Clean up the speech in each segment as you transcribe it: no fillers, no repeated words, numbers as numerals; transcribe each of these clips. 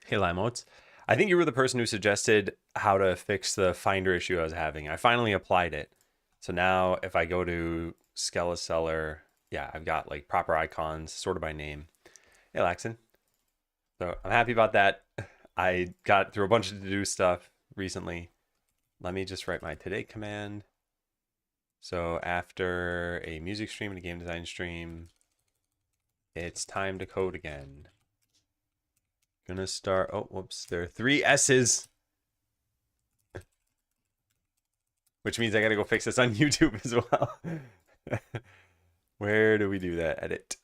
Hey, Limotes. I think you were the person who suggested how to fix the Finder issue I was having. I finally applied it. So now if I go to Skeleseller, yeah, I've got like proper icons sorted by name. Hey, Laxon. So I'm happy about that. I got through a bunch of to-do stuff recently. Let me just write my today command. So after a music stream and a game design stream, it's time to code again. Gonna start. Oh, whoops. There are 3 S's, which means I gotta go fix this on YouTube as well. Where do we do that? Edit.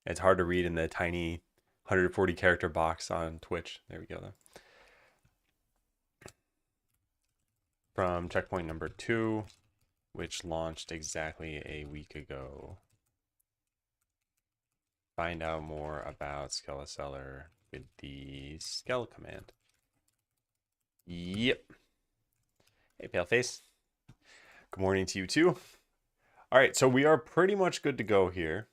It's hard to read in the tiny 140 character box on Twitch. There we go, though. From checkpoint number 2, which launched exactly a week ago. Find out more about Skeleseller with the skele command. Yep. Hey, Paleface. Good morning to you too. All right, so we are pretty much good to go here.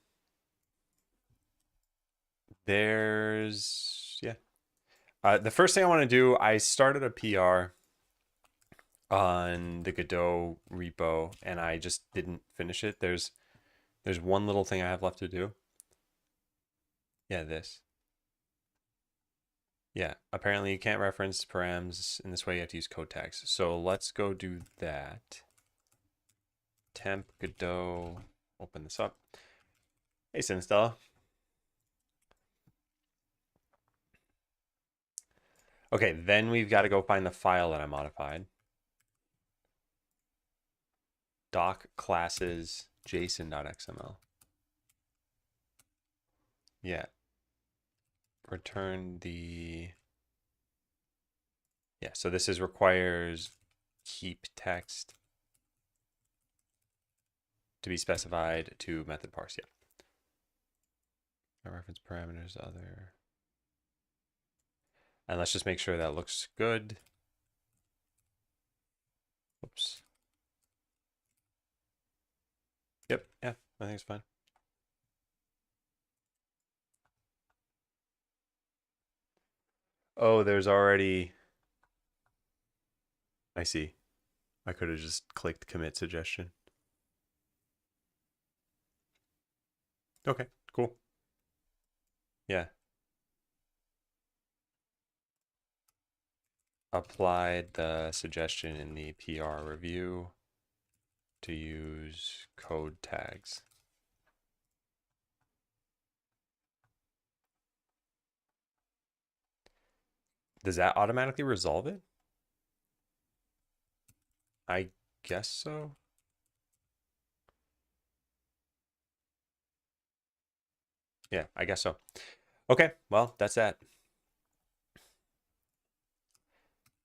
There's, yeah. The first thing I want to do, I started a PR on the Godot repo and I just didn't finish it. There's one little thing I have left to do. Yeah, this. Yeah, apparently you can't reference params in this way. You have to use code tags. So let's go do that. Temp Godot. Open this up. Hey, Sinstella. Okay, then we've got to go find the file that I modified. Doc classes json.xml. Yeah. Return the, yeah, so this is requires keep text to be specified to method parse. Yeah. Reference parameters, other. And let's just make sure that looks good. Oops. Yep, yeah, I think it's fine. Oh, there's already, I see. I could have just clicked commit suggestion. Okay, cool. Yeah. Applied the suggestion in the PR review to use code tags. Does that automatically resolve it? I guess so. Yeah, I guess so. Okay, well, that's that.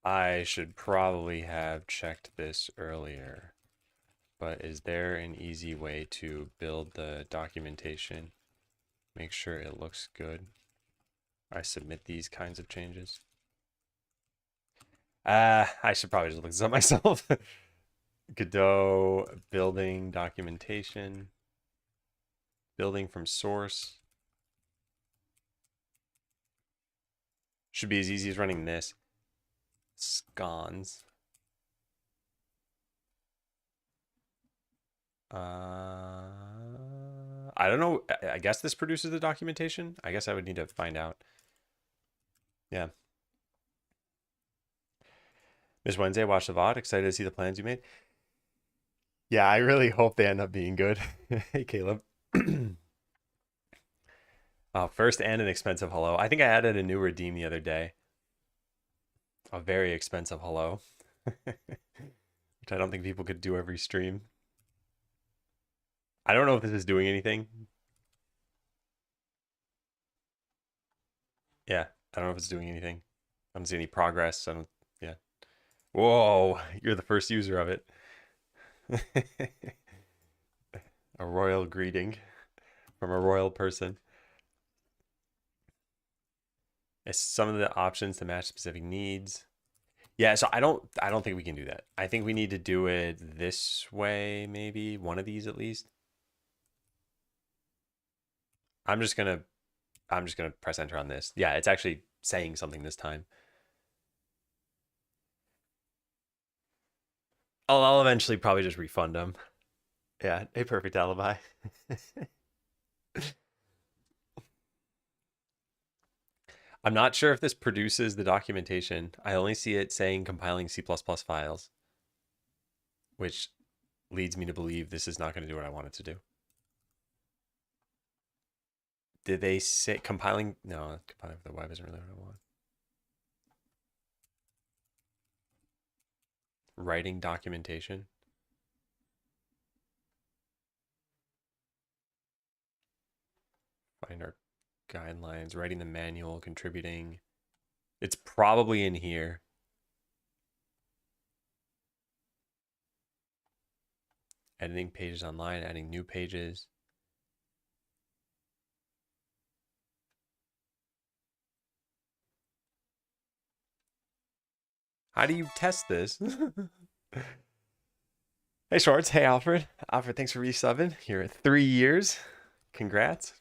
I should probably have checked this earlier, but is there an easy way to build the documentation, make sure it looks good? I submit these kinds of changes. I should probably just look this up myself. Godot building documentation, building from source. Should be as easy as running this. Scones. I don't know. I guess this produces the documentation. I guess I would need to find out. Yeah. Miss Wednesday, watch the VOD. Excited to see the plans you made. Yeah, I really hope they end up being good. Hey, Caleb. First and an expensive hello. I think I added a new redeem the other day. A very expensive hello. Which I don't think people could do every stream. I don't know if this is doing anything. Yeah, I don't know if it's doing anything. I don't see any progress. I don't, yeah. Whoa, you're the first user of it. A royal greeting from a royal person. It's some of the options to match specific needs. Yeah, so I don't think we can do that. I think we need to do it this way, maybe one of these at least. I'm just gonna I'm just going to press enter on this. Yeah, it's actually saying something this time. I'll eventually probably just refund them. Yeah, a perfect alibi. I'm not sure if this produces the documentation. I only see it saying compiling C++ files, which leads me to believe this is not going to do what I want it to do. Did they say compiling? No, compiling for the web isn't really what I want. Writing documentation. Find our guidelines, writing the manual, contributing. It's probably in here. Editing pages online, adding new pages. How do you test this? Hey, Shorts. Hey, Alfred. Alfred, thanks for resubbing. You're at 3 years. Congrats.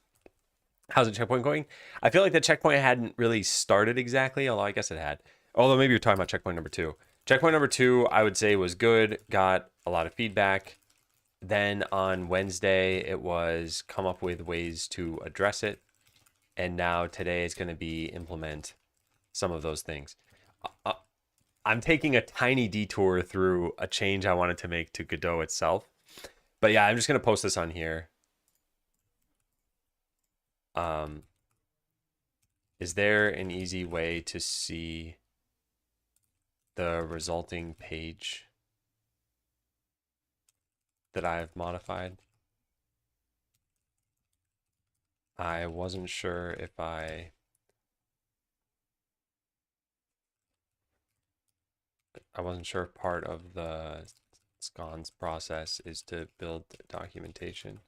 How's the checkpoint going? I feel like the checkpoint hadn't really started exactly, although I guess it had. Although maybe you're talking about checkpoint number 2. Checkpoint number 2, I would say, was good. Got a lot of feedback. Then on Wednesday, it was come up with ways to address it. And now today is going to be implement some of those things. I'm taking a tiny detour through a change I wanted to make to Godot itself. But yeah, I'm just going to post this on here. Is there an easy way to see the resulting page that I've modified? I wasn't sure if I wasn't sure if part of the scones process is to build documentation.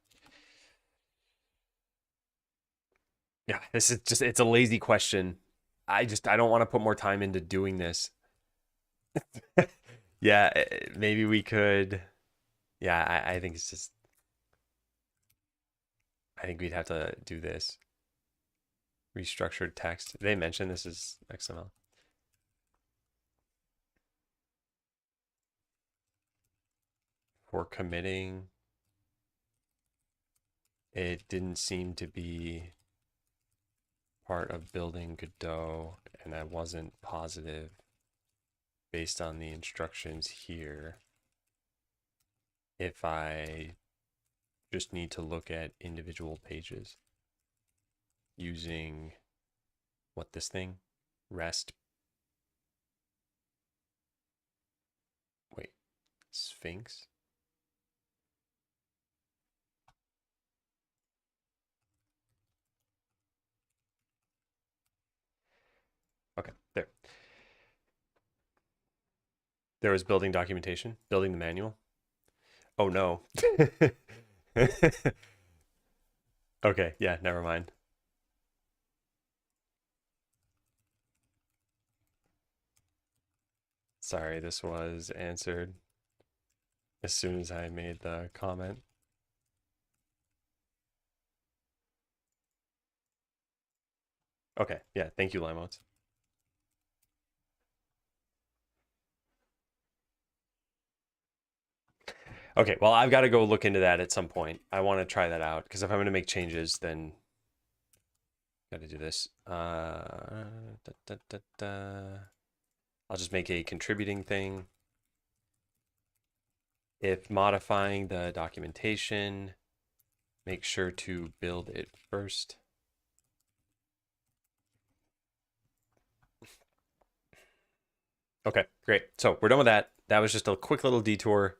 Yeah, this is just, it's a lazy question. I don't want to put more time into doing this. Yeah, maybe we could. Yeah, I think it's just, I think we'd have to do this. Restructured text. Did they mention this is XML? For committing, it didn't seem to be part of building Godot, and I wasn't positive based on the instructions here if I just need to look at individual pages using what this thing? REST. Wait, Sphinx? Okay, there. There was building documentation, building the manual. Oh no. Okay, yeah, never mind. Sorry, this was answered as soon as I made the comment. Okay, yeah, thank you, Limotes. Okay, well, I've got to go look into that at some point. I want to try that out because if I'm going to make changes, then got to do this. I'll just make a contributing thing. If modifying the documentation, make sure to build it first. Okay, great. So we're done with that. That was just a quick little detour.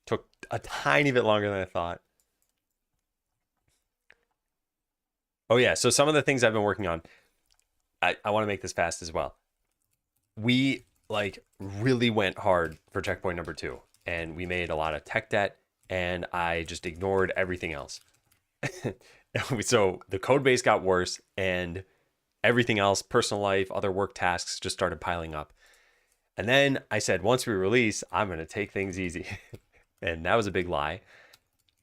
Took a tiny bit longer than I thought. Oh yeah, so some of the things I've been working on, I want to make this fast as well. We like really went hard for checkpoint number 2, and we made a lot of tech debt, and I just ignored everything else. So the code base got worse, and everything else, personal life, other work tasks just started piling up. And then I said, once we release, I'm going to take things easy. And that was a big lie.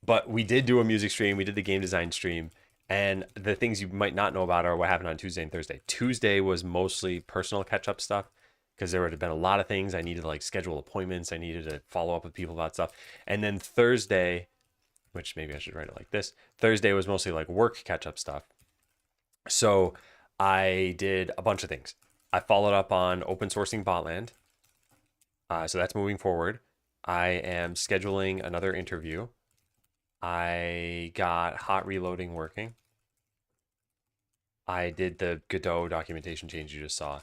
But we did do a music stream. We did the game design stream. And the things you might not know about are what happened on Tuesday and Thursday. Tuesday was mostly personal catch-up stuff because there would have been a lot of things. I needed to like schedule appointments. I needed to follow up with people about stuff. And then Thursday, which maybe I should write it like this. Thursday was mostly like work catch-up stuff. So I did a bunch of things. I followed up on open sourcing Botland. So that's moving forward. I am scheduling another interview. I got hot reloading working. I did the Godot documentation change you just saw.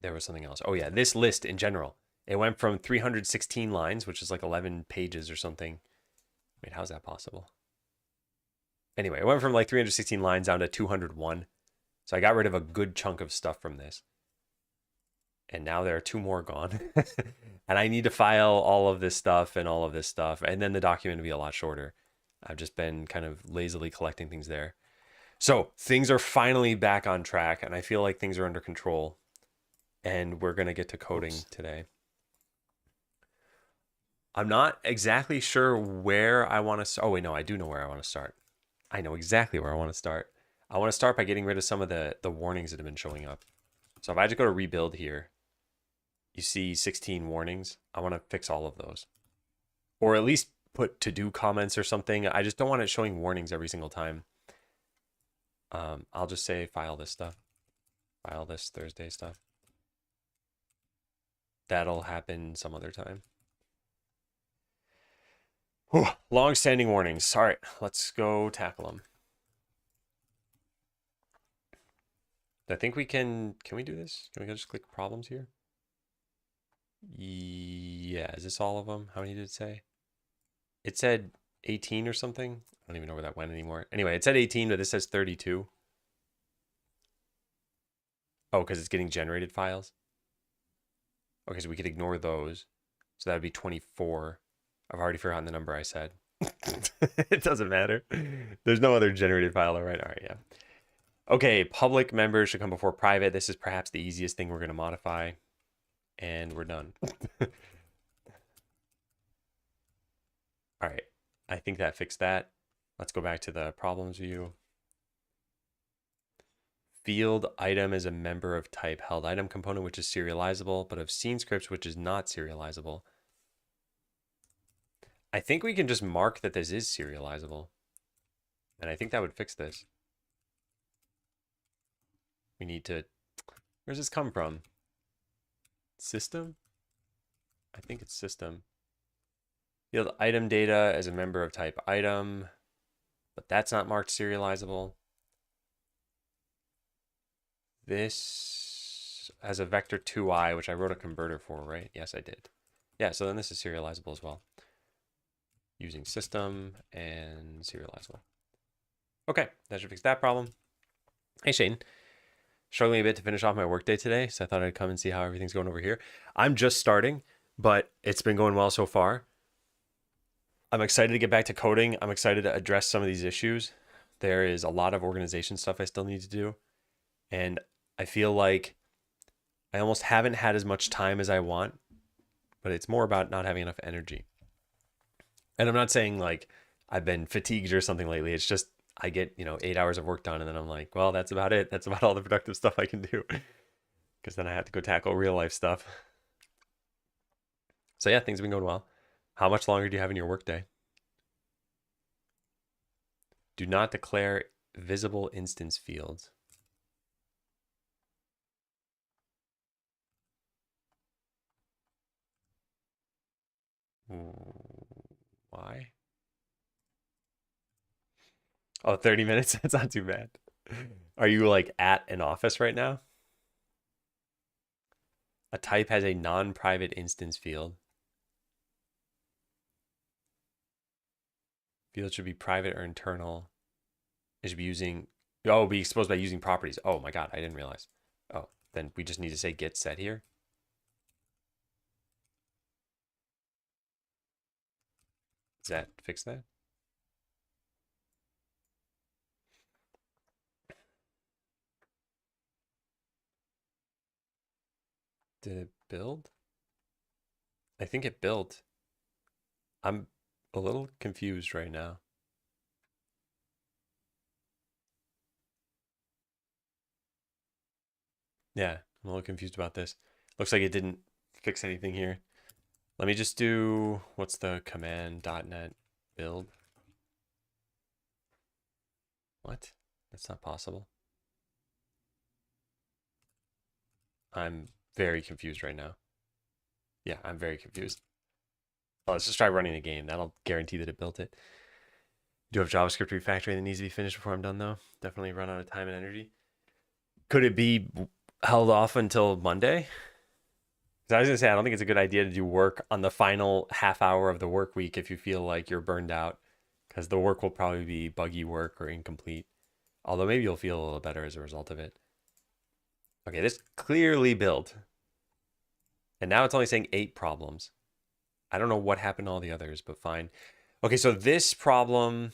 There was something else. Oh yeah, this list in general. It went from 316 lines, which is like 11 pages or something. Wait, how's that possible? Anyway, it went from like 316 lines down to 201. So I got rid of a good chunk of stuff from this. And now there are 2 more gone. And I need to file all of this stuff and all of this stuff. And then the document will be a lot shorter. I've just been kind of lazily collecting things there. So things are finally back on track, and I feel like things are under control. And we're going to get to coding today. I'm not exactly sure where I want to start. Oh, wait, no, I do know where I want to start. I know exactly where I want to start. I want to start by getting rid of some of the warnings that have been showing up. So if I just go to rebuild here, you see 16 warnings. I want to fix all of those. Or at least put to-do comments or something. I just don't want it showing warnings every single time. I'll just say file this stuff. File this Thursday stuff. That'll happen some other time. Whew, long-standing warnings. All right, let's go tackle them. I think we can we do this? Can we just click problems here? Yeah, is this all of them? How many did it say? It said 18 or something. I don't even know where that went anymore. Anyway, it said 18, but this says 32. Oh, because it's getting generated files. Okay, so we could ignore those. So that would be 24. I've already forgotten the number I said. It doesn't matter. There's no other generated file, right? All right, yeah. Okay, public members should come before private. This is perhaps the easiest thing we're going to modify. And we're done. All right, I think that fixed that. Let's go back to the problems view. Field item is a member of type held item component, which is serializable, but of scene scripts, which is not serializable. I think we can just mark that this is serializable. And I think that would fix this. We need to, where's this come from? System? I think it's system. Field item data as a member of type item, but that's not marked serializable. This has a vector 2i, which I wrote a converter for, right? Yes, I did. Yeah, so then this is serializable as well. Using system and serializable. Okay, that should fix that problem. Hey, Shane. Struggling a bit to finish off my workday today, so I thought I'd come and see how everything's going over here. I'm just starting, but it's been going well so far. I'm excited to get back to coding. I'm excited to address some of these issues. There is a lot of organization stuff I still need to do. And I feel like I almost haven't had as much time as I want, but it's more about not having enough energy. And I'm not saying like I've been fatigued or something lately. It's just I get, 8 hours of work done and then I'm like, well, that's about it. That's about all the productive stuff I can do. Because then I have to go tackle real life stuff. So yeah, things have been going well. How much longer do you have in your workday? Do not declare visible instance fields. Why? Oh, 30 minutes? That's not too bad. Are you like at an office right now? A type has a non-private instance field. Field should be private or internal. It should be using, be exposed by using properties. Oh my God, I didn't realize. Oh, then we just need to say get set here. Does that fix that? Did it build? I think it built. I'm a little confused right now. Yeah, I'm a little confused about this. Looks like it didn't fix anything here. Let me just do, what's the command.net build? What? That's not possible. I'm very confused right now. Yeah, I'm very confused. Oh, let's just try running the game. That'll guarantee that it built it. Do have JavaScript refactoring that needs to be finished before I'm done, though. Definitely run out of time and energy. Could it be held off until Monday? 'Cause I was going to say, I don't think it's a good idea to do work on the final half hour of the work week if you feel like you're burned out, because the work will probably be buggy work or incomplete. Although maybe you'll feel a little better as a result of it. Okay, this clearly built. And now it's only saying 8 problems. I don't know what happened to all the others, but fine. Okay, so this problem,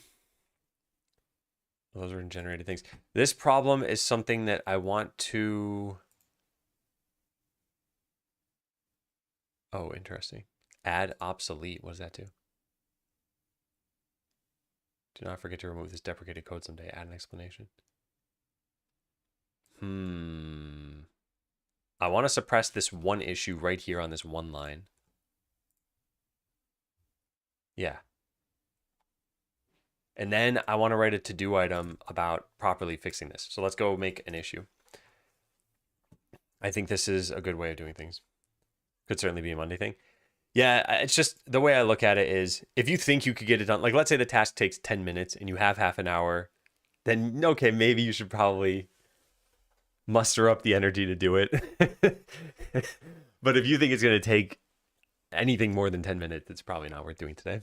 those are generated things. This problem is something that I want to, oh, interesting. Add obsolete, what does that do? Do not forget to remove this deprecated code someday. Add an explanation. I want to suppress this one issue right here on this one line. Yeah. And then I want to write a to-do item about properly fixing this. So let's go make an issue. I think this is a good way of doing things. Could certainly be a Monday thing. Yeah, it's just the way I look at it is if you think you could get it done, like let's say the task takes 10 minutes and you have half an hour, then okay, maybe you should probably muster up the energy to do it. But if you think it's going to take anything more than 10 minutes, it's probably not worth doing today.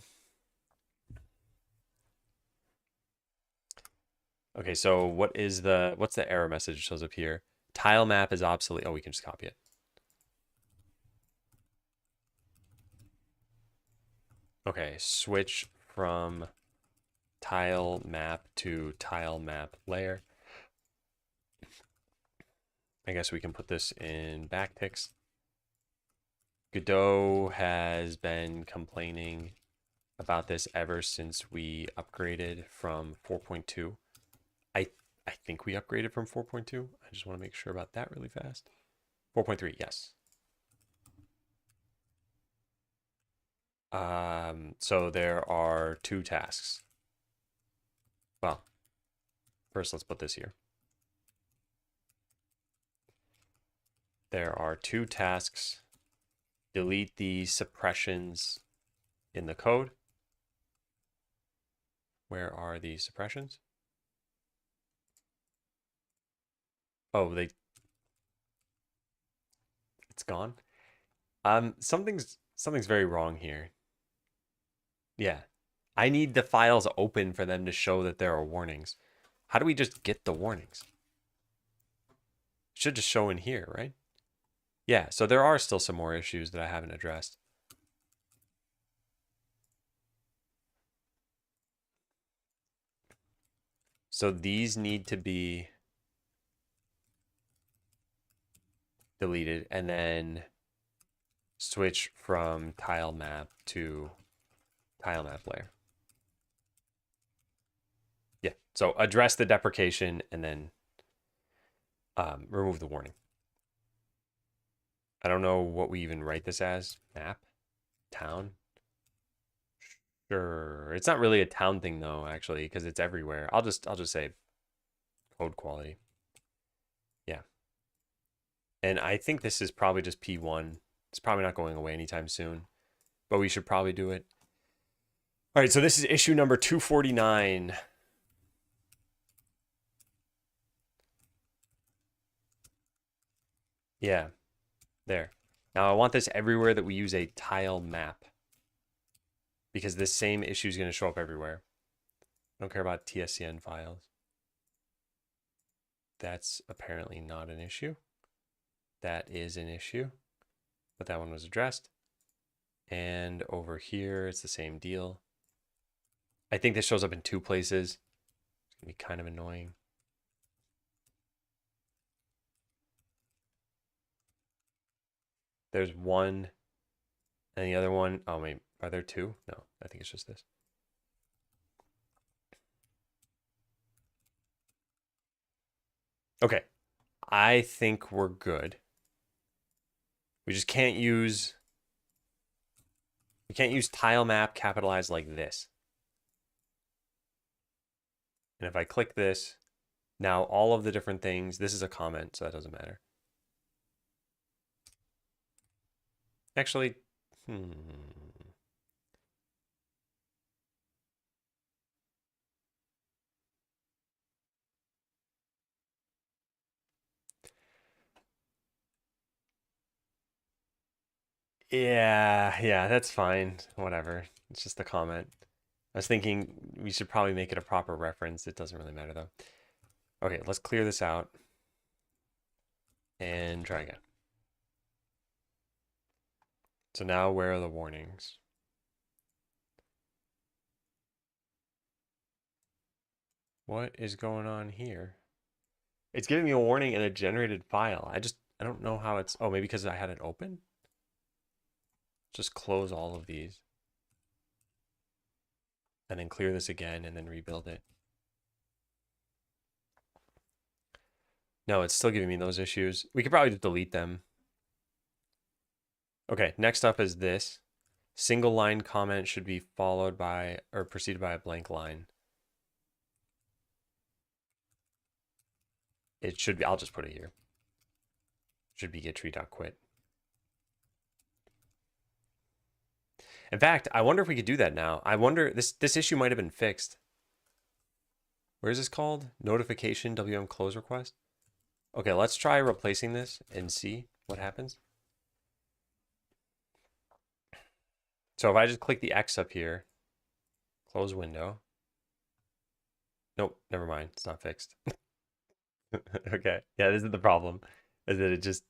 Okay, so what's the error message that shows up here? Tile map is obsolete. Oh, we can just copy it. Okay, switch from tile map to tile map layer. I guess we can put this in backticks. Godot has been complaining about this ever since we upgraded from 4.2. I think we upgraded from 4.2. I just want to make sure about that really fast. 4.3, yes. So there are 2 tasks. Well, first let's put this here. There are 2 tasks. Delete the suppressions in the code. Where are the suppressions? Oh, it's gone. Something's very wrong here. Yeah. I need the files open for them to show that there are warnings. How do we just get the warnings? Should just show in here, right? Yeah, so there are still some more issues that I haven't addressed. So these need to be deleted and then switch from tile map to tile map layer. Yeah, so address the deprecation and then remove the warning. I don't know what we even write this as. Map? Town? Sure. It's not really a town thing though, actually, because it's everywhere. I'll just say code quality. Yeah. And I think this is probably just P1. It's probably not going away anytime soon, but we should probably do it. All right, so this is issue number 249. Yeah, there. Now I want this everywhere that we use a tile map because this same issue is going to show up everywhere. I don't care about TSCN files. That's apparently not an issue. That is an issue, but that one was addressed. And over here, it's the same deal. I think this shows up in 2 places. It's going to be kind of annoying. There's one, and the other one, oh wait, are there 2? No, I think it's just this. Okay, I think we're good. We just can't use tile map capitalized like this. And if I click this, now all of the different things, this is a comment, so that doesn't matter. Actually, yeah, that's fine. Whatever. It's just a comment. I was thinking we should probably make it a proper reference. It doesn't really matter though. Okay, let's clear this out and try again. So now where are the warnings? What is going on here? It's giving me a warning in a generated file. I don't know how it's, oh, maybe because I had it open? Just close all of these. And then clear this again and then rebuild it. No, it's still giving me those issues. We could probably just delete them. Okay, next up is this. Single line comment should be followed by or preceded by a blank line. It should be, I'll just put it here. Should be gettree.quit. In fact, I wonder if we could do that now. I wonder, this issue might have been fixed. Where is this called? Notification WM close request. Okay, let's try replacing this and see what happens. So if I just click the X up here, close window. Nope, never mind. It's not fixed. Okay. Yeah, this is the problem. Is that it just,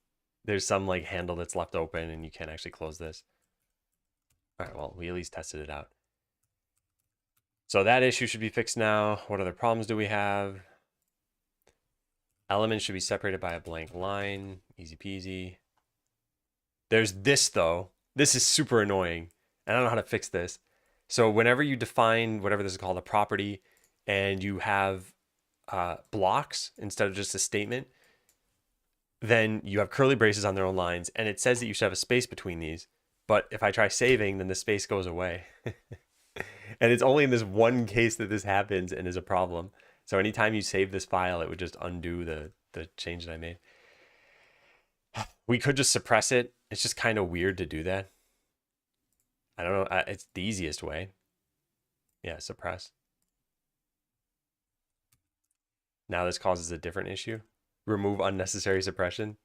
there's some like handle that's left open and you can't actually close this. All right, well, we at least tested it out. So that issue should be fixed now. What other problems do we have? Elements should be separated by a blank line. Easy peasy. There's this though. This is super annoying. I don't know how to fix this. So whenever you define whatever this is called, a property, and you have blocks instead of just a statement, then you have curly braces on their own lines, and it says that you should have a space between these. But if I try saving, then the space goes away. And it's only in this one case that this happens and is a problem. So anytime you save this file, it would just undo the change that I made. We could just suppress it. It's just kind of weird to do that. I don't know. It's the easiest way. Yeah, suppress. Now this causes a different issue. Remove unnecessary suppression.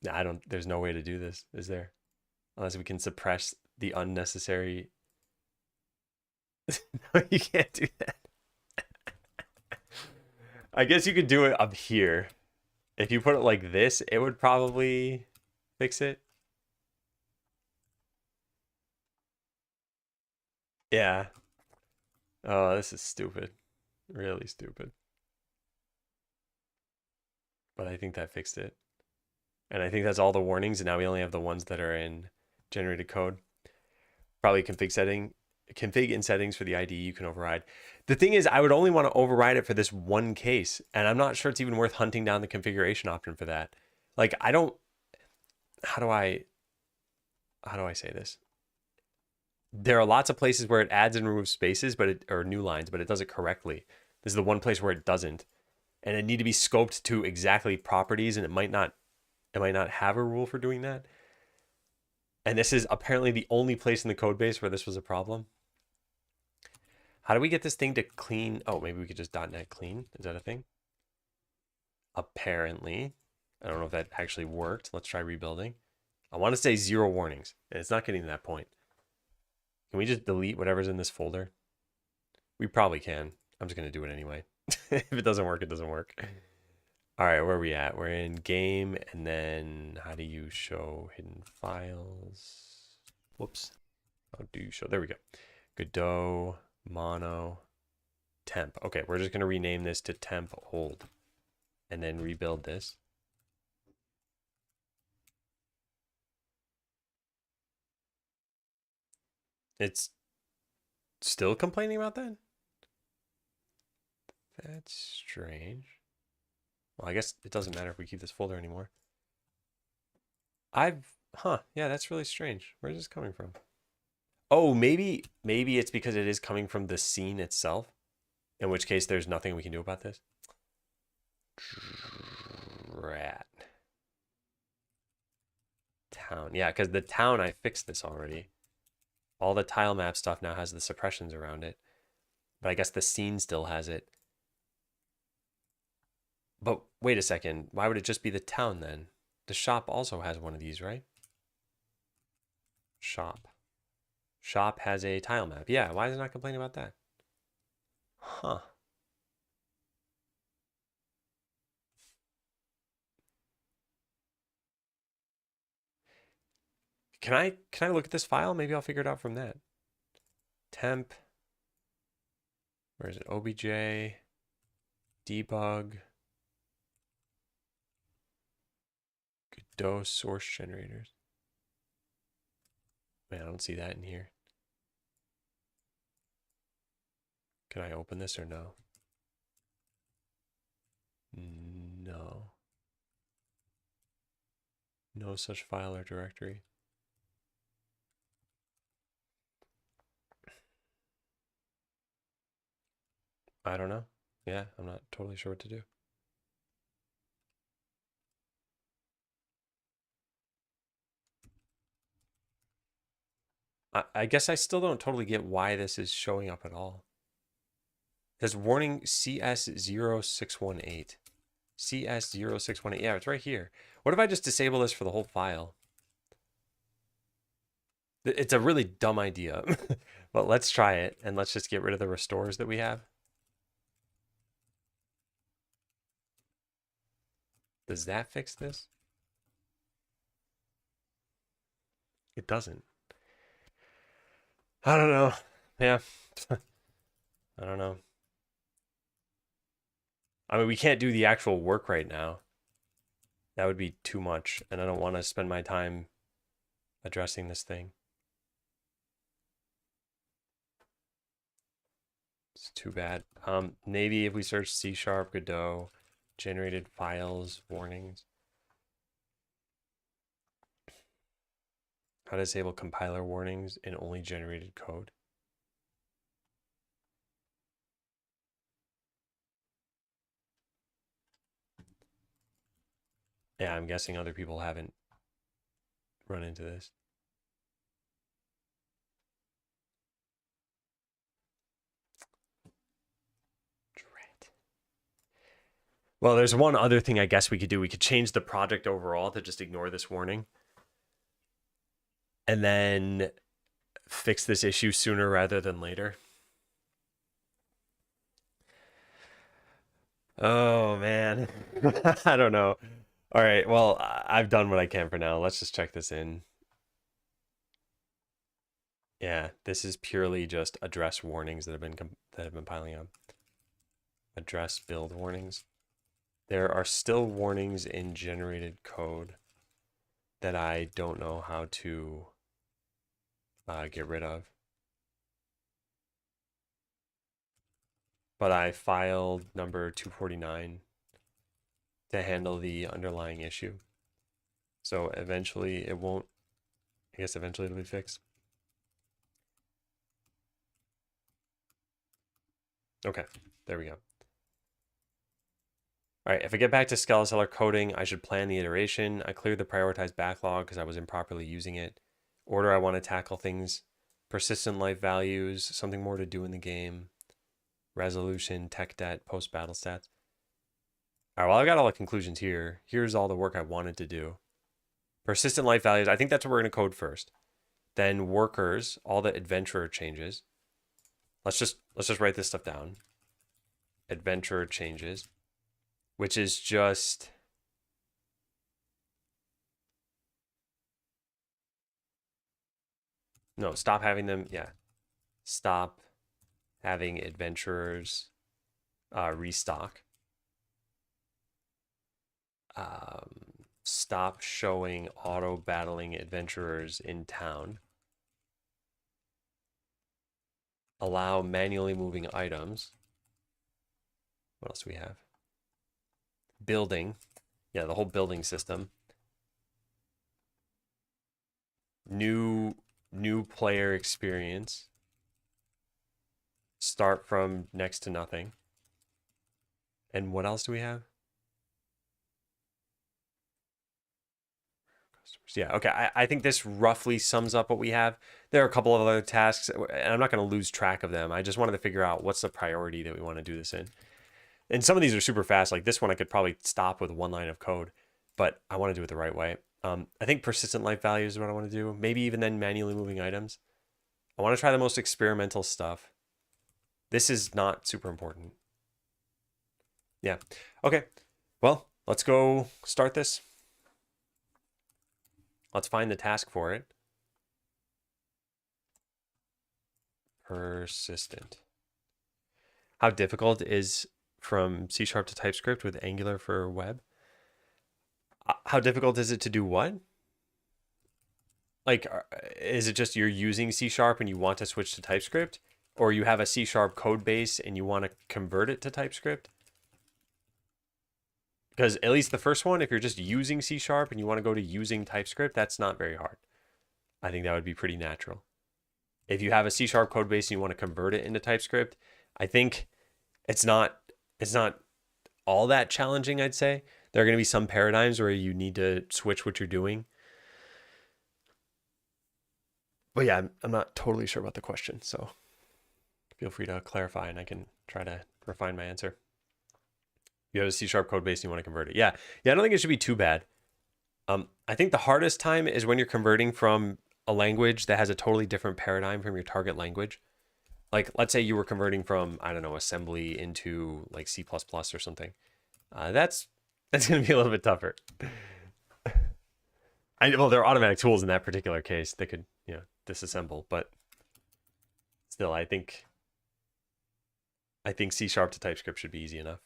There's no way to do this, is there? Unless we can suppress the unnecessary. No, you can't do that. I guess you could do it up here. If you put it like this, it would probably fix it. Yeah. Oh, this is stupid. Really stupid. But I think that fixed it. And I think that's all the warnings, and now we only have the ones that are in generated code. Probably config in settings for the IDE you can override. The thing is, I would only want to override it for this one case, and I'm not sure it's even worth hunting down the configuration option for that. Like, I don't, how do I say this? There are lots of places where it adds and removes spaces, or new lines, but it does it correctly. This is the one place where it doesn't. And it need to be scoped to exactly properties, and it might not have a rule for doing that. And this is apparently the only place in the code base where this was a problem. How do we get this thing to clean? Oh, maybe we could just .NET clean. Is that a thing? Apparently. I don't know if that actually worked. Let's try rebuilding. I want to say 0 warnings, and it's not getting to that point. Can we just delete whatever's in this folder? We probably can. I'm just going to do it anyway. If it doesn't work, it doesn't work. All right, where are we at? We're in game, and then how do you show hidden files? Whoops. How do you show? There we go. Godot, mono, temp. Okay, we're just going to rename this to temp old and then rebuild this. It's still complaining about that? That's strange. Well, I guess it doesn't matter if we keep this folder anymore. Yeah, that's really strange. Where's this coming from? Oh, maybe it's because it is coming from the scene itself, in which case there's nothing we can do about this. Rat. Town. Yeah, because the town, I fixed this already. All the tile map stuff now has the suppressions around it. But I guess the scene still has it. But wait a second. Why would it just be the town then? The shop also has one of these, right? Shop. Shop has a tile map. Yeah, why is it not complaining about that? Huh. Can I look at this file? Maybe I'll figure it out from that. Temp. Where is it? OBJ. Debug. Godot source generators. Man, I don't see that in here. Can I open this or no? No. No such file or directory. I don't know. Yeah, I'm not totally sure what to do. I guess I still don't totally get why this is showing up at all. There's warning CS0618. CS0618. Yeah, it's right here. What if I just disable this for the whole file? It's a really dumb idea, but let's try it and let's just get rid of the restores that we have. Does that fix this? It doesn't. I don't know. Yeah. I don't know. I mean, we can't do the actual work right now. That would be too much, and I don't want to spend my time addressing this thing. It's too bad. Maybe if we search C# Godot, generated files, warnings. How to disable compiler warnings in only generated code. Yeah, I'm guessing other people haven't run into this. Drat. Well, there's one other thing I guess we could do. We could change the project overall to just ignore this warning. And then fix this issue sooner rather than later. Oh, man. I don't know. All right, well, I've done what I can for now. Let's just check this in. Yeah, this is purely just address warnings that have been piling up. Address build warnings. There are still warnings in generated code that I don't know how to get rid of. But I filed number 249 to handle the underlying issue. So eventually it won't, I guess eventually it'll be fixed. Okay, there we go. All right, if I get back to Skeleseller coding, I should plan the iteration. I cleared the prioritized backlog because I was improperly using it. Order I want to tackle things. Persistent life values, something more to do in the game. Resolution, tech debt, post-battle stats. All right, well, I've got all the conclusions here. Here's all the work I wanted to do. Persistent life values, I think that's what we're going to code first. Then workers, all the adventurer changes. Let's just write this stuff down. Adventurer changes, which is just no, stop having them. Yeah, stop having adventurers restock. Stop showing auto battling adventurers in town. Allow manually moving items. What else do we have? building. Yeah, the whole building system. New player experience. Start from next to nothing. And what else do we have? Yeah, okay. I think this roughly sums up what we have. There are a couple of other tasks, and I'm not going to lose track of them. I just wanted to figure out what's the priority that we want to do this in. And some of these are super fast. Like this one, I could probably stop with one line of code, but I want to do it the right way. I think persistent life values is what I want to do. Maybe even then manually moving items. I want to try the most experimental stuff. This is not super important. Yeah. Okay. Well, let's go start this. Let's find the task for it. Persistent. How difficult is from C# to TypeScript with Angular for web? How difficult is it to do what? Like, is it just you're using C# and you want to switch to TypeScript? Or you have a C# code base and you want to convert it to TypeScript? Because at least the first one, if you're just using C# and you want to go to using TypeScript, that's not very hard. I think that would be pretty natural. If you have a C# code base and you want to convert it into TypeScript, I think it's not all that challenging, I'd say. There are going to be some paradigms where you need to switch what you're doing. But yeah, I'm not totally sure about the question, so feel free to clarify and I can try to refine my answer. You have a C# code base and you want to convert it. Yeah, I don't think it should be too bad. I think the hardest time is when you're converting from a language that has a totally different paradigm from your target language. Like, let's say you were converting from, I don't know, assembly into like C++ or something. That's going to be a little bit tougher. Well, there are automatic tools in that particular case that could, disassemble, but still, I think C# to TypeScript should be easy enough.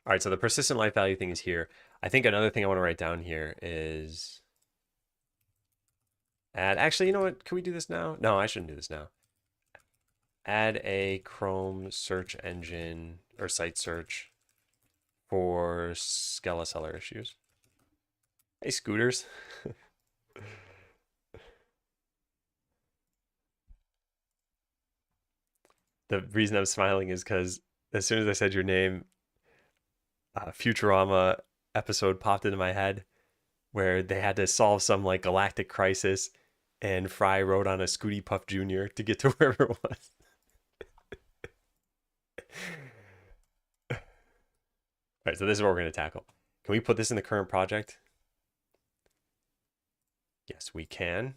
All right, so the persistent life value thing is here. I think another thing I want to write down here is add, actually, you know what? Can we do this now? No, I shouldn't do this now. Add a Chrome search engine or site search for Skeleseller issues. Hey, scooters. The reason I'm smiling is because as soon as I said your name, Futurama episode popped into my head where they had to solve some like galactic crisis and Fry rode on a Scooty Puff Jr. to get to wherever it was. All right, so this is what we're going to tackle. Can we put this in the current project? Yes, we can.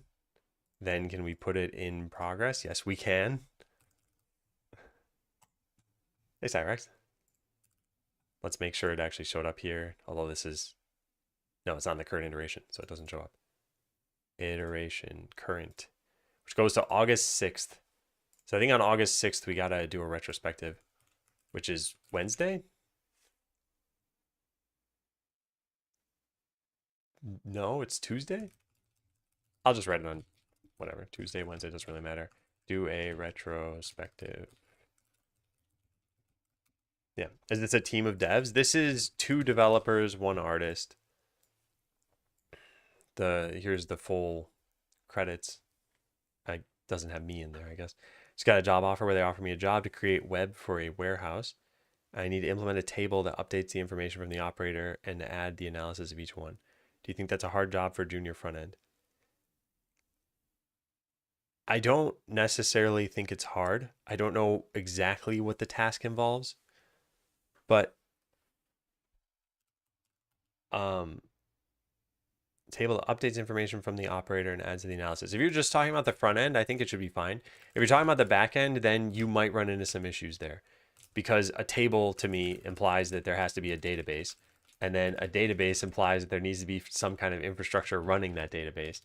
Then can we put it in progress? Yes, we can. Hey, Cyrex. Let's make sure it actually showed up here. Although this is, no, it's not in the current iteration, so it doesn't show up. Iteration current, which goes to August 6th. So I think on August 6th, we got to do a retrospective, which is Wednesday. No, it's Tuesday. I'll just write it on whatever. Tuesday, Wednesday, doesn't really matter. Do a retrospective. Yeah, is this a team of devs? This is 2 developers, 1 artist. Here's the full credits. It doesn't have me in there, I guess. Just got a job offer where they offer me a job to create web for a warehouse. I need to implement a table that updates the information from the operator and to add the analysis of each one. Do you think that's a hard job for junior front end? I don't necessarily think it's hard. I don't know exactly what the task involves, but table that updates information from the operator and adds to the analysis. If you're just talking about the front end, I think it should be fine. If you're talking about the back end, then you might run into some issues there, because a table to me implies that there has to be a database, and then a database implies that there needs to be some kind of infrastructure running that database.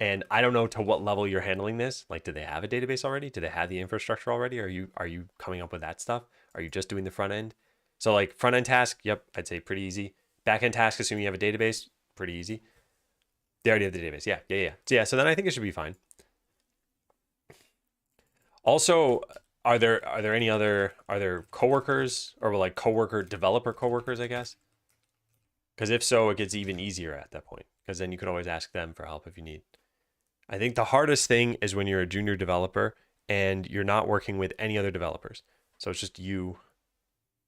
And I don't know to what level you're handling this. Like, do they have a database already? Do they have the infrastructure already? Are you coming up with that stuff? Are you just doing the front end? So like front end task, yep, I'd say pretty easy. Back end task, assuming you have a database, pretty easy. They already have the database. Yeah. So then I think it should be fine. Also, are there any other are there coworkers or like coworker developer coworkers, I guess? Because if so, it gets even easier at that point. Because then you can always ask them for help if you need. I think the hardest thing is when you're a junior developer and you're not working with any other developers. So it's just you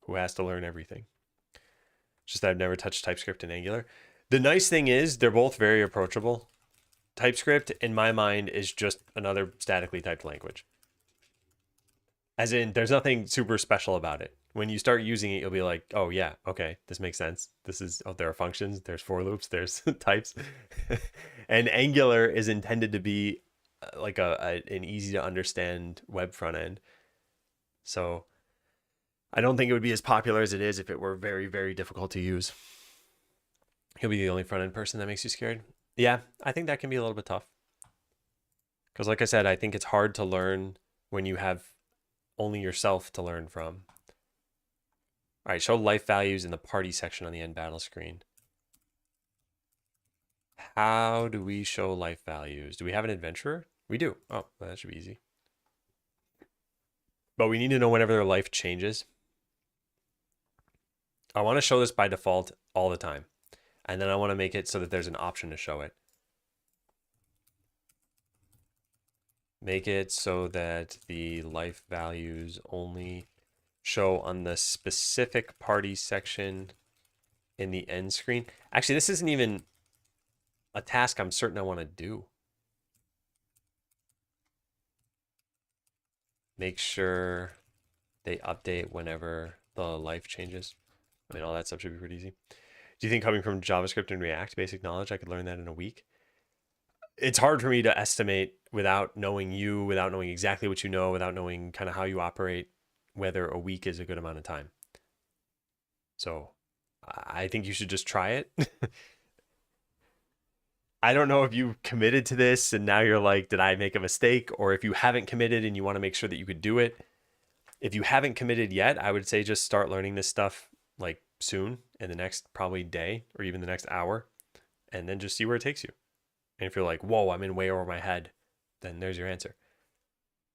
who has to learn everything. Just that I've never touched TypeScript and Angular. The nice thing is they're both very approachable. TypeScript, in my mind, is just another statically typed language. As in, there's nothing super special about it. When you start using it, you'll be like, oh yeah, okay, this makes sense. This is, oh, there are functions, there's for loops, there's types. And Angular is intended to be like an easy to understand web front end. So I don't think it would be as popular as it is if it were very, very difficult to use. He'll be the only front end person that makes you scared. Yeah, I think that can be a little bit tough. Because like I said, I think it's hard to learn when you have only yourself to learn from. All right, show life values in the party section on the end battle screen. How do we show life values? Do we have an adventurer? We do. Oh, well, that should be easy. But we need to know whenever their life changes. I want to show this by default all the time. And then I want to make it so that there's an option to show it. Make it so that the life values only show on the specific party section in the end screen. Actually, this isn't even a task I'm certain I want to do. Make sure they update whenever the life changes. I mean, all that stuff should be pretty easy. Do you think coming from JavaScript and React, basic knowledge, I could learn that in a week? It's hard for me to estimate without knowing you, without knowing exactly what you know, without knowing kind of how you operate, whether a week is a good amount of time. So I think you should just try it. I don't know if you committed to this and now you're like, did I make a mistake? Or if you haven't committed and you want to make sure that you could do it. If you haven't committed yet, I would say just start learning this stuff like soon, in the next probably day or even the next hour, and then just see where it takes you. And if you're like, whoa, I'm in way over my head, then there's your answer.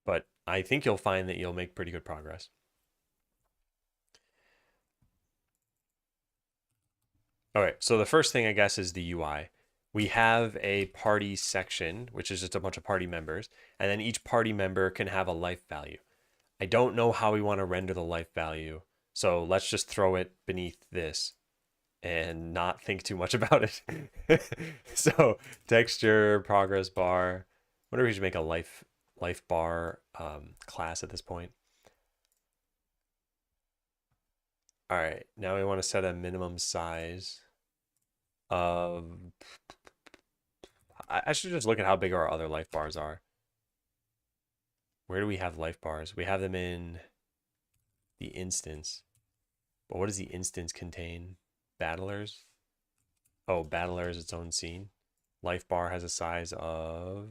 But I think you'll find that you'll make pretty good progress. All right, so the first thing I guess is the UI. We have a party section, which is just a bunch of party members, and then each party member can have a life value. I don't know how we want to render the life value, so let's just throw it beneath this and not think too much about it. So texture, progress bar. I wonder if we should make a life bar class at this point. All right, now we want to set a minimum size of, I should just look at how big our other life bars are. Where do we have life bars? We have them in the instance. But what does the instance contain? Battlers? Oh, Battler is its own scene. Life bar has a size of,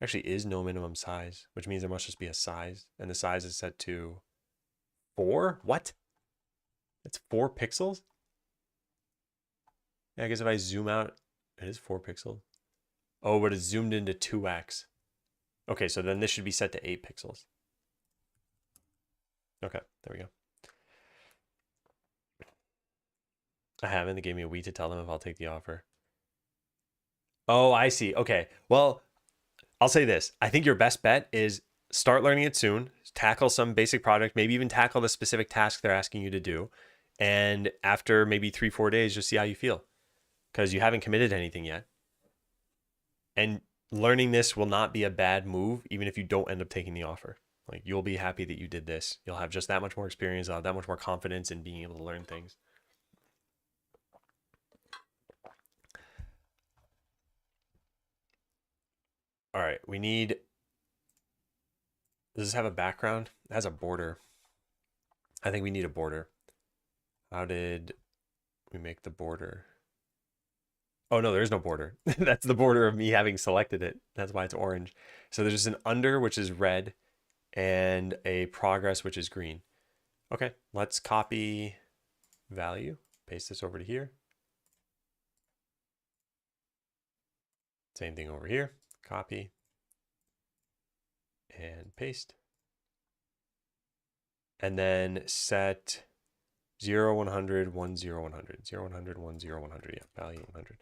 actually is no minimum size, which means there must just be a size. And the size is set to 4? What? That's 4 pixels? Yeah, I guess if I zoom out, it is 4 pixels. Oh, but it's zoomed into 2x. Okay, so then this should be set to 8 pixels. Okay, there we go. I haven't. They gave me a week to tell them if I'll take the offer. Oh, I see. Okay. Well, I'll say this. I think your best bet is start learning it soon, tackle some basic project, maybe even tackle the specific task they're asking you to do. And after maybe 3-4 days, just see how you feel, because you haven't committed to anything yet. And learning this will not be a bad move, even if you don't end up taking the offer. Like, you'll be happy that you did this. You'll have just that much more experience, you'll have that much more confidence in being able to learn things. All right, we need, does this have a background? It has a border. I think we need a border. How did we make the border? Oh no, there is no border. That's the border of me having selected it. That's why it's orange. So there's just an under, which is red, and a progress, which is green. Okay, let's copy value, paste this over to here. Same thing over here, copy and paste. and then set 0, 100, 1, 0, 100, 0, 100, 1, 0, 100. Yeah, value 100.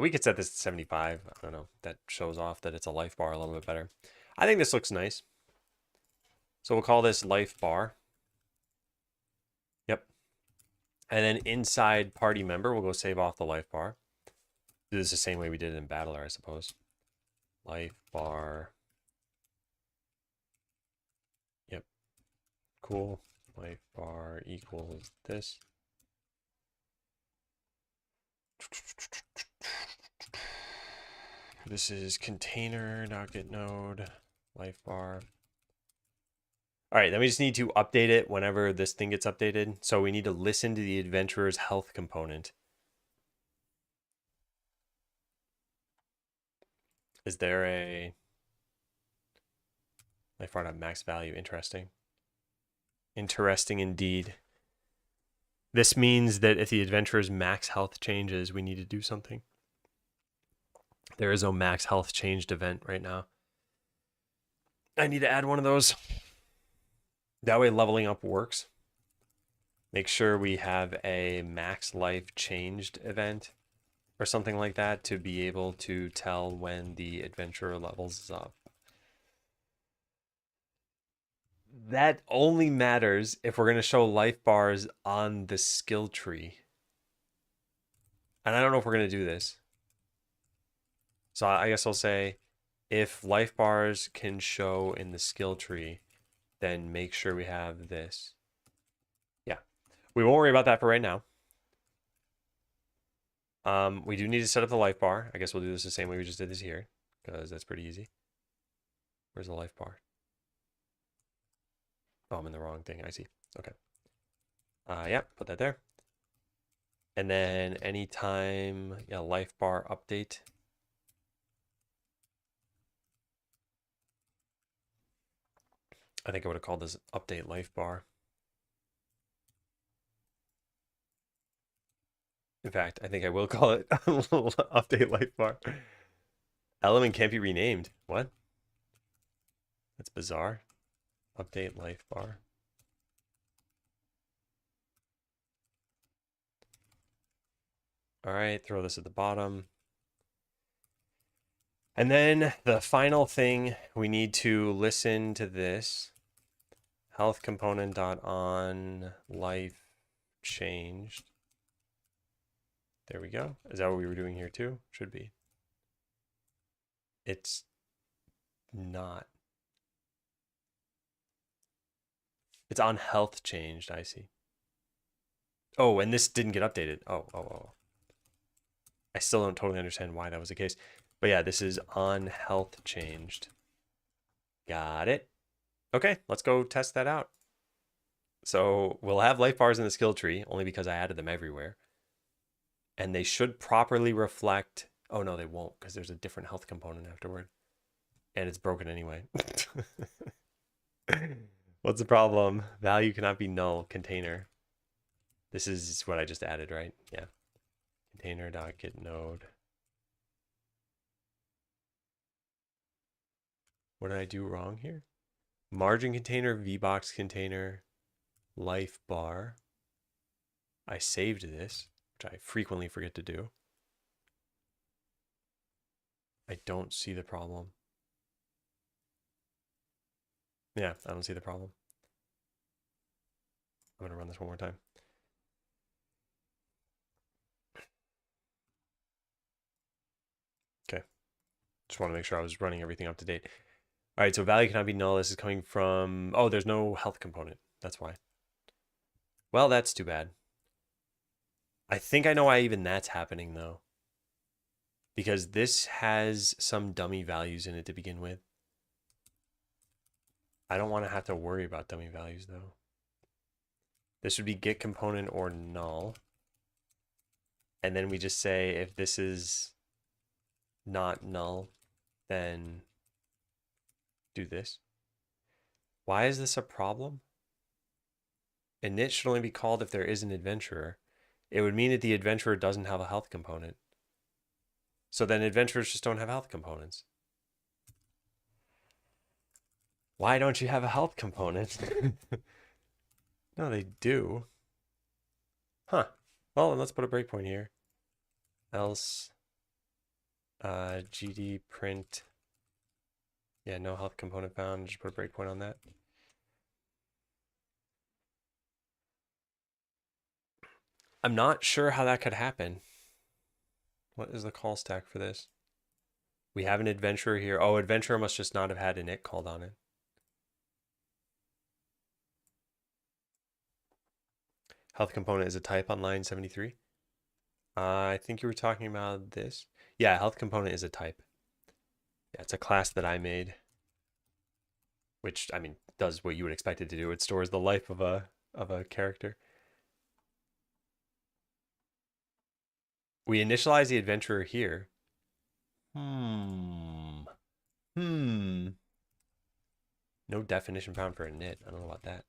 We could set this to 75. I don't know. That shows off that it's a life bar a little bit better. I think this looks nice. So we'll call this life bar. Yep. And then inside party member, we'll go save off the life bar. Do this the same way we did it in Battler, I suppose. Life bar. Yep. Cool. Life bar equals this. This is container.getNode life bar. All right, then we just need to update it whenever this thing gets updated. So we need to listen to the adventurer's health component. Is there a life bar max value? Interesting. Interesting indeed. This means that if the adventurer's max health changes, we need to do something. There is no max health changed event right now. I need to add one of those. That way leveling up works. Make sure we have a max life changed event or something like that to be able to tell when the adventurer levels up. That only matters if we're going to show life bars on the skill tree. And I don't know if we're going to do this. So I guess I'll say if life bars can show in the skill tree, then make sure we have this. Yeah, we won't worry about that for right now. We do need to set up the life bar. I guess we'll do this the same way we just did this here, because that's pretty easy. Where's the life bar? Oh, I'm in the wrong thing. I see. Okay. Yeah, put that there. And then anytime, yeah, life bar update. I think I would have called this update life bar. In fact, I think I will call it update life bar. Element can't be renamed. What? That's bizarre. Update life bar. All right, throw this at the bottom. And then the final thing, we need to listen to this. Health component dot on life changed. There we go. Is that what we were doing here too? Should be. It's not. It's on health changed, I see. Oh, and this didn't get updated. Oh. I still don't totally understand why that was the case. But yeah, this is on health changed. Got it. Okay, let's go test that out. So we'll have life bars in the skill tree, only because I added them everywhere. And they should properly reflect... Oh, no, they won't, because there's a different health component afterward. And it's broken anyway. What's the problem? Value cannot be null. Container. This is what I just added, right? Yeah. Container.getNode. What did I do wrong here? Margin container, VBox container, life bar. I saved this, which I frequently forget to do. I don't see the problem. Yeah, I don't see the problem. I'm going to run this one more time. Okay. Just want to make sure I was running everything up to date. All right, so value cannot be null. This is coming from... Oh, there's no health component. That's why. Well, that's too bad. I think I know why even that's happening, though. Because this has some dummy values in it to begin with. I don't want to have to worry about dummy values, though. This would be get component or null. And then we just say if this is not null, then do this. Why is this a problem? Init should only be called if there is an adventurer. It would mean that the adventurer doesn't have a health component. So then adventurers just don't have health components. Why don't you have a health component? No, they do. Huh. Well, then let's put a breakpoint here. Else GD print. Yeah, no health component found. Just put a breakpoint on that. I'm not sure how that could happen. What is the call stack for this? We have an adventurer here. Oh, adventurer must just not have had an it called on it. Health component is a type on line 73. I think you were talking about this. Yeah, health component is a type. Yeah, it's a class that I made, which I mean does what you would expect it to do. It stores the life of a character. We initialize the adventurer here. Hmm. No definition found for init. I don't know about that.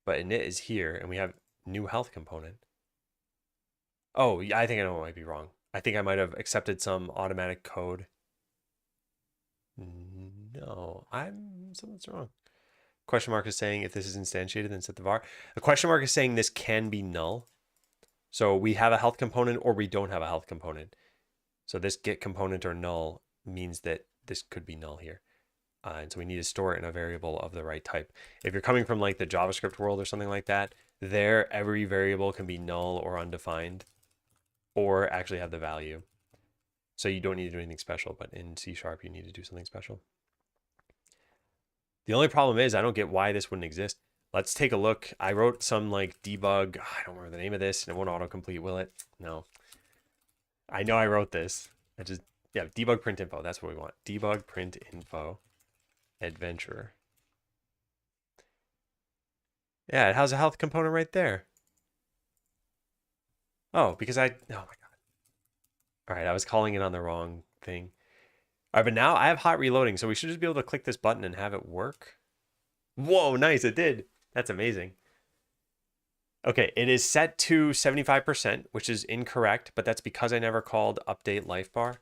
But init is here, and we have new health component. Oh, yeah, I think I know what might be wrong. I think I might have accepted some automatic code. No, something's wrong. Question mark is saying if this is instantiated, then set the var. The question mark is saying this can be null. So we have a health component or we don't have a health component. So this get component or null means that this could be null here. And so we need to store it in a variable of the right type. If you're coming from like the JavaScript world or something like that, there every variable can be null or undefined or actually have the value. So you don't need to do anything special, but in C# you need to do something special. The only problem is I don't get why this wouldn't exist. Let's take a look. I wrote some like debug. I don't remember the name of this, and it won't autocomplete, will it? No. I know I wrote this. Yeah, debug print info. That's what we want. Debug print info adventurer. Yeah, it has a health component right there. Oh, because oh my God. All right, I was calling it on the wrong thing. All right, but now I have hot reloading, so we should just be able to click this button and have it work. Whoa, nice, it did. That's amazing. Okay, it is set to 75%, which is incorrect, but that's because I never called update life bar.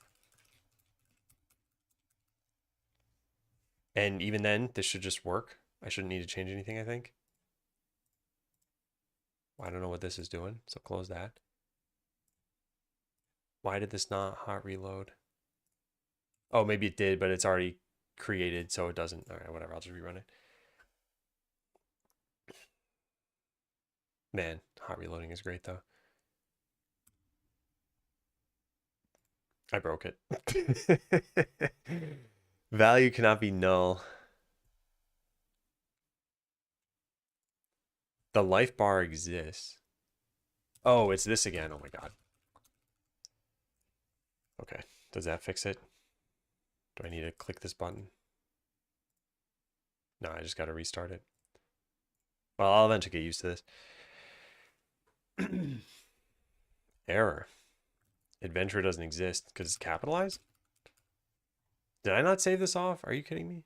And even then, this should just work. I shouldn't need to change anything, I think. I don't know what this is doing, so close that. Why did this not hot reload? Oh, maybe it did, but it's already created, so it doesn't. All right, whatever, I'll just rerun it. Man, hot reloading is great, though. I broke it. Value cannot be null. The life bar exists. Oh, it's this again. Oh my God. Okay, does that fix it? Do I need to click this button? No, I just got to restart it. Well, I'll eventually get used to this. Error. Adventure doesn't exist because it's capitalized? Did I not save this off? Are you kidding me?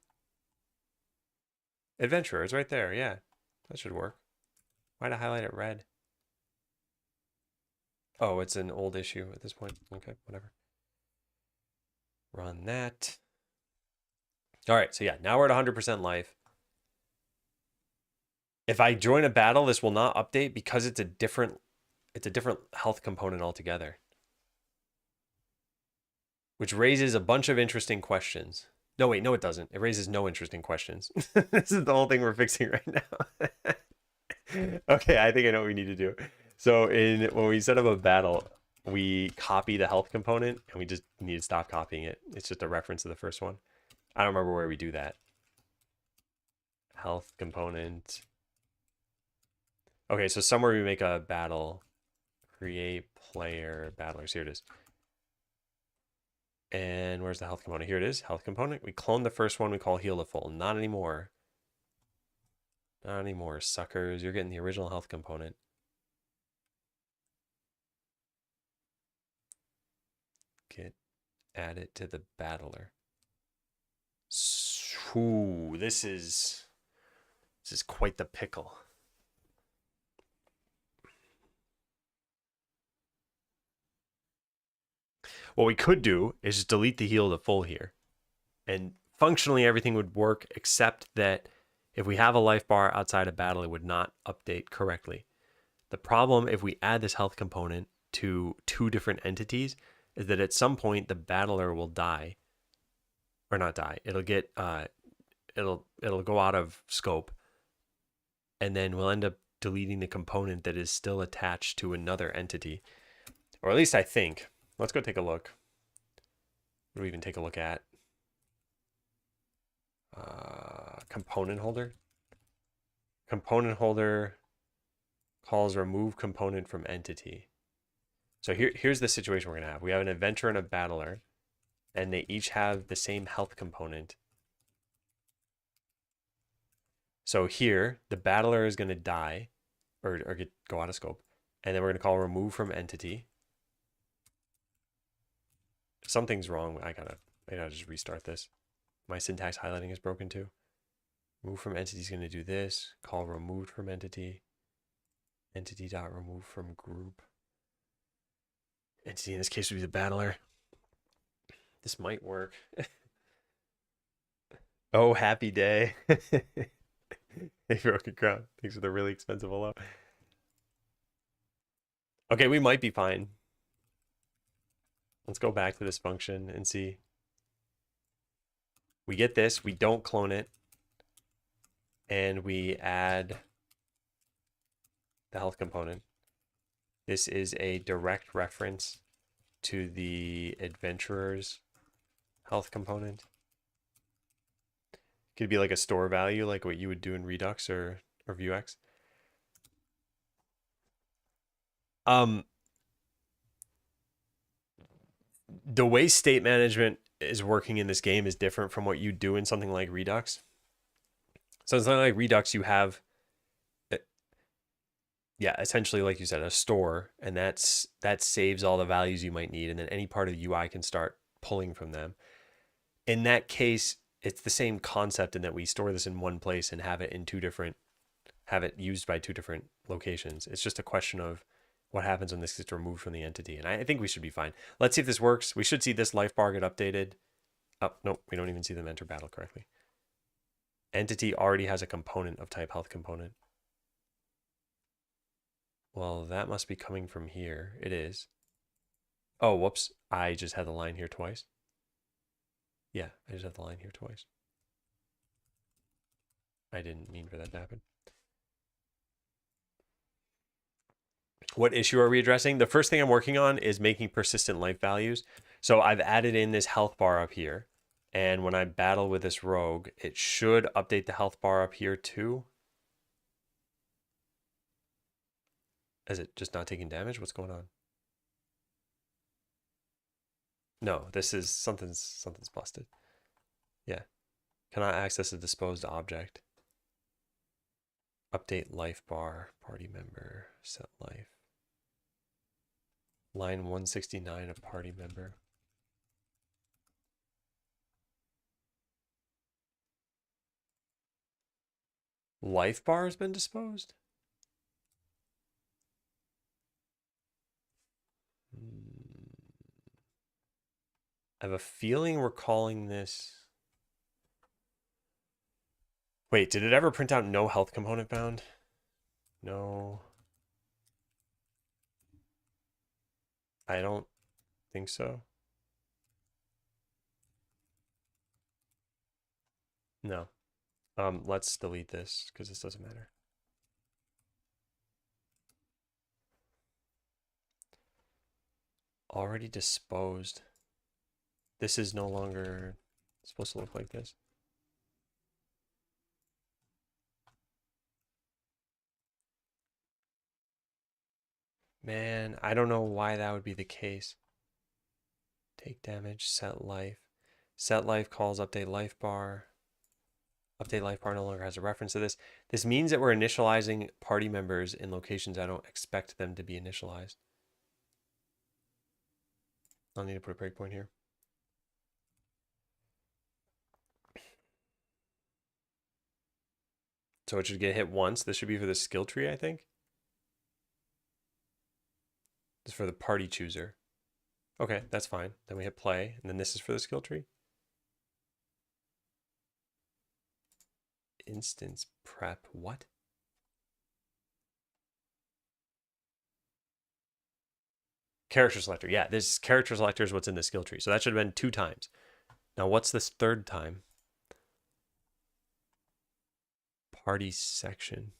Adventurer, it's right there. Yeah, that should work. Why'd I highlight it red? Oh, it's an old issue at this point. Okay, whatever. Run that. All right, so yeah, now we're at 100% life. If I join a battle, this will not update because it's a different health component altogether. Which raises a bunch of interesting questions. No, wait, no, it doesn't. It raises no interesting questions. This is the whole thing we're fixing right now. Okay, I think I know what we need to do. So when we set up a battle, we copy the health component and we just need to stop copying it. It's just a reference to the first one. I don't remember where we do that. Health component. Okay, so somewhere we make a battle. Create player battlers. Here it is. And where's the health component? Here it is, health component. We clone the first one, we call heal to full. Not anymore. Not anymore, suckers. You're getting the original health component. Add it to the battler. Ooh, this is quite the pickle. What we could do is just delete the heal to full here. And functionally everything would work except that If we have a life bar outside a battle, it would not update correctly. The problem if we add this health component to two different entities is that at some point the battler will die, or not die. It'll get it'll go out of scope, and then we'll end up deleting the component that is still attached to another entity, or at least I think. Let's go take a look. What do we even take a look at? Component holder. Component holder calls remove component from entity. So here's the situation we're going to have. We have an adventurer and a battler, and they each have the same health component. So here, the battler is going to die, or go out of scope, and then we're going to call remove from entity. Something's wrong. I gotta just restart this. My syntax highlighting is broken too. Remove from entity is going to do this. Call removed from entity. Entity.remove from group. Entity in this case would be the battler. This might work. Oh, happy day. Hey, broken crown. Thanks for the really expensive hello. Okay, we might be fine. Let's go back to this function and see. We get this, we don't clone it, and we add the health component. This is a direct reference to the adventurer's health component. Could be like a store value, like what you would do in Redux or Vuex. The way state management is working in this game is different from what you do in something like Redux. So it's not like Redux, you have, essentially, like you said, a store, and that saves all the values you might need, and then any part of the UI can start pulling from them. In that case, it's the same concept in that we store this in one place and have it used by two different locations. It's just a question of what happens when this gets removed from the entity. And I think we should be fine. Let's see if this works. We should see this life bar get updated. Oh, no, we don't even see them enter battle correctly. Entity already has a component of type health component. Well, that must be coming from here. It is. Oh, whoops. I just had the line here twice. Yeah, I just had the line here twice. I didn't mean for that to happen. What issue are we addressing? The first thing I'm working on is making persistent life values. So I've added in this health bar up here. And when I battle with this rogue, it should update the health bar up here too. Is it just not taking damage? What's going on? No, this is something's busted. Yeah. Cannot access a disposed object. Update life bar, party member, set life. Line 169 of party member. Life bar has been disposed? I have a feeling we're calling this... Wait, did it ever print out no health component found? No. I don't think so. No. Let's delete this because this doesn't matter. Already disposed. This is no longer supposed to look like this. Man, I don't know why that would be the case. Take damage, set life. Set life calls update life bar. Update life bar no longer has a reference to this. This means that we're initializing party members in locations I don't expect them to be initialized. I'll need to put a breakpoint here. So it should get hit once. This should be for the skill tree, I think. This is for the party chooser. Okay, that's fine. Then we hit play, and then this is for the skill tree. instance prep. What? Character selector. Yeah, this character selector is what's in the skill tree. So that should have been 2 times. Now, what's this 3rd time? Party section.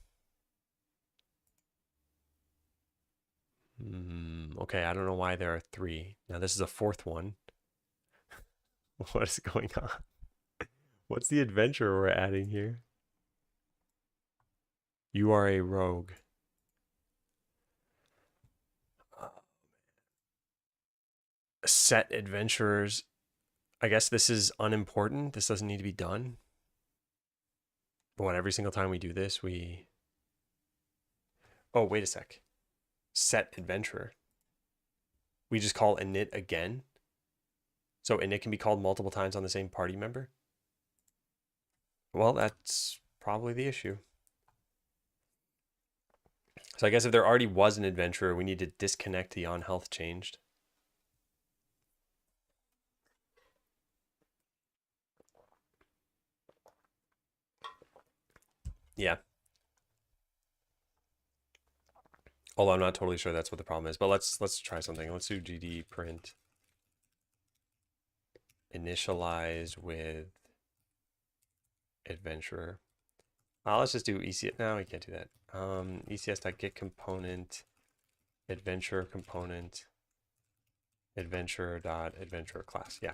Okay, I don't know why there are 3. Now, this is a 4th one. What is going on? What's the adventure we're adding here? You are a rogue. Set adventurers. I guess this is unimportant. This doesn't need to be done. But what, every single time we do this, we... Oh, wait a sec. Set adventurer. We just call init again. So init can be called multiple times on the same party member. Well, that's probably the issue. So I guess if there already was an adventurer, we need to disconnect the on health changed. Yeah. Although I'm not totally sure that's what the problem is, but let's try something. Let's do gd print initialize with adventurer. Let's just do ECS. No, we can't do that. ECS.get component adventurer component adventurer.adventurer class. Yeah.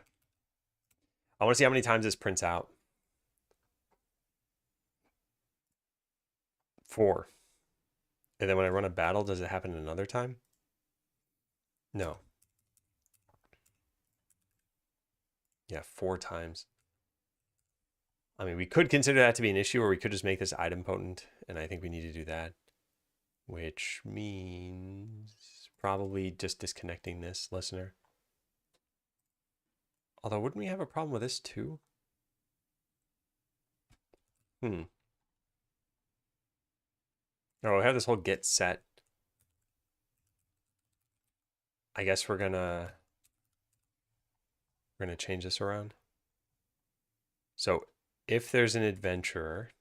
I want to see how many times this prints out. 4. And then when I run a battle, does it happen another time? No. Yeah, 4 times. I mean, we could consider that to be an issue, or we could just make this idempotent, and I think we need to do that, which means probably just disconnecting this listener. Although, wouldn't we have a problem with this too? Oh, we have this whole get set. I guess we're gonna change this around. So if there's an adventurer,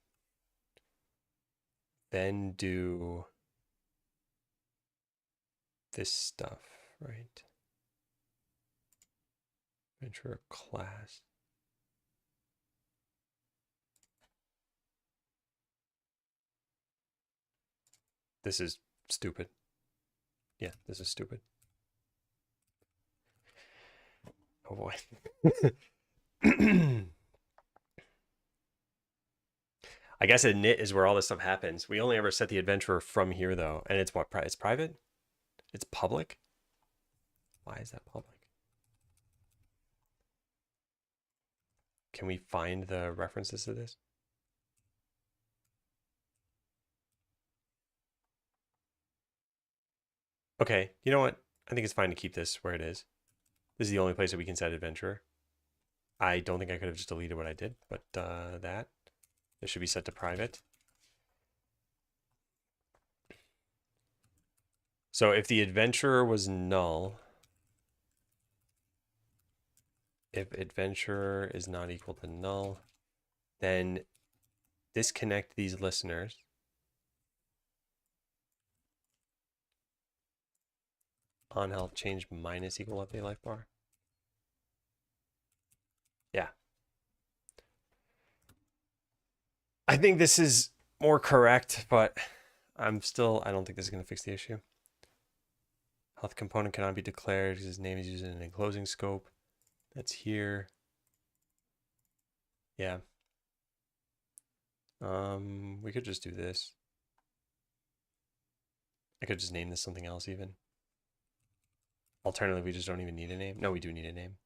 then do this stuff, right? Adventurer class. This is stupid. Yeah, this is stupid. Oh boy. I guess init is where all this stuff happens. We only ever set the adventurer from here though. And it's what? It's private? It's public? Why is that public? Can we find the references to this? Okay, you know what? I think it's fine to keep this where it is. This is the only place that we can set adventurer. I don't think I could have just deleted what I did, but this should be set to private. So if the adventurer was null, if adventurer is not equal to null, then disconnect these listeners. On health change minus equal update life bar. Yeah. I think this is more correct, but I don't think this is going to fix the issue. Health component cannot be declared because his name is used in an enclosing scope. That's here. Yeah. We could just do this. I could just name this something else even. Alternatively, we just don't even need a name. No, we do need a name.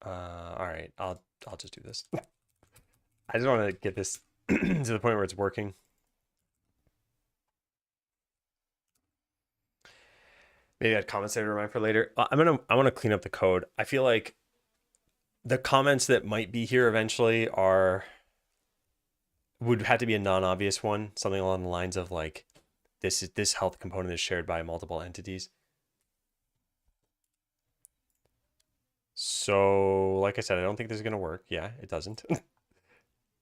All right, I'll just do this. I just want to get this to the point where it's working. Maybe add comments there to remind for later. I want to clean up the code. I feel like the comments that might be here eventually would have to be a non-obvious one, something along the lines of like, this health component is shared by multiple entities. So, like I said, I don't think this is going to work. Yeah, it doesn't.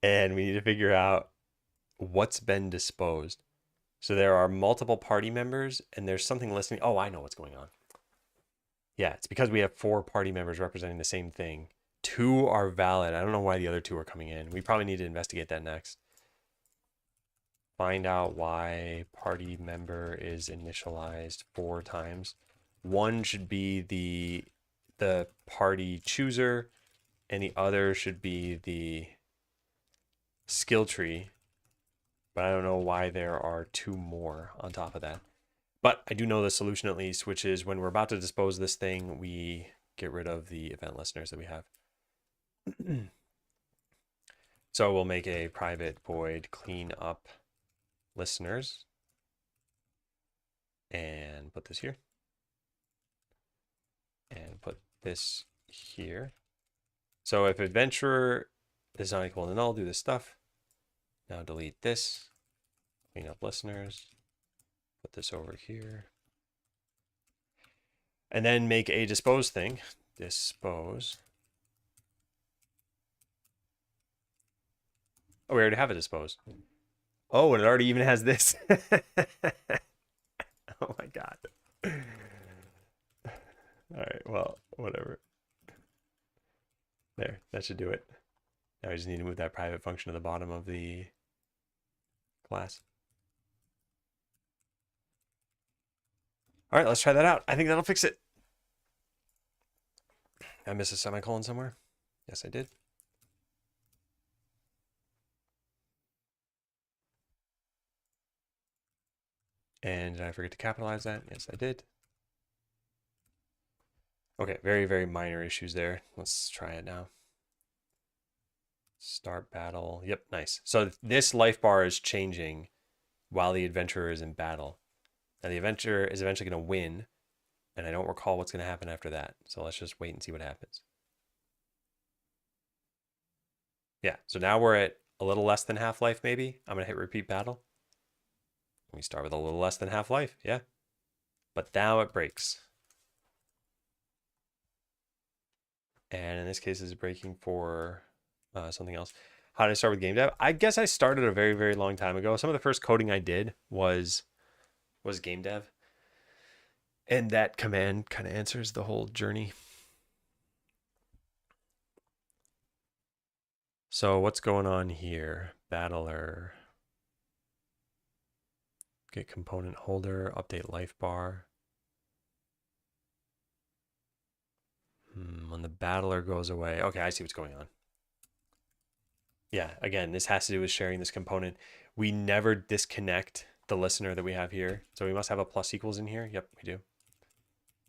And we need to figure out what's been disposed. So there are multiple party members and there's something listening. Oh, I know what's going on. Yeah, it's because we have 4 party members representing the same thing. 2 are valid. I don't know why the other 2 are coming in. We probably need to investigate that next. Find out why party member is initialized 4 times. 1 should be the party chooser, and the other should be the skill tree. But I don't know why there are 2 more on top of that. But I do know the solution at least, which is when we're about to dispose this thing, we get rid of the event listeners that we have. So we'll make a private void clean up listeners and put this here and put this here. So if adventurer is not equal to null, do this stuff. Now delete this, clean up listeners, put this over here, and then make a dispose thing. Dispose. Oh, we already have a dispose. Oh, and it already even has this. Oh my god. All right, well, whatever. There, that should do it. Now we just need to move that private function to the bottom of the class. All right, let's try that out. I think that'll fix it. I missed a semicolon somewhere. Yes, I did. And did I forget to capitalize that? Yes, I did. Okay, very, very minor issues there. Let's try it now. Start battle. Yep, nice. So this life bar is changing while the adventurer is in battle. Now the adventurer is eventually going to win, and I don't recall what's going to happen after that. So let's just wait and see what happens. Yeah, so now we're at a little less than half life maybe. I'm going to hit repeat battle. We start with a little less than half life, yeah. But now it breaks. And in this case, it's breaking for something else. How did I start with game dev? I guess I started a very, very long time ago. Some of the first coding I did was game dev. And that command kind of answers the whole journey. So what's going on here? Battler. Get component holder, update life bar. When the battler goes away. Okay, I see what's going on. Yeah, again, this has to do with sharing this component. We never disconnect the listener that we have here. So we must have a plus equals in here. Yep, we do.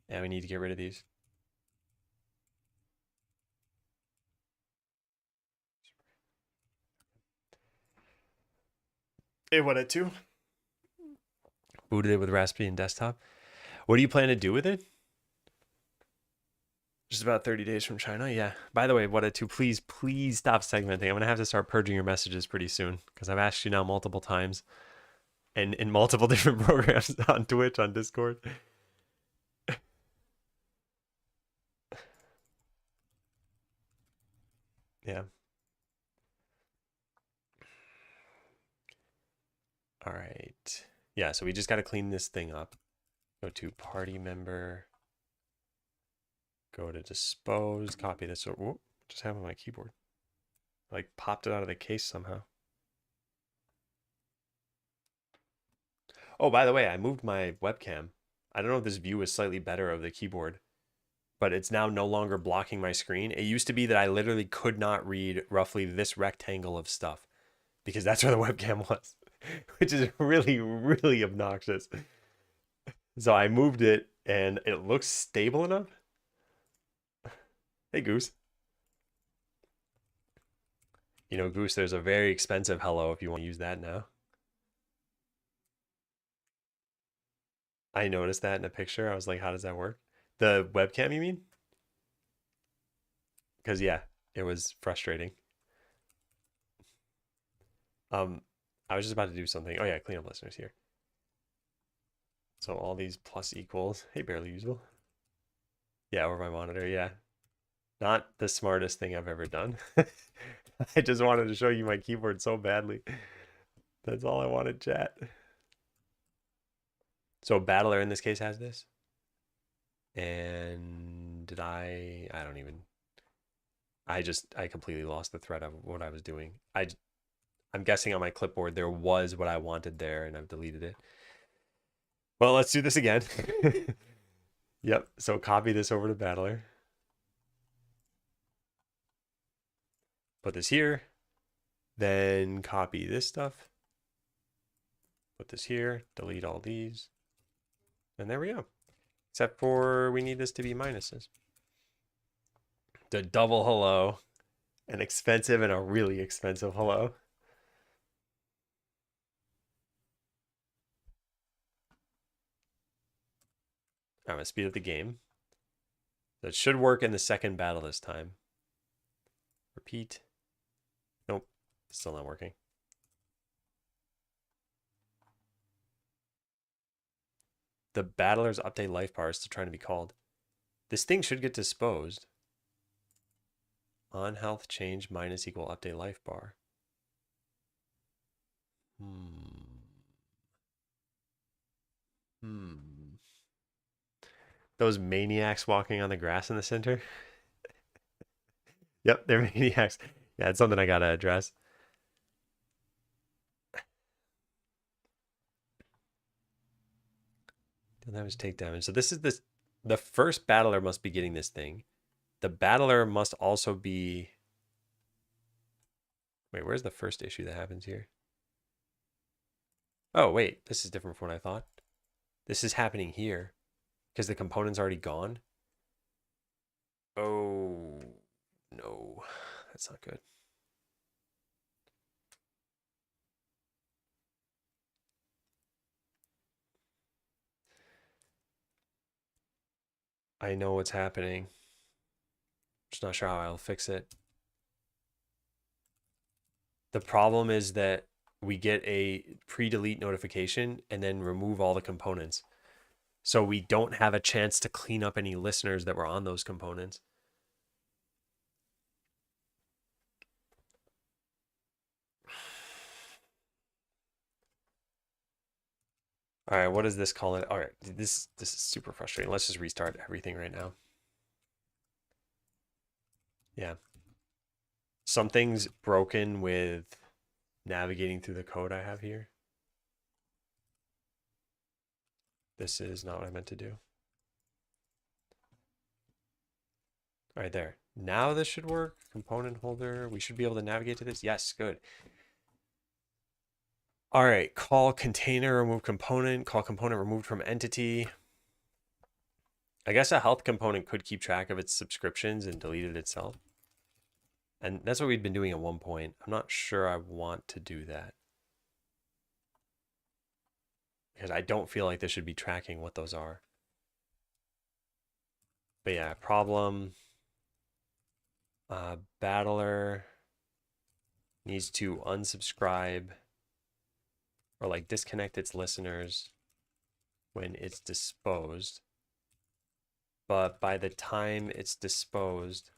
And we need to get rid of these. It wanted to. Booted it with Raspberry and desktop. What do you plan to do with it? Just about 30 days from China. Yeah. By the way, wanted to please stop segmenting. I'm going to have to start purging your messages pretty soon because I've asked you now multiple times and in multiple different programs on Twitch, on Discord. Yeah. All right. Yeah, so we just got to clean this thing up. Go to party member. Go to dispose. Copy this. Whoop, just happened on my keyboard. Like popped it out of the case somehow. Oh, by the way, I moved my webcam. I don't know if this view is slightly better of the keyboard, but it's now no longer blocking my screen. It used to be that I literally could not read roughly this rectangle of stuff because that's where the webcam was, which is really, really obnoxious. So I moved it and it looks stable enough. Hey, Goose. You know, Goose, there's a very expensive hello if you want to use that now. I noticed that in a picture. I was like, how does that work? The webcam, you mean? Because, yeah, it was frustrating. I was just about to do something. Oh, yeah, clean up listeners here. So all these plus equals. Hey, barely usable. Yeah, over my monitor, yeah. Not the smartest thing I've ever done. I just wanted to show you my keyboard so badly. That's all I wanted, chat. So Battler in this case has this. And did I don't even, I completely lost the thread of what I was doing. I'm guessing on my clipboard there was what I wanted there and I've deleted it. Well, let's do this again. Yep, so copy this over to Battler. Put this here. Then copy this stuff. Put this here, delete all these. And there we go. Except for we need this to be minuses. The double hello. An expensive and a really expensive hello. I'm going to speed up the game. That should work in the second battle this time. Repeat. Nope, still not working. The battler's update life bar is still trying to be called. This thing should get disposed. On health change minus equal update life bar. Those maniacs walking on the grass in the center. Yep, they're maniacs. Yeah, it's something I gotta address. Don't damage, take damage. So this is the first battler must be getting this thing. The battler must also be... Wait, where's the first issue that happens here? Oh, wait, this is different from what I thought. This is happening here because the component's already gone. Oh, no, that's not good. I know what's happening. Just not sure how I'll fix it. The problem is that we get a pre-delete notification and then remove all the components. So we don't have a chance to clean up any listeners that were on those components. All right, what does this call it? All right, this is super frustrating. Let's just restart everything right now. Yeah. Something's broken with navigating through the code I have here. This is not what I meant to do. All right, there. Now this should work. Component holder. We should be able to navigate to this. Yes, good. All right, call container, remove component, call component removed from entity. I guess a health component could keep track of its subscriptions and delete it itself. And that's what we'd been doing at one point. I'm not sure I want to do that. Because I don't feel like this should be tracking what those are. But yeah, problem. Battler needs to unsubscribe or like disconnect its listeners when it's disposed. But by the time it's disposed,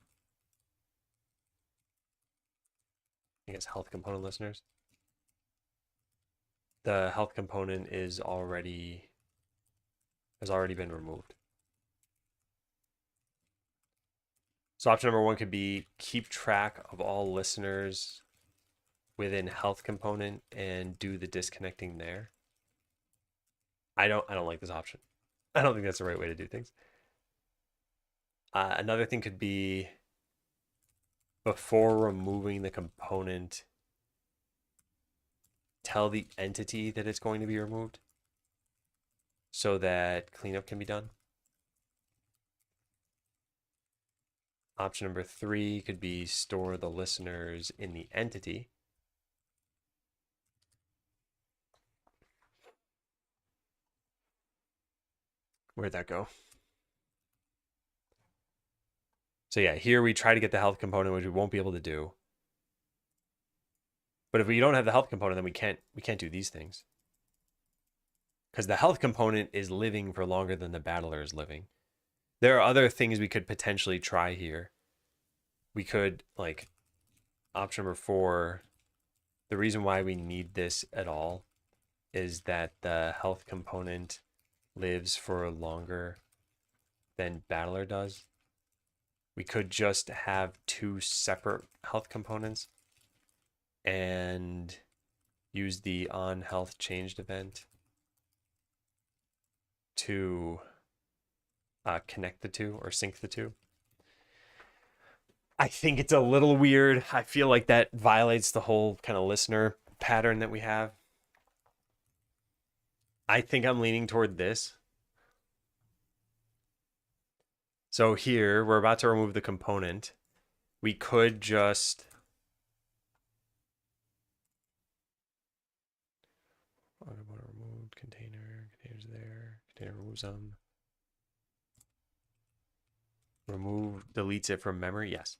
I guess health component listeners, the health component has already been removed. So option number one could be keep track of all listeners within health component and do the disconnecting there. I don't like this option. I don't think that's the right way to do things. Another thing could be before removing the component, tell the entity that it's going to be removed so that cleanup can be done. Option number three could be store the listeners in the entity. Where'd that go? So yeah, here we try to get the health component, which we won't be able to do. But if we don't have the health component, then we can't do these things. Because the health component is living for longer than the battler is living. There are other things we could potentially try here. we could, like, option number 4, the reason why we need this at all is that the health component lives for longer than Battler does. We could just have 2 separate health components and use the on health changed event to connect the two or sync the two. I think it's a little weird. I feel like that violates the whole kind of listener pattern that we have. I think I'm leaning toward this. So here, we're about to remove the component. We could just... removed container, containers there, container removes them. Remove deletes it from memory, yes.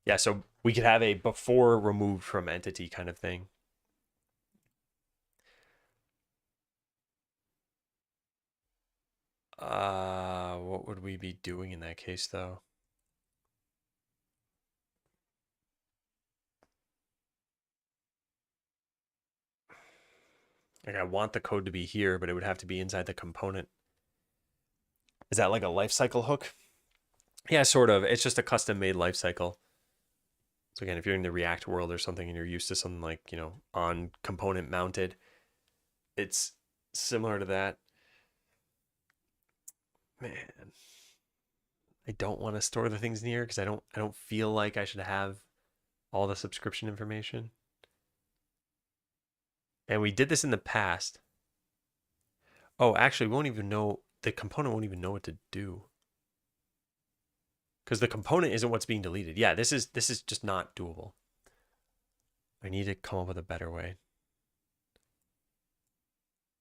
Yeah, so we could have a before removed from entity kind of thing. What would we be doing in that case, though? Like, I want the code to be here, but it would have to be inside the component. Is that like a lifecycle hook? Yeah, sort of. It's just a custom-made lifecycle. So again, if you're in the React world or something and you're used to something like, you know, on component mounted, it's similar to that. Man, I don't want to store the things in here because I don't feel like I should have all the subscription information. And we did this in the past. Oh, actually, we won't even know, the component won't even know what to do. Because the component isn't what's being deleted. Yeah, this is just not doable. I need to come up with a better way.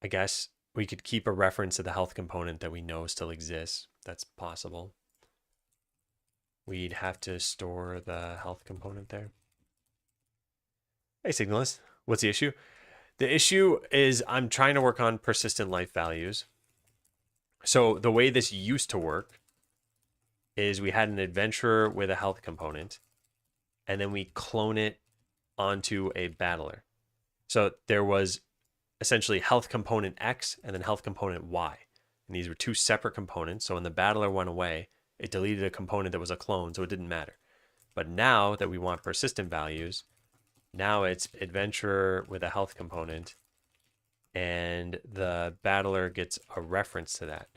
I guess we could keep a reference to the health component that we know still exists. That's possible. We'd have to store the health component there. Hey, Signalist, what's the issue? The issue is I'm trying to work on persistent life values. So the way this used to work is we had an adventurer with a health component, and then we clone it onto a battler. So there was essentially health component X and then health component Y. And these were 2 separate components. So when the battler went away, it deleted a component that was a clone, so it didn't matter. But now that we want persistent values, now it's adventurer with a health component, and the battler gets a reference to that.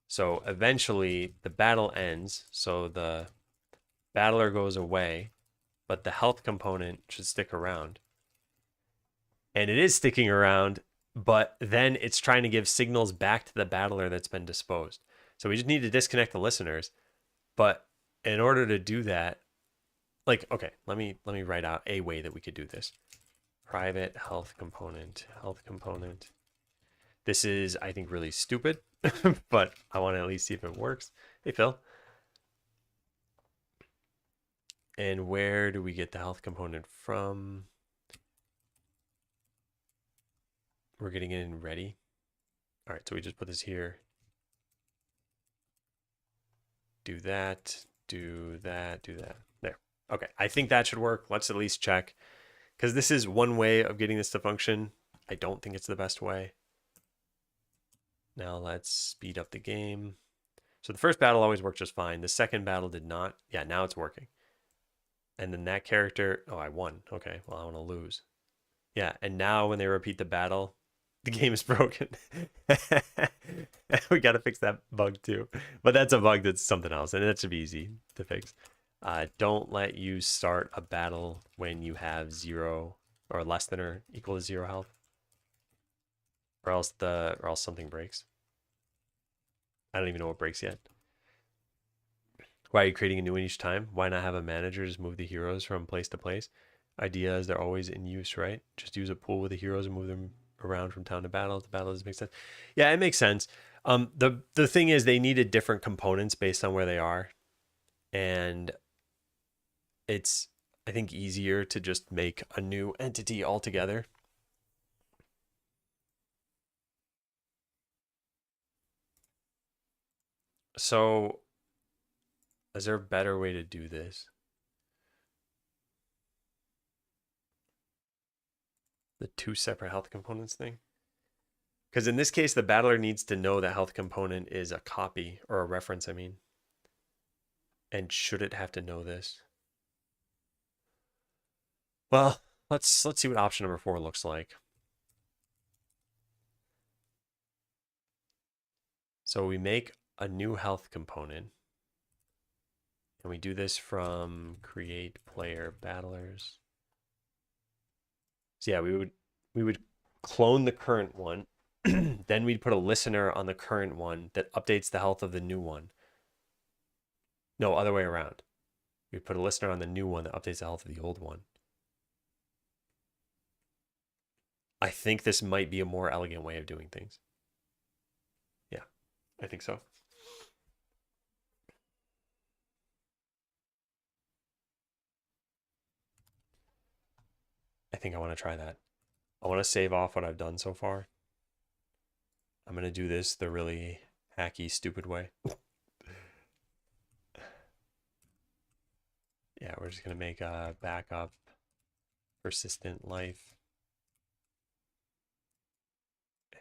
So eventually the battle ends, so the battler goes away, but the health component should stick around. And it is sticking around, but then it's trying to give signals back to the battler that's been disposed. So we just need to disconnect the listeners. But in order to do that, like, okay, let me write out a way that we could do this. Private health component. This is, I think, really stupid, but I want to at least see if it works. Hey, Phil. And where do we get the health component from? We're getting it in ready. All right, so we just put this here. Do that, do that, do that. There. Okay, I think that should work. Let's at least check. Because this is one way of getting this to function. I don't think it's the best way. Now let's speed up the game. So the first battle always worked just fine. The second battle did not. Yeah, now it's working. And then that character, oh, I won. Okay, well, I want to lose. Yeah, and now when they repeat the battle, the game is broken. We got to fix that bug too. But that's a bug that's something else, and that should be easy to fix. Don't let you start a battle when you have 0 or less than or equal to 0 health, or else something breaks. I don't even know what breaks yet. Why are you creating a new one each time? Why not have a manager just move the heroes from place to place? Idea is they're always in use, right? Just use a pool with the heroes and move them around from town to battle. The battle doesn't make sense. Yeah, it makes sense. The thing is they needed different components based on where they are. And it's, I think, easier to just make a new entity altogether. So Is there a better way to do this? The two separate health components thing? Because in this case, the battler needs to know the health component is a copy, or a reference, I mean. And should it have to know this? Well, let's see what option number 4 looks like. So we make a new health component. And we do this from create player battlers. So yeah, we would clone the current one. Then we'd put a listener on the current one that updates the health of the new one. No, other way around. We put a listener on the new one that updates the health of the old one. I think this might be a more elegant way of doing things. Yeah, I think so. I think I want to try that. I want to save off what I've done so far. I'm going to do this the really hacky, stupid way. Yeah, we're just going to make a backup persistent life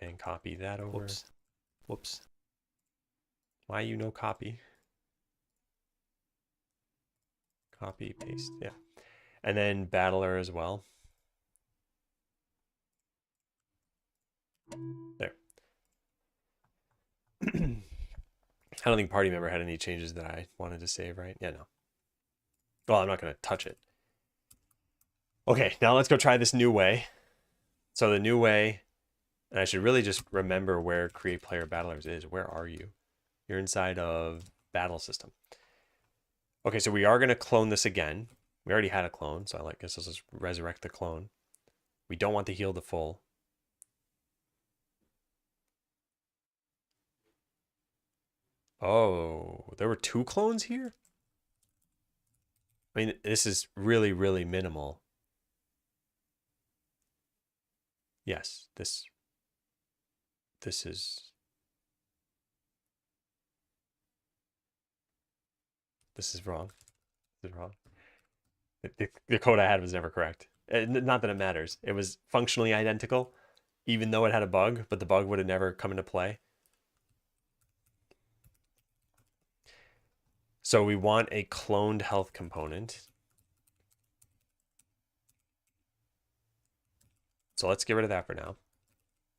and copy that over. Whoops. Whoops. Why you no copy? Copy, paste, yeah. And then battler as well. There. I don't think party member had any changes that I wanted to save, right? Yeah, no. Well, I'm not going to touch it. Okay, now let's go try this new way. So the new way, and I should really just remember where create player battlers is. Where are you? You're inside of battle system. Okay, so we are going to clone this again. We already had a clone, so I guess let's just resurrect the clone. We don't want to heal the full. Oh, there were 2 clones here? I mean, this is really, really minimal. Yes, this is wrong. This is wrong. The code I had was never correct. Not that it matters. It was functionally identical, even though it had a bug, but the bug would have never come into play. So we want a cloned health component. So let's get rid of that for now.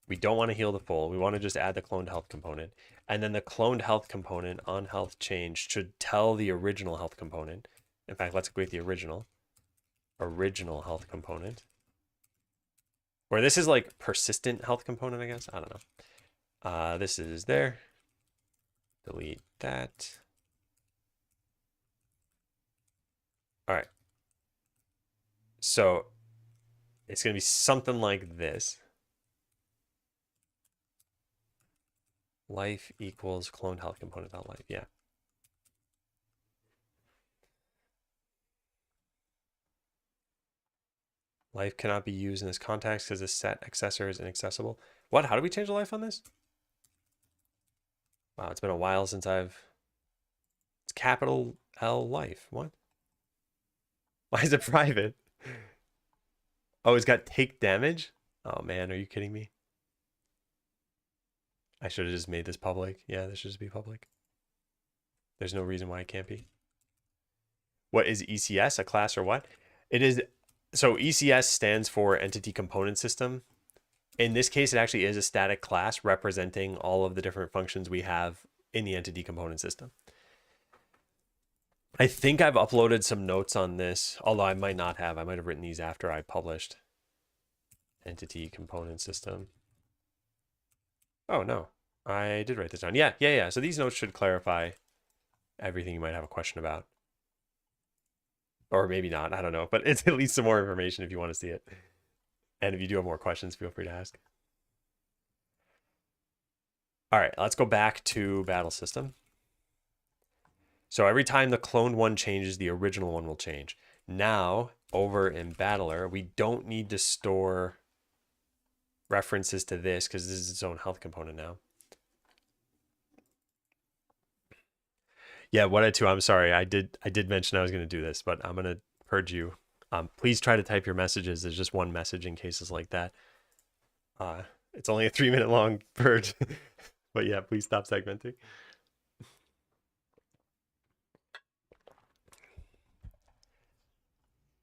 We don't want to heal the full. We want to just add the cloned health component. And then the cloned health component on health change should tell the original health component. In fact, let's go with the original health component. Or this is like persistent health component, I guess. I don't know. This is there. Delete that. All right. So it's going to be something like this. Life equals cloned health component dot life. Yeah. Life cannot be used in this context because this set accessor is inaccessible. What? How do we change the life on this? Wow, it's been a while since it's capital L life. What? Why is it private? Oh, it's got take damage? Oh man, are you kidding me? I should have just made this public. Yeah, this should just be public. There's no reason why it can't be. What is ECS? A class or what? It is. So ECS stands for Entity Component System. In this case, it actually is a static class representing all of the different functions we have in the Entity Component System. I think I've uploaded some notes on this, although I might not have. I might have written these after I published Entity Component System. Oh, no. I did write this down. Yeah. So these notes should clarify everything you might have a question about. Or maybe not. I don't know. But it's at least some more information if you want to see it. And if you do have more questions, feel free to ask. All right, let's go back to battle system. So every time the cloned one changes, the original one will change. Now, over in Battler, we don't need to store references to this because this is its own health component now. Yeah, what I too. I'm sorry. I did mention I was going to do this, but I'm going to purge you. Please try to type your messages. There's just one message in cases like that. It's only a 3 minute long purge, but yeah, please stop segmenting.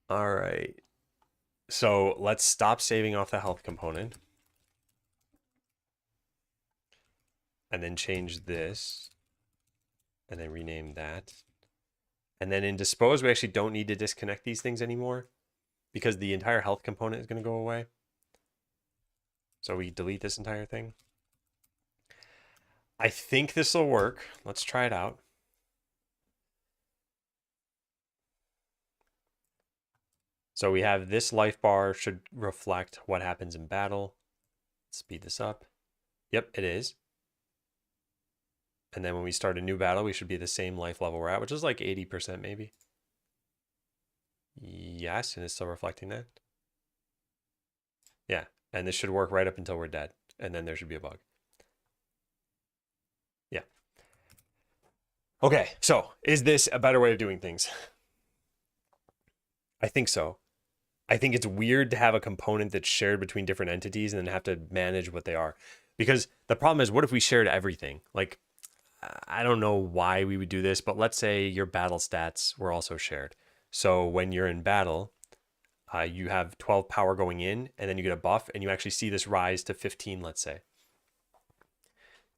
All right. So let's stop saving off the health component. And then change this. And then rename that. And then in dispose, we actually don't need to disconnect these things anymore because the entire health component is going to go away. So we delete this entire thing. I think this will work. Let's try it out. So we have this life bar should reflect what happens in battle. Let's speed this up. Yep, it is. And then when we start a new battle, we should be the same life level we're at, which is like 80% maybe. Yes, and it's still reflecting that. Yeah, and this should work right up until we're dead. And then there should be a bug. Yeah. Okay, so is this a better way of doing things? I think so. I think it's weird to have a component that's shared between different entities and then have to manage what they are. Because the problem is, what if we shared everything? Like, I don't know why we would do this, but let's say your battle stats were also shared. So when you're in battle, you have 12 power going in, and then you get a buff, and you actually see this rise to 15, let's say.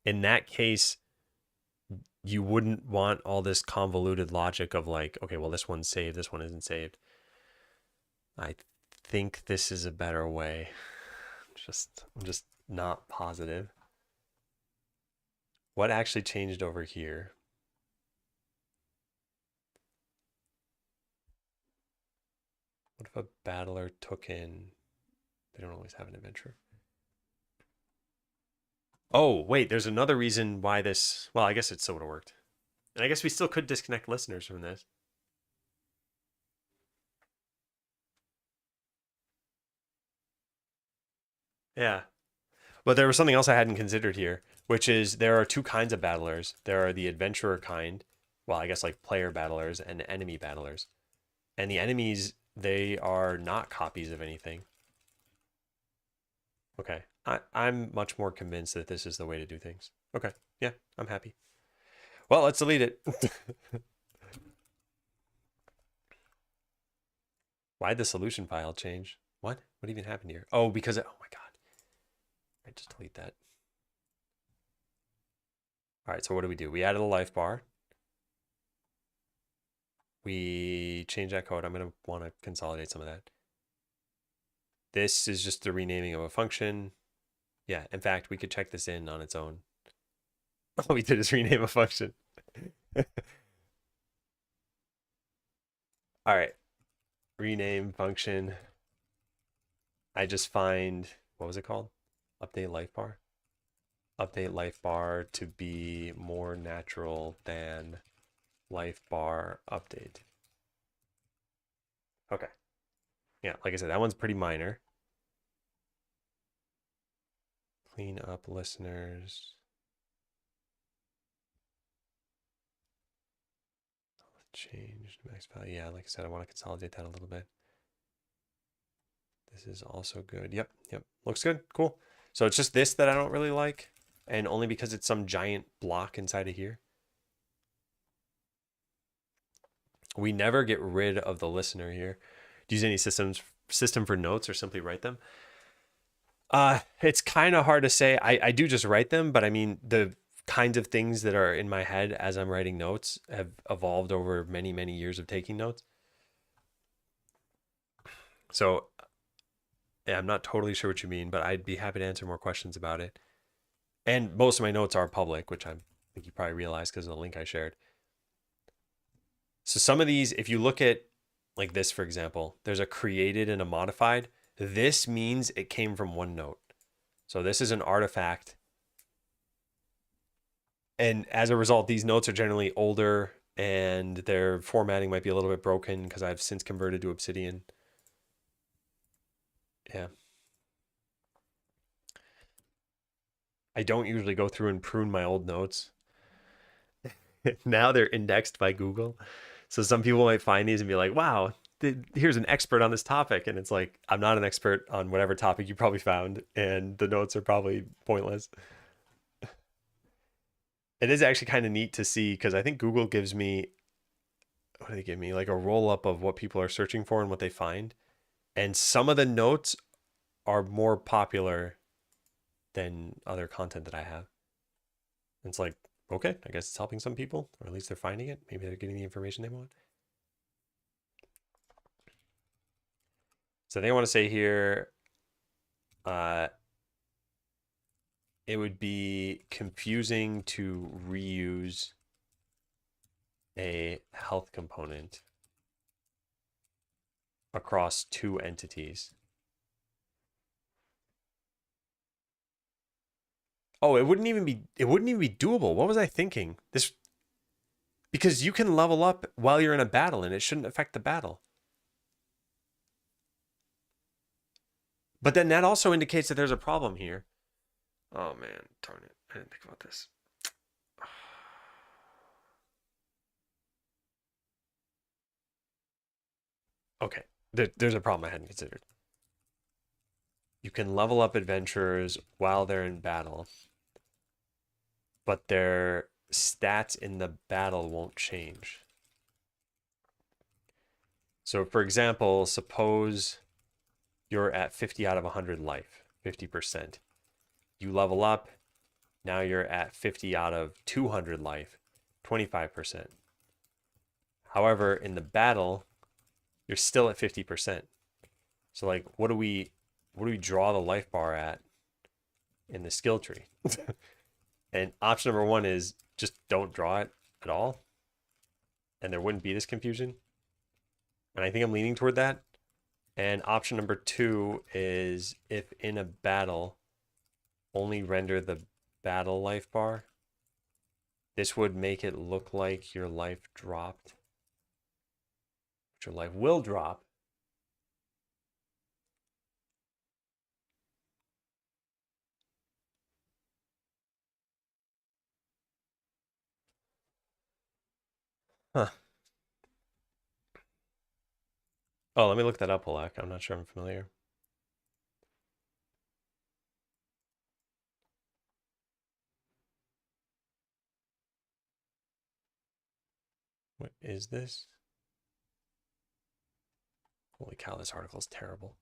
In that case, you wouldn't want all this convoluted logic of like, okay, well, this one's saved, this one isn't saved. I think this is a better way. I'm just not positive. What actually changed over here? What if a battler took in? They don't always have an adventurer. Oh, wait, there's another reason why this. Well, I guess it still would have worked. And I guess we still could disconnect listeners from this. Yeah. But there was something else I hadn't considered here, which is there are two kinds of battlers. There are the adventurer kind, well, I guess like player battlers and enemy battlers. And the enemies, they are not copies of anything. Okay. I'm much more convinced that this is the way to do things. Okay. Yeah, I'm happy. Well, let's delete it. Why'd the solution file change? What? What even happened here? Oh, because oh my God. I just delete that. All right, so what do? We added a life bar. We changed that code. I'm going to want to consolidate some of that. This is just the renaming of a function. Yeah, in fact, we could check this in on its own. All we did is rename a function. All right, rename function. I just find, what was it called? Update life bar. Update life bar to be more natural than life bar update. Okay. Yeah, like I said, that one's pretty minor. Clean up listeners. Change max value. Yeah, like I said, I want to consolidate that a little bit. This is also good. Yep, yep. Looks good. Cool. So it's just this that I don't really like, and only because it's some giant block inside of here. We never get rid of the listener here. Do you use any system for notes or simply write them? It's kind of hard to say. I do just write them, but I mean the kinds of things that are in my head as I'm writing notes have evolved over many, many years of taking notes. So yeah, I'm not totally sure what you mean, but I'd be happy to answer more questions about it. And most of my notes are public, which I think you probably realize because of the link I shared. So some of these, if you look at like this, for example, there's a created and a modified. This means it came from one note. So this is an artifact. And as a result, these notes are generally older and their formatting might be a little bit broken because I've since converted to Obsidian. Yeah. I don't usually go through and prune my old notes. Now they're indexed by Google. So some people might find these and be like, wow, here's an expert on this topic. And it's like, I'm not an expert on whatever topic you probably found. And the notes are probably pointless. It is actually kind of neat to see because I think Google gives me, what do they give me? Like a roll up of what people are searching for and what they find. And some of the notes are more popular than other content that I have. And it's like, okay, I guess it's helping some people, or at least they're finding it. Maybe they're getting the information they want. So they want to say here, it would be confusing to reuse a health component across two entities. Oh, it wouldn't even be doable. What was I thinking? Because you can level up while you're in a battle and it shouldn't affect the battle. But then that also indicates that there's a problem here. Oh man, darn it. I didn't think about this. Okay, there's a problem I hadn't considered. You can level up adventurers while they're in battle, but their stats in the battle won't change. So for example, suppose you're at 50 out of 100 life, 50%. You level up, now you're at 50 out of 200 life, 25%. However, in the battle, you're still at 50%. So like, what do we draw the life bar at in the skill tree? And option number one is just don't draw it at all. And there wouldn't be this confusion. And I think I'm leaning toward that. And option number two is if in a battle, only render the battle life bar. This would make it look like your life dropped. But your life will drop. Huh. Oh, let me look that up, Halak. I'm not sure I'm familiar. What is this? Holy cow, this article is terrible.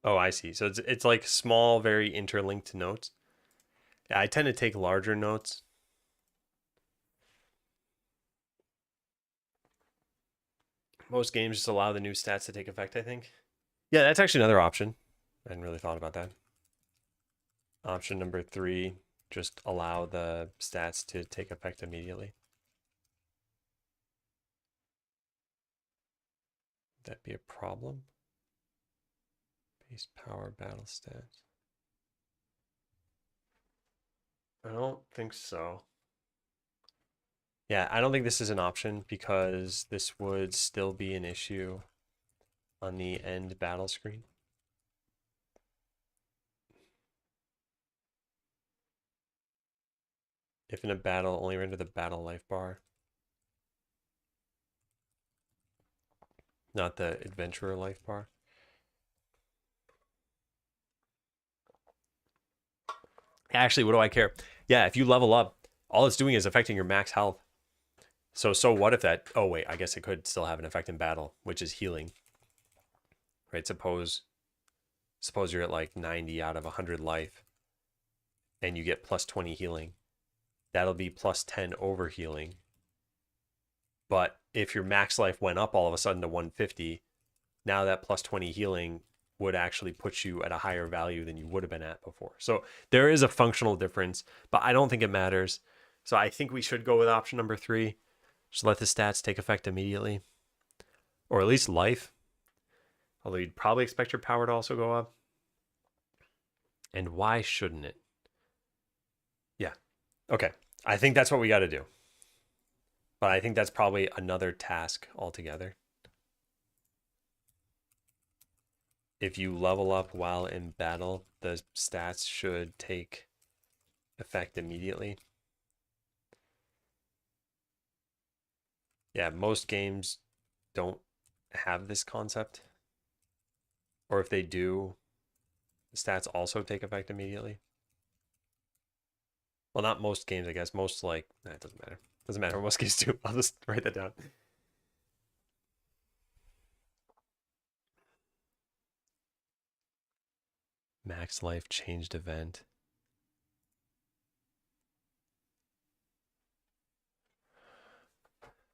Oh, I see. So it's like small, very interlinked notes. Yeah, I tend to take larger notes. Most games just allow the new stats to take effect, I think. Yeah, that's actually another option. I hadn't really thought about that. Option number three, just allow the stats to take effect immediately. Would that be a problem? Base power battle stats. I don't think so. Yeah, I don't think this is an option because this would still be an issue on the end battle screen. If in a battle, only render the battle life bar. Not the adventurer life bar. Actually, what do I care? Yeah, if you level up, all it's doing is affecting your max health. So what if that, oh wait, I guess it could still have an effect in battle, which is healing. Right? Suppose you're at like 90 out of 100 life and you get plus 20 healing. That'll be plus 10 over healing. But if your max life went up all of a sudden to 150, now that plus 20 healing would actually put you at a higher value than you would have been at before. So there is a functional difference, but I don't think it matters. So I think we should go with option number three. Just let the stats take effect immediately. Or at least life. Although you'd probably expect your power to also go up. And why shouldn't it? Yeah. Okay. I think that's what we got to do. But I think that's probably another task altogether. if you level up while in battle, the stats should take effect immediately. Yeah, most games don't have this concept. Or if they do, the stats also take effect immediately. Well, not most games, I guess. Most, like, it doesn't matter. Doesn't matter what most games do. I'll just write that down. Max life changed event.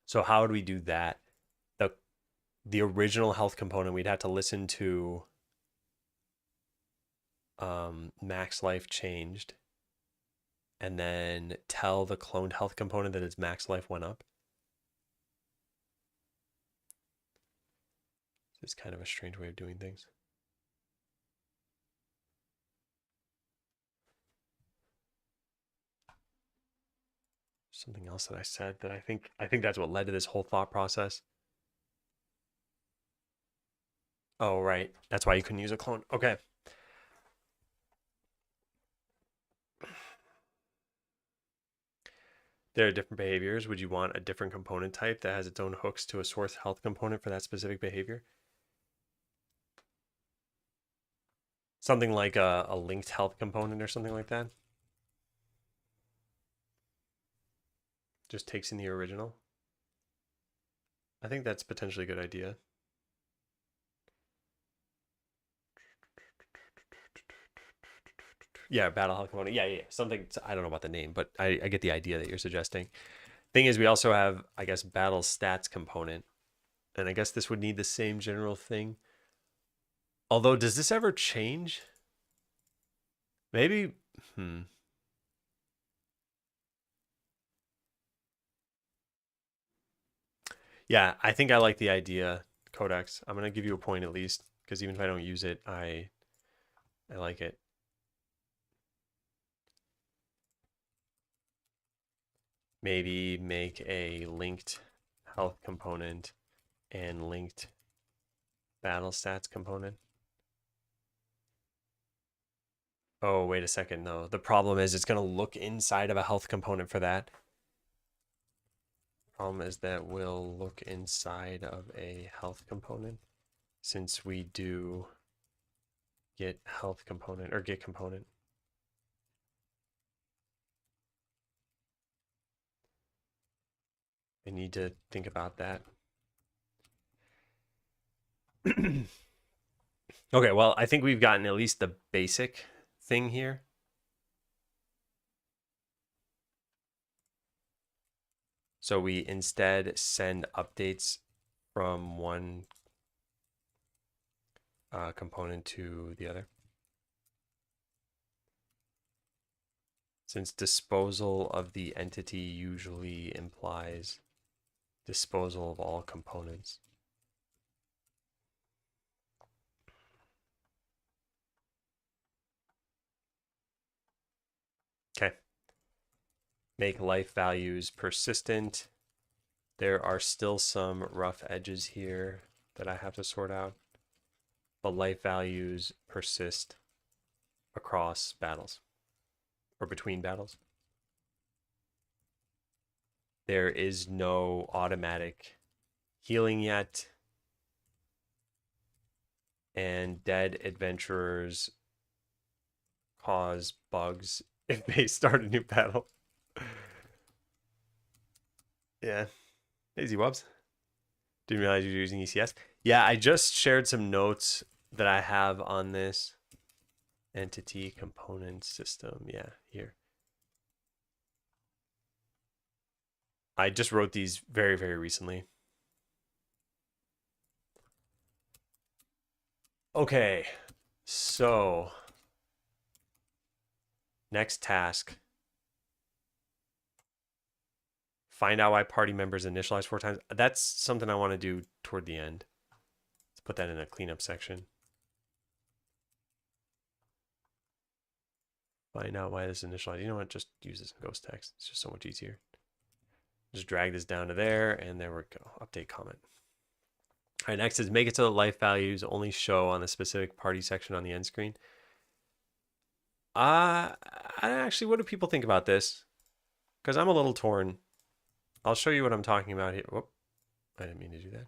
So how would we do that? The original health component, we'd have to listen to max life changed and then tell the cloned health component that its max life went up. It's kind of a strange way of doing things. Something else that I said that I think that's what led to this whole thought process. Oh, right. That's why you couldn't use a clone. Okay. There are different behaviors. Would you want a different component type that has its own hooks to a source health component for that specific behavior? Something like a linked health component or something like that. Just takes in the original. I think that's potentially a good idea. Yeah, battle health component. Yeah. Something, I don't know about the name, but I get the idea that you're suggesting. Thing is, we also have, I guess, battle stats component. And I guess this would need the same general thing. Although, does this ever change? Maybe, Yeah, I think I like the idea, Codex. I'm gonna give you a point at least, because even if I don't use it, I like it. Maybe make a linked health component and linked battle stats component. Oh, wait a second. No, the problem is it's going to look inside of a health component for that. Problem is that we'll look inside of a health component since we do get health component or get component. I need to think about that. Okay, well, I think we've gotten at least the basic thing here. So we instead send updates from one component to the other. Since disposal of the entity usually implies disposal of all components. Okay. Make life values persistent. There are still some rough edges here that I have to sort out, but life values persist across battles or between battles. There is no automatic healing yet, and dead adventurers cause bugs if they start a new battle. Yeah. Easy wubs. Didn't realize you were using ECS. Yeah, I just shared some notes that I have on this entity component system. Yeah, here. I just wrote these very, very recently. Okay, so next task. Find out why party members initialize 4 times. That's something I want to do toward the end. Let's put that in a cleanup section. Find out why this initialized. You know what? Just use this in ghost text. It's just so much easier. Just drag this down to there, and there we go. Update comment. All right, next is make it so that life values only show on the specific party section on the end screen. I actually, what do people think about this? Because I'm a little torn. I'll show you what I'm talking about here. Whoop, I didn't mean to do that.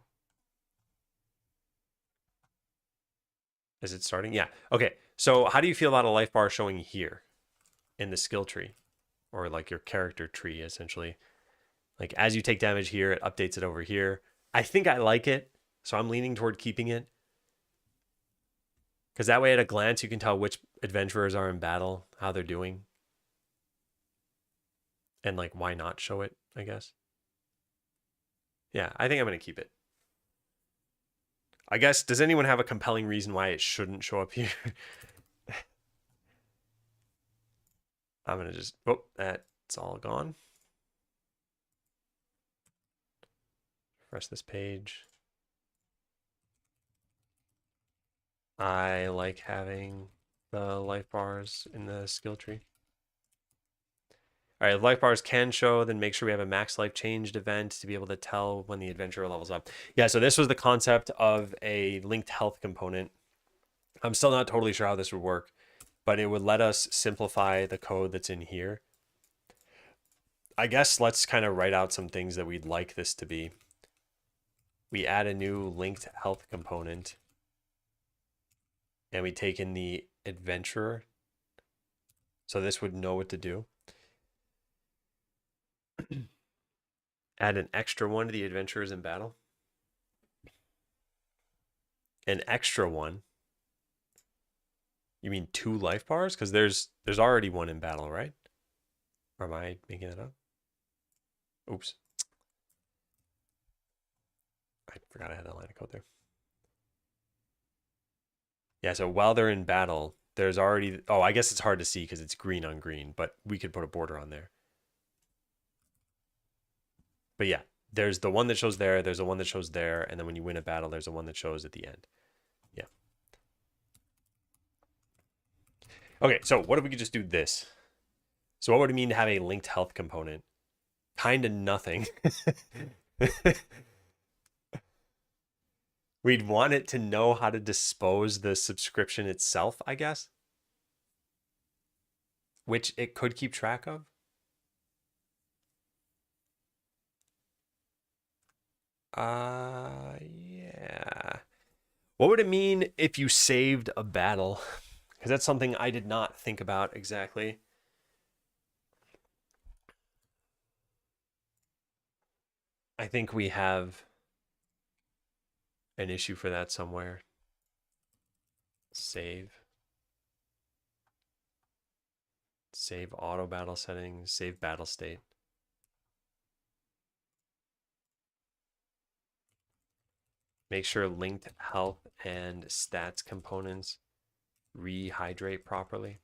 Is it starting? Yeah. Okay. So how do you feel about a life bar showing here in the skill tree, or like your character tree, essentially? Like as you take damage here, it updates it over here. I think I like it, so I'm leaning toward keeping it. Because that way at a glance, you can tell which adventurers are in battle, how they're doing. And like, why not show it, I guess. Yeah, I think I'm going to keep it. I guess, does anyone have a compelling reason why it shouldn't show up here? I'm going to just, oh, that's all gone. Refresh this page. I like having the life bars in the skill tree. All right, if life bars can show, then make sure we have a max life changed event to be able to tell when the adventurer levels up. Yeah, so this was the concept of a linked health component. I'm still not totally sure how this would work, but it would let us simplify the code that's in here. I guess let's kind of write out some things that we'd like this to be. We add a new linked health component, and we take in the adventurer. So this would know what to do. Add an extra one to the adventurers in battle. An extra one? You mean 2 life bars? Because there's already one in battle, right? Or am I making that up? Oops. I forgot I had that line of code there. Yeah, so while they're in battle, there's already... Oh, I guess it's hard to see because it's green on green, but we could put a border on there. But yeah, there's the one that shows there, there's the one that shows there, and then when you win a battle, there's the one that shows at the end. Yeah. Okay, so what if we could just do this? So what would it mean to have a linked health component? Kind of nothing. We'd want it to know how to dispose the subscription itself, I guess. Which it could keep track of. Yeah. What would it mean if you saved a battle? Because that's something I did not think about exactly. I think we have an issue for that somewhere. Save. Save auto battle settings. Save battle state. Make sure linked health and stats components rehydrate properly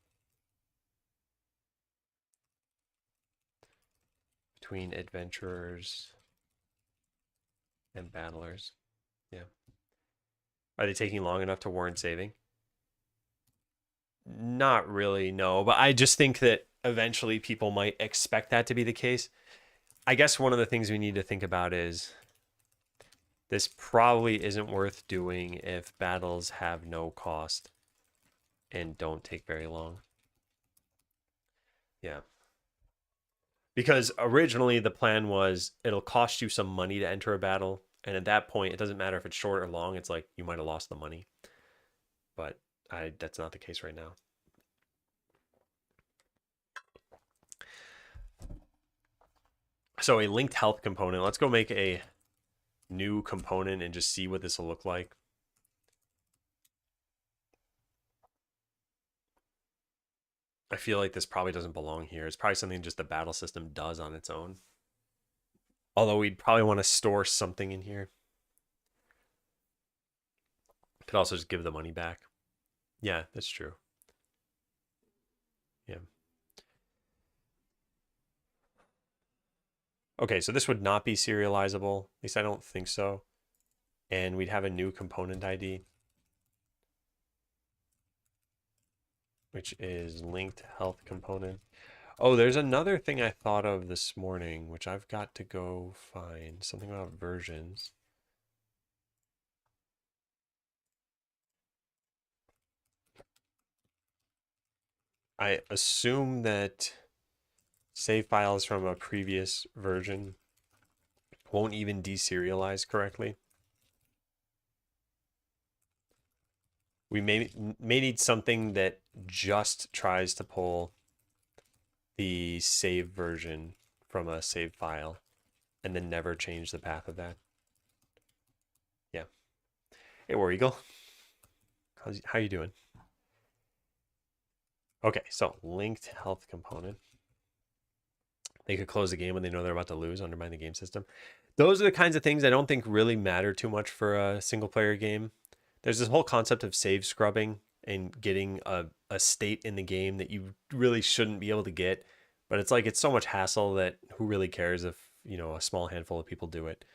between adventurers and battlers. Yeah. Are they taking long enough to warrant saving? Not really, no. But I just think that eventually people might expect that to be the case. I guess one of the things we need to think about is this probably isn't worth doing if battles have no cost and don't take very long. Yeah. Because originally the plan was it'll cost you some money to enter a battle. And at that point, it doesn't matter if it's short or long. It's like you might have lost the money. But that's not the case right now. So a linked health component. Let's go make a new component and just see what this will look like. I feel like this probably doesn't belong here. It's probably something just the battle system does on its own. Although we'd probably want to store something in here. Could also just give the money back. Yeah, that's true. Yeah. Okay, so this would not be serializable. At least I don't think so. And we'd have a new component ID, which is linked health component. Oh, there's another thing I thought of this morning, which I've got to go find. Something about versions. I assume that save files from a previous version won't even deserialize correctly. We may need something that just tries to pull the save version from a save file and then never change the path of that. Yeah. Hey, War Eagle. How you doing? Okay, so linked health component. They could close the game when they know they're about to lose, undermine the game system. Those are the kinds of things I don't think really matter too much for a single player game. There's this whole concept of save scrubbing and getting a state in the game that you really shouldn't be able to get. But it's like, it's so much hassle that who really cares if, you know, a small handful of people do it.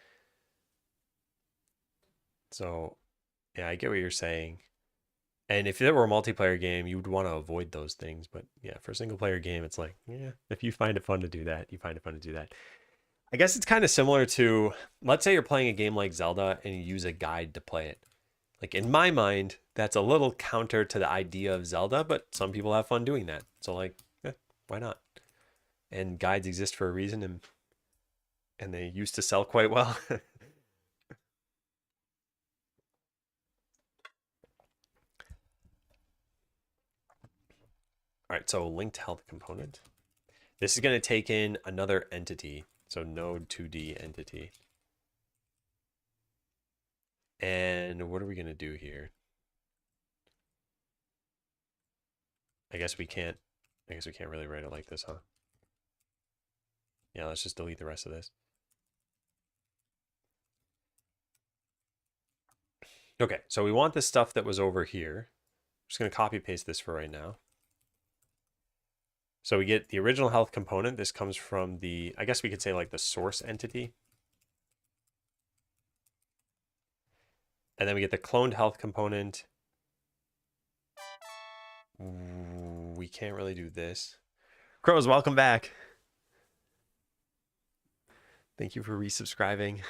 So, yeah, I get what you're saying. And if it were a multiplayer game, you would want to avoid those things. But yeah, for a single player game, it's like, yeah, if you find it fun to do that, you find it fun to do that. I guess it's kind of similar to, let's say you're playing a game like Zelda and you use a guide to play it. Like in my mind, that's a little counter to the idea of Zelda, but some people have fun doing that. So like, why not? And guides exist for a reason, and they used to sell quite well. All right, so linked health component. This is going to take in another entity. So node 2D entity. And what are we going to do here? I guess we can't really write it like this, huh? Yeah, let's just delete the rest of this. Okay, so we want the stuff that was over here. I'm just going to copy paste this for right now. So we get the original health component. This comes from the, I guess we could say like the source entity. And then we get the cloned health component. We can't really do this. Crows, welcome back. Thank you for resubscribing.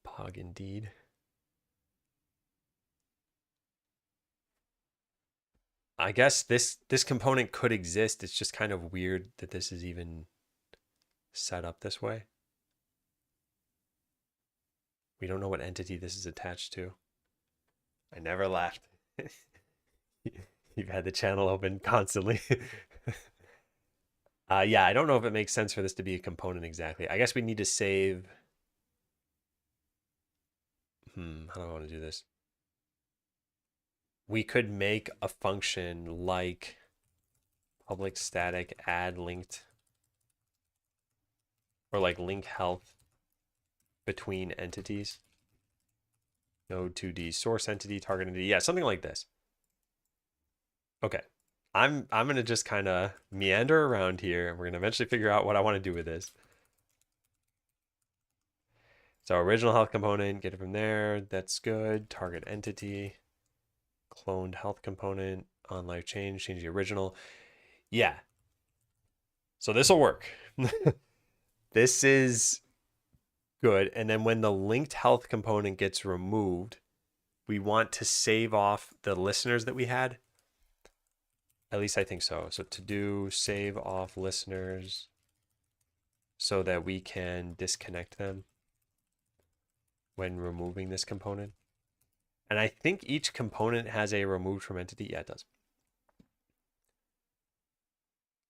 Pog indeed. I guess this component could exist. It's just kind of weird that this is even set up this way. We don't know what entity this is attached to. I never laughed. You've had the channel open constantly. Yeah, I don't know if it makes sense for this to be a component exactly. I guess we need to save. How do I want to do this? We could make a function like public static add linked, or like link health between entities. Node 2D source entity, target entity. Yeah, something like this. Okay. I'm gonna just kind of meander around here, and we're gonna eventually figure out what I want to do with this. So original health component, get it from there. That's good. Target entity, cloned health component, on life change the original. Yeah. So this will work. This is good. And then when the linked health component gets removed, we want to save off the listeners that we had. At least I think so. So to do save off listeners so that we can disconnect them when removing this component. And I think each component has a removed from entity. Yeah, it does.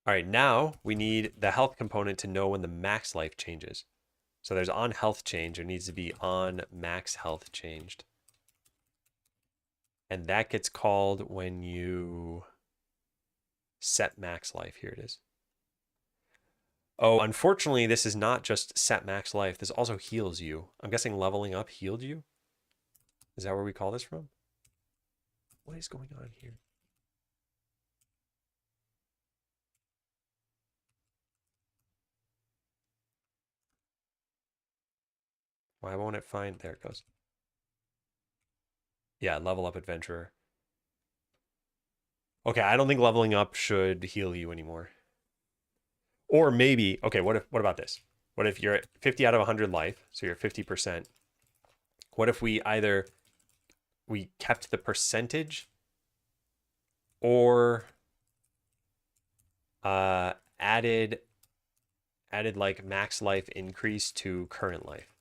All right, now we need the health component to know when the max life changes. So there's on health change. There needs to be on max health changed. And that gets called when you set max life. Here it is. Oh, unfortunately, this is not just set max life. This also heals you. I'm guessing leveling up healed you. Is that where we call this from? What is going on here? Why won't it find? There it goes. Yeah, level up adventurer. Okay, I don't think leveling up should heal you anymore. Or maybe, okay, what about this? What if you're at 50 out of 100 life, so you're 50%? What if we kept the percentage or added like max life increase to current life.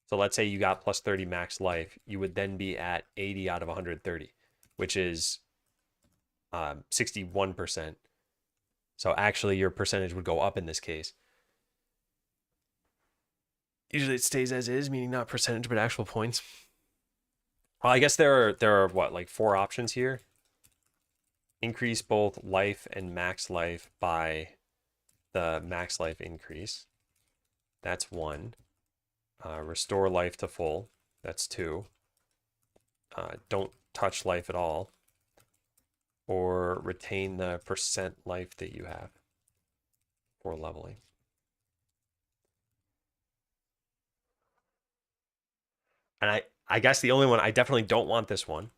So let's say you got plus 30 max life, you would then be at 80 out of 130, which is 61%. So actually your percentage would go up in this case. Usually it stays as is, meaning not percentage, but actual points. Well, I guess there are what, like 4 options here. Increase both life and max life by the max life increase. That's 1. Restore life to full. That's 2. Don't touch life at all. Or retain the percent life that you have for leveling. And I guess the only one, I definitely don't want this one.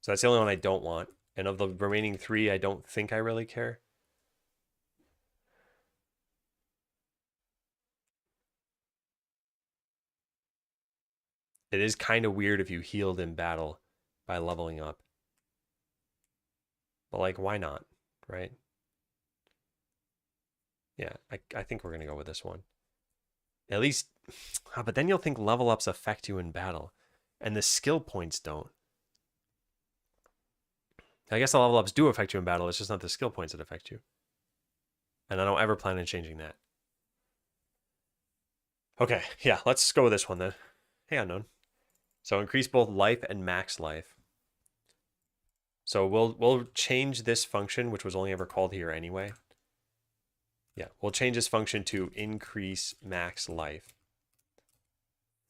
So that's the only one I don't want. And of the remaining 3, I don't think I really care. It is kind of weird if you healed in battle by leveling up. But like, why not, right? Yeah, I think we're going to go with this one. At least, but then you'll think level ups affect you in battle. And the skill points don't. I guess the level ups do affect you in battle. It's just not the skill points that affect you. And I don't ever plan on changing that. Okay, yeah, let's go with this one then. Hey, unknown. So increase both life and max life. So we'll change this function, which was only ever called here anyway. Yeah, we'll change this function to increase max life.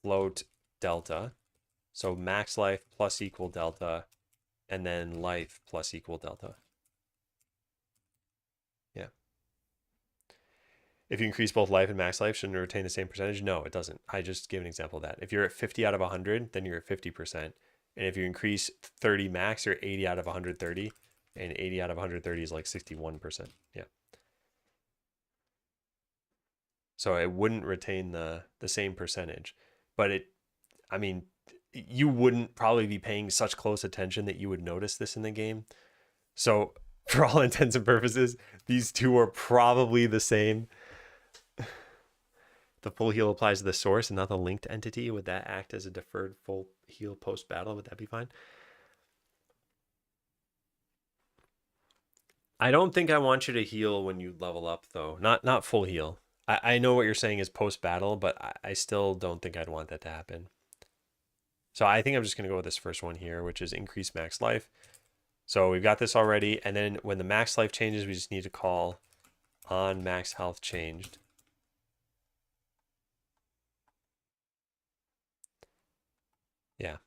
Float delta. So max life plus equal delta, and then life plus equal delta. Yeah. If you increase both life and max life, shouldn't it retain the same percentage? No, it doesn't. I just gave an example of that. If you're at 50 out of 100, then you're at 50%. And if you increase 30 max, you're 80 out of 130. And 80 out of 130 is like 61%. Yeah. So it wouldn't retain the same percentage. But I mean, you wouldn't probably be paying such close attention that you would notice this in the game. So for all intents and purposes, these two are probably the same. The full heal applies to the source and not the linked entity. Would that act as a deferred full heal post battle? Would that be fine? I don't think I want you to heal when you level up, though. Not full heal. I know what you're saying is post battle, but I still don't think I'd want that to happen. So I think I'm just going to go with this first one here, which is increase max life. So we've got this already. And then when the max life changes, we just need to call on max health changed. Yeah.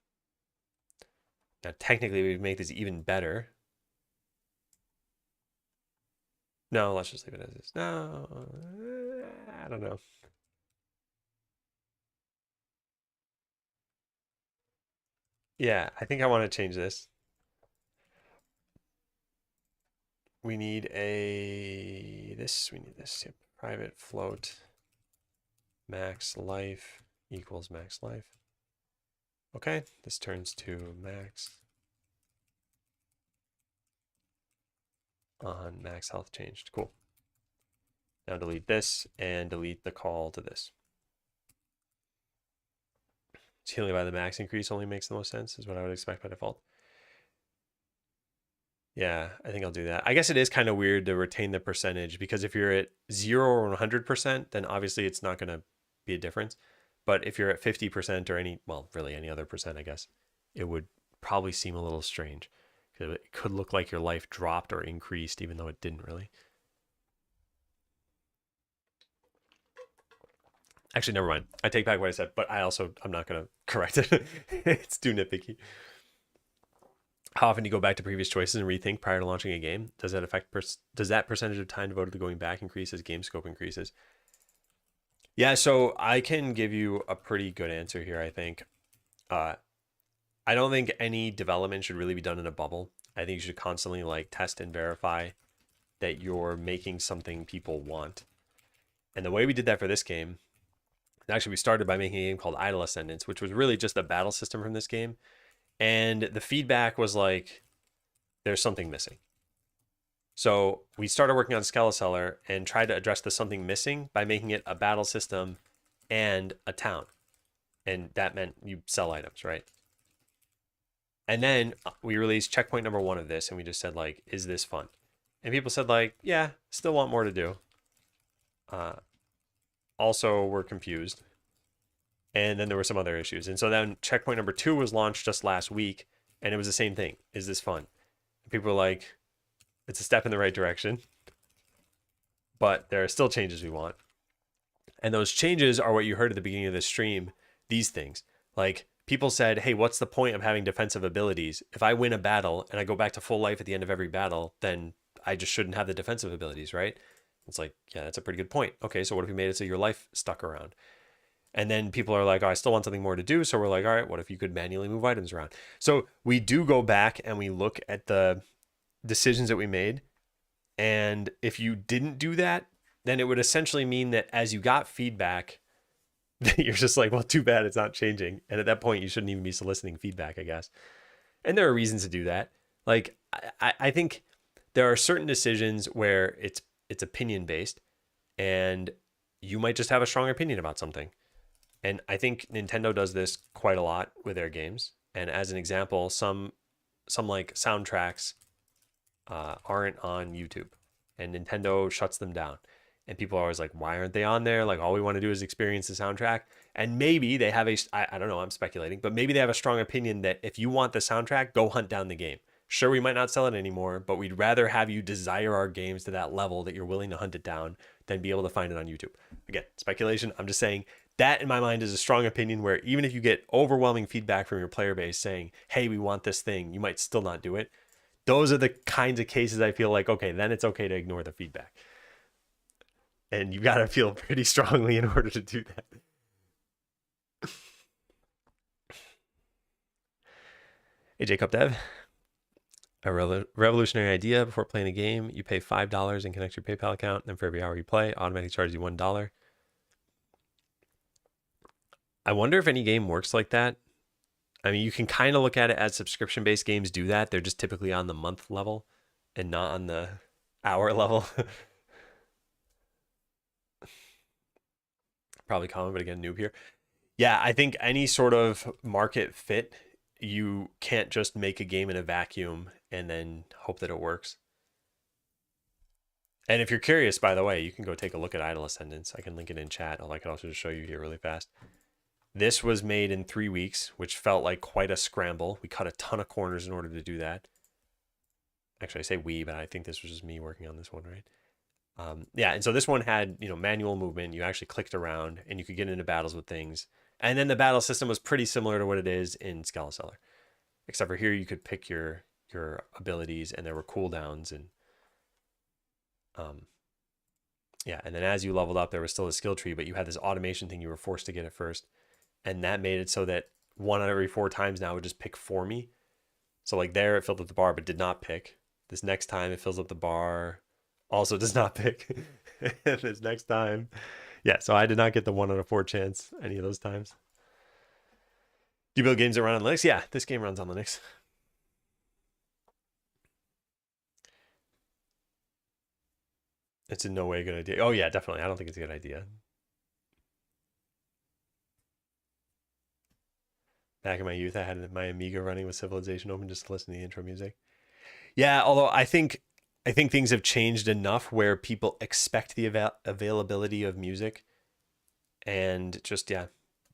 Now, technically, we make this even better. No, let's just leave it as is. No, I don't know. Yeah, I think I want to change this. We need we need this. Yep. Private float max life equals max life. Okay, this turns to max on max health changed. Cool. Now delete this and delete the call to this. Healing by the max increase only makes the most sense, is what I would expect by default. Yeah, I think I'll do that. I guess it is kind of weird to retain the percentage because if you're at 0 or 100%, then obviously it's not going to be a difference. But if you're at 50% or really any other percent, I guess, it would probably seem a little strange. It could look like your life dropped or increased, even though it didn't really. Actually, never mind. I take back what I said, but I'm not going to correct it. It's too nitpicky. How often do you go back to previous choices and rethink prior to launching a game? Does that percentage of time devoted to going back increase as game scope increases? Yeah, so I can give you a pretty good answer here, I think. I don't think any development should really be done in a bubble. I think you should constantly test and verify that you're making something people want. And the way we did that for this game, actually we started by making a game called Idle Ascendance, which was really just a battle system from this game. And the feedback was like, there's something missing. So we started working on Skeleseller and tried to address the something missing by making it a battle system and a town. And that meant you sell items, right? And then we released checkpoint number 1 of this, and we just said, like, is this fun? And people said, like, yeah, still want more to do. Also, we're confused. And then there were some other issues. And so then checkpoint number 2 was launched just last week, and it was the same thing. Is this fun? And people were like, it's a step in the right direction, but there are still changes we want. And those changes are what you heard at the beginning of the stream, these things. Like, people said, hey, what's the point of having defensive abilities? If I win a battle and I go back to full life at the end of every battle, then I just shouldn't have the defensive abilities, right? It's like, yeah, that's a pretty good point. Okay, so what if we made it so your life stuck around? And then people are like, oh, I still want something more to do. So we're like, all right, what if you could manually move items around? So we do go back and we look at the decisions that we made. And if you didn't do that, then it would essentially mean that as you got feedback, you're just like, well, too bad it's not changing. And at that point, you shouldn't even be soliciting feedback, I guess. And there are reasons to do that. Like, I think there are certain decisions where it's opinion based, and you might just have a strong opinion about something. And I think Nintendo does this quite a lot with their games. And as an example, some like soundtracks aren't on YouTube, and Nintendo shuts them down. And people are always like, why aren't they on there? Like, all we want to do is experience the soundtrack. And maybe they have I don't know, I'm speculating, but maybe they have a strong opinion that if you want the soundtrack, go hunt down the game. Sure, we might not sell it anymore, but we'd rather have you desire our games to that level that you're willing to hunt it down than be able to find it on YouTube. Again, speculation. I'm just saying that in my mind is a strong opinion where even if you get overwhelming feedback from your player base saying, hey, we want this thing, you might still not do it. Those are the kinds of cases I feel like, okay, then it's okay to ignore the feedback. And you got to feel pretty strongly in order to do that. AJ Cup Dev. A revolutionary idea. Before playing a game, you pay $5 and connect your PayPal account. Then for every hour you play, automatically charges you $1. I wonder if any game works like that. I mean, you can kind of look at it as subscription-based games do that. They're just typically on the month level and not on the hour level. Probably common, but again, noob here. Yeah, I think any sort of market fit, you can't just make a game in a vacuum and then hope that it works. And if you're curious, by the way, you can go take a look at Idle Ascendants. I can link it in chat. I can also just show you here really fast. This was made in 3 weeks, which felt like quite a scramble. We cut a ton of corners in order to do that. Actually, I say we, but I think this was just me working on this one, right? Yeah, and so this one had, manual movement. You actually clicked around, and you could get into battles with things. And then the battle system was pretty similar to what it is in Skeleseller, except for here you could pick your abilities, and there were cooldowns, and yeah. And then as you leveled up, there was still a skill tree, but you had this automation thing you were forced to get at first, and that made it so that 1 out of every 4 times now would just pick for me. So like there, it filled up the bar, but did not pick. This next time, it fills up the bar, also does not pick. This next time, yeah. So I did not get the 1 out of 4 chance any of those times. Do you build games that run on Linux? Yeah, this game runs on Linux. It's in no way a good idea. Oh yeah, definitely. I don't think it's a good idea. Back in my youth, I had my Amiga running with Civilization open just to listen to the intro music. Yeah, although I think things have changed enough where people expect the availability of music, and just, yeah,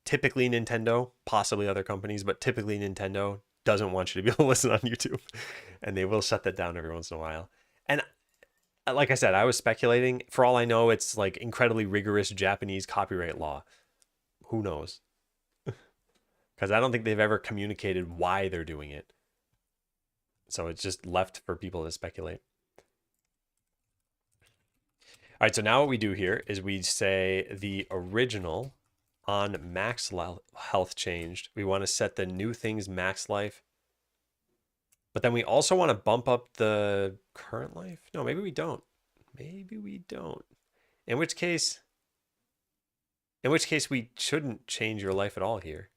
typically Nintendo, possibly other companies, but typically Nintendo doesn't want you to be able to listen on YouTube, and they will shut that down every once in a while. And like I said, I was speculating. For all I know, it's like incredibly rigorous Japanese copyright law. Who knows? Because I don't think they've ever communicated why they're doing it. So it's just left for people to speculate. All right, so now what we do here is we say the original on max health changed. We want to set the new things max life. But then we also want to bump up the current life. No, maybe we don't. Maybe we don't. In which case we shouldn't change your life at all here.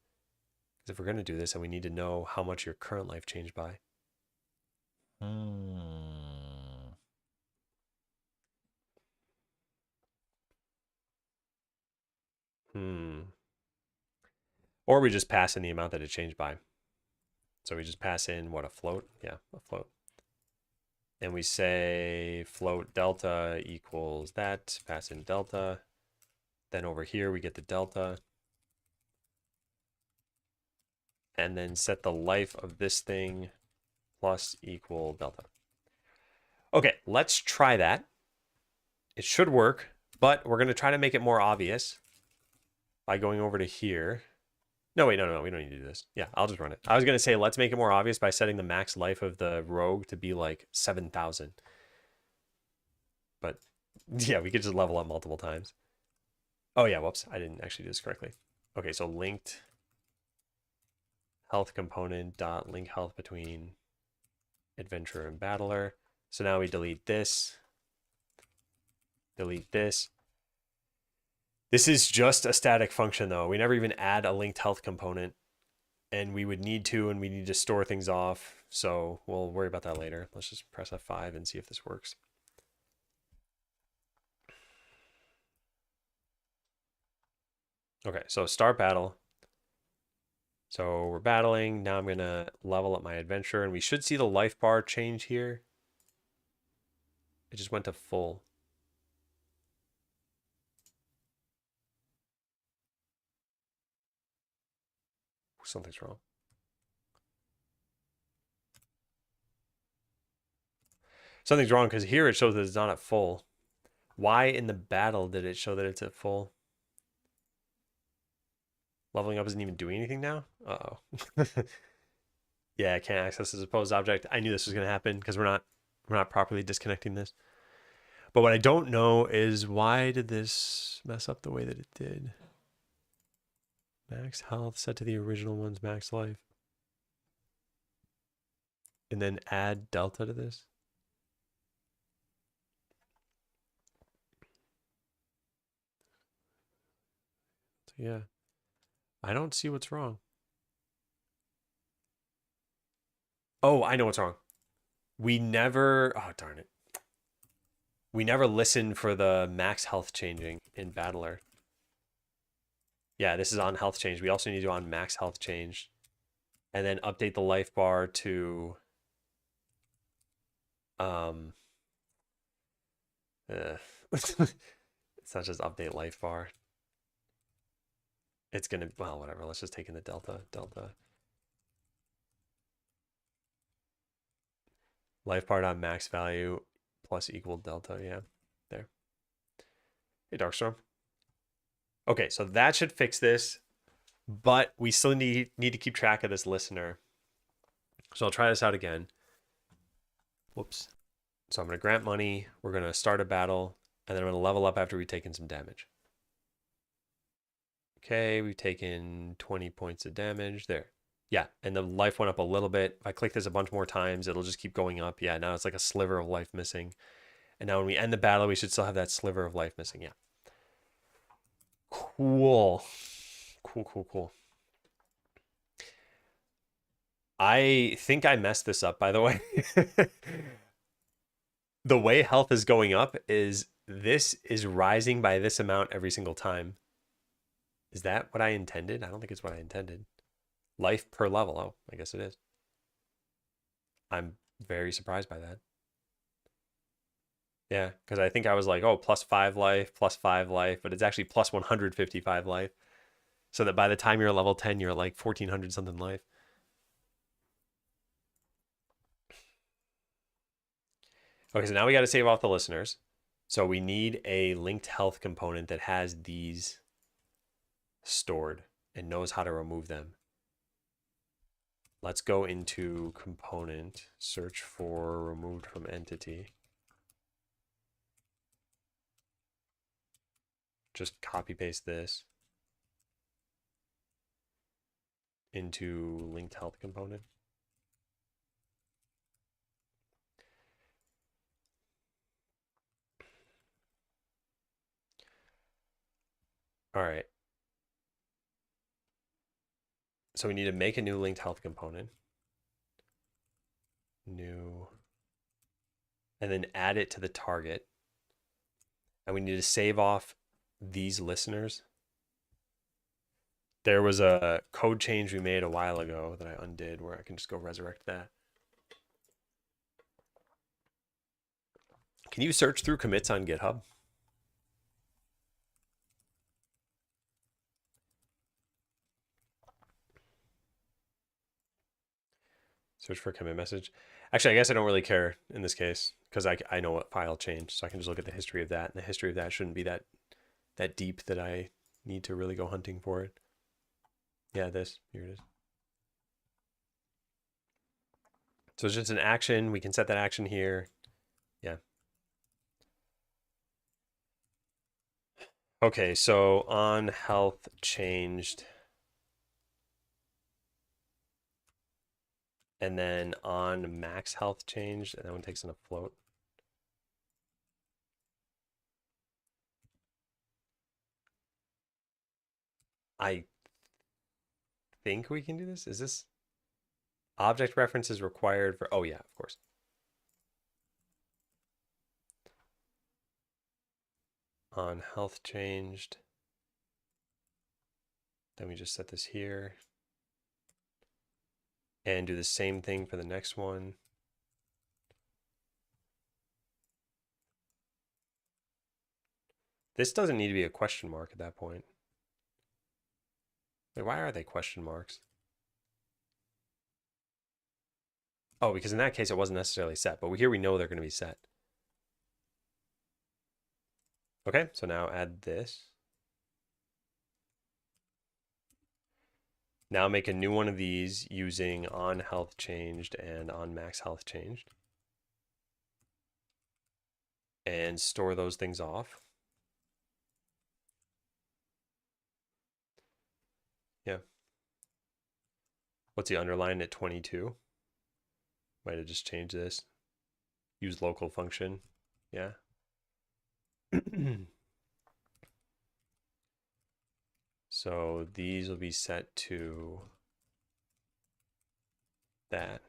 Because if we're going to do this, then we need to know how much your current life changed by. Hmm. Or we just pass in the amount that it changed by. So we just pass in what, a float? Yeah, a float. And we say float delta equals that, pass in delta. Then over here we get the delta. And then set the life of this thing plus equal delta. Okay, let's try that. It should work, but we're going to try to make it more obvious by going over to here. No, wait, no, we don't need to do this. Yeah, I'll just run it. I was going to say, let's make it more obvious by setting the max life of the rogue to be like 7,000. But yeah, we could just level up multiple times. Oh yeah, whoops, I didn't actually do this correctly. Okay, so linked health component dot link health between adventurer and battler. So now we delete this, delete this. This is just a static function though. We never even add a linked health component, and we would need to, and we need to store things off. So we'll worry about that later. Let's just press F5 and see if this works. Okay, so start battle. So we're battling. Now I'm going to level up my adventure, and we should see the life bar change here. It just went to full. Something's wrong. Something's wrong because here it shows that it's not at full. Why in the battle did it show that it's at full? Leveling up isn't even doing anything now? Uh-oh. Yeah, I can't access this opposed object. I knew this was going to happen because we're not properly disconnecting this. But what I don't know is why did this mess up the way that it did? Max health set to the original one's max life. And then add delta to this. So yeah, I don't see what's wrong. Oh, I know what's wrong. Oh darn it. We never listened for the max health changing in Battler. Yeah, this is on health change. We also need to do on max health change. And then update the life bar to um it's not just update life bar. It's gonna, well, whatever. Let's just take in the delta. Life bar on max value plus equal delta. Yeah, there. Hey, Darkstorm. Okay, so that should fix this, but we still need to keep track of this listener. So I'll try this out again. Whoops. So I'm going to grant money. We're going to start a battle, and then I'm going to level up after we've taken some damage. Okay, we've taken 20 points of damage there. Yeah, and the life went up a little bit. If I click this a bunch more times, it'll just keep going up. Yeah, now it's like a sliver of life missing. And now when we end the battle, we should still have that sliver of life missing. Yeah. Cool. Cool. I think I messed this up, by the way. The way health is going up is this is rising by this amount every single time. Is that what I intended? I don't think it's what I intended. Life per level. Oh, I guess it is. I'm very surprised by that. Yeah, because I think I was like, oh, +5 life, +5 life, but it's actually plus 155 life. So that by the time you're level 10, you're like 1400 something life. Okay, so now we got to save off the listeners. So we need a linked health component that has these stored and knows how to remove them. Let's go into component, search for removed from entity. Just copy paste this into linked health component. All right. So we need to make a new linked health component. New and then add it to the target. And we need to save off these listeners. There was a code change we made a while ago that I undid where I can just go resurrect that. Can you search through commits on GitHub? Search for a commit message. Actually, I guess I don't really care in this case because I know what file changed, so I can just look at the history of that, and the history of that shouldn't be that deep that I need to really go hunting for it. Yeah, here it is. So it's just an action. We can set that action here. Yeah. Okay, so on health changed. And then on max health changed, and that one takes in a float. I think we can do this. Is this object references required for? Oh yeah, of course. On health changed. Then we just set this here. And do the same thing for the next one. This doesn't need to be a question mark at that point. Wait, why are they question marks? Oh, because in that case, it wasn't necessarily set. But here we know they're going to be set. Okay, so now add this. Now make a new one of these using on health changed and on max health changed. And store those things off. Yeah. What's the underline at 22? Might have just changed this. Use local function. Yeah. So these will be set to that.